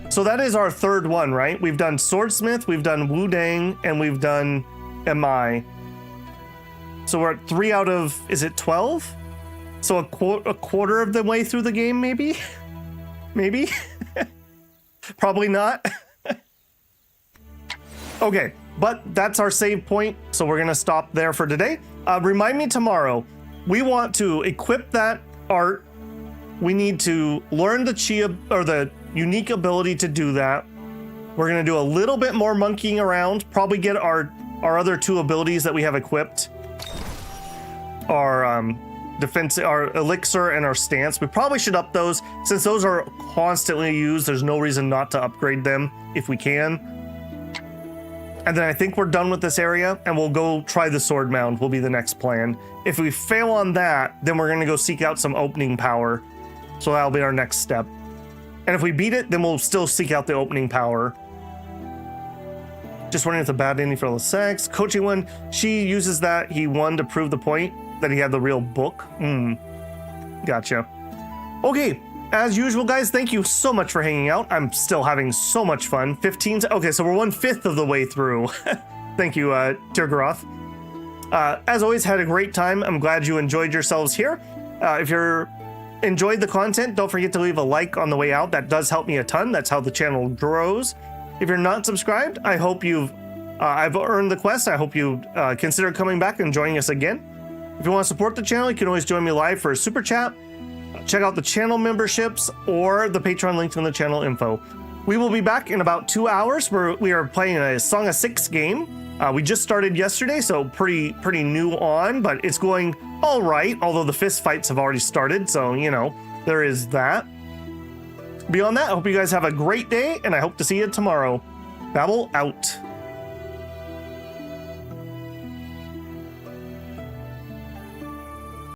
So that is our third one, right? We've done Swordsmith, we've done Wudang, and we've done Emei. So we're at 3 out of, is it 12? So a quarter of the way through the game, maybe? Maybe? Probably not. Okay, but that's our save point, so we're gonna stop there for today. Remind me tomorrow, we want to equip that art. We need to learn the Chia, or the unique ability to do that. We're gonna do a little bit more monkeying around, probably get our other 2 abilities that we have equipped. Our defense, our elixir, and our stance. We probably should up those, since those are constantly used. There's no reason not to upgrade them if we can. And then I think we're done with this area, and we'll go try the sword mound will be the next plan. If we fail on that, then we're gonna go seek out some opening power. So that'll be our next step. And if we beat it, then we'll still seek out the opening power. Just wondering if the bad ending for the sex. Coaching one, she uses that. He won to prove the point that he had the real book. Gotcha. Okay, as usual, guys, thank you so much for hanging out. I'm still having so much fun. 15, okay, so we're 1/5 of the way through. Thank you, Tirgaroth. As always, had a great time. I'm glad you enjoyed yourselves here. If you're enjoyed the content, don't forget to leave a like on the way out. That does help me a ton. That's how the channel grows. If you're not subscribed, I hope I've earned the quest. I hope you consider coming back and joining us again. If you want to support the channel, you can always join me live for a super chat. Check out the channel memberships or the Patreon links in the channel info. We will be back in about 2 hours where we are playing a Song of Six game. We just started yesterday, so pretty new on, but it's going all right, although the fist fights have already started, so, you know, there is that. Beyond that, I hope you guys have a great day, and I hope to see you tomorrow. Babble out.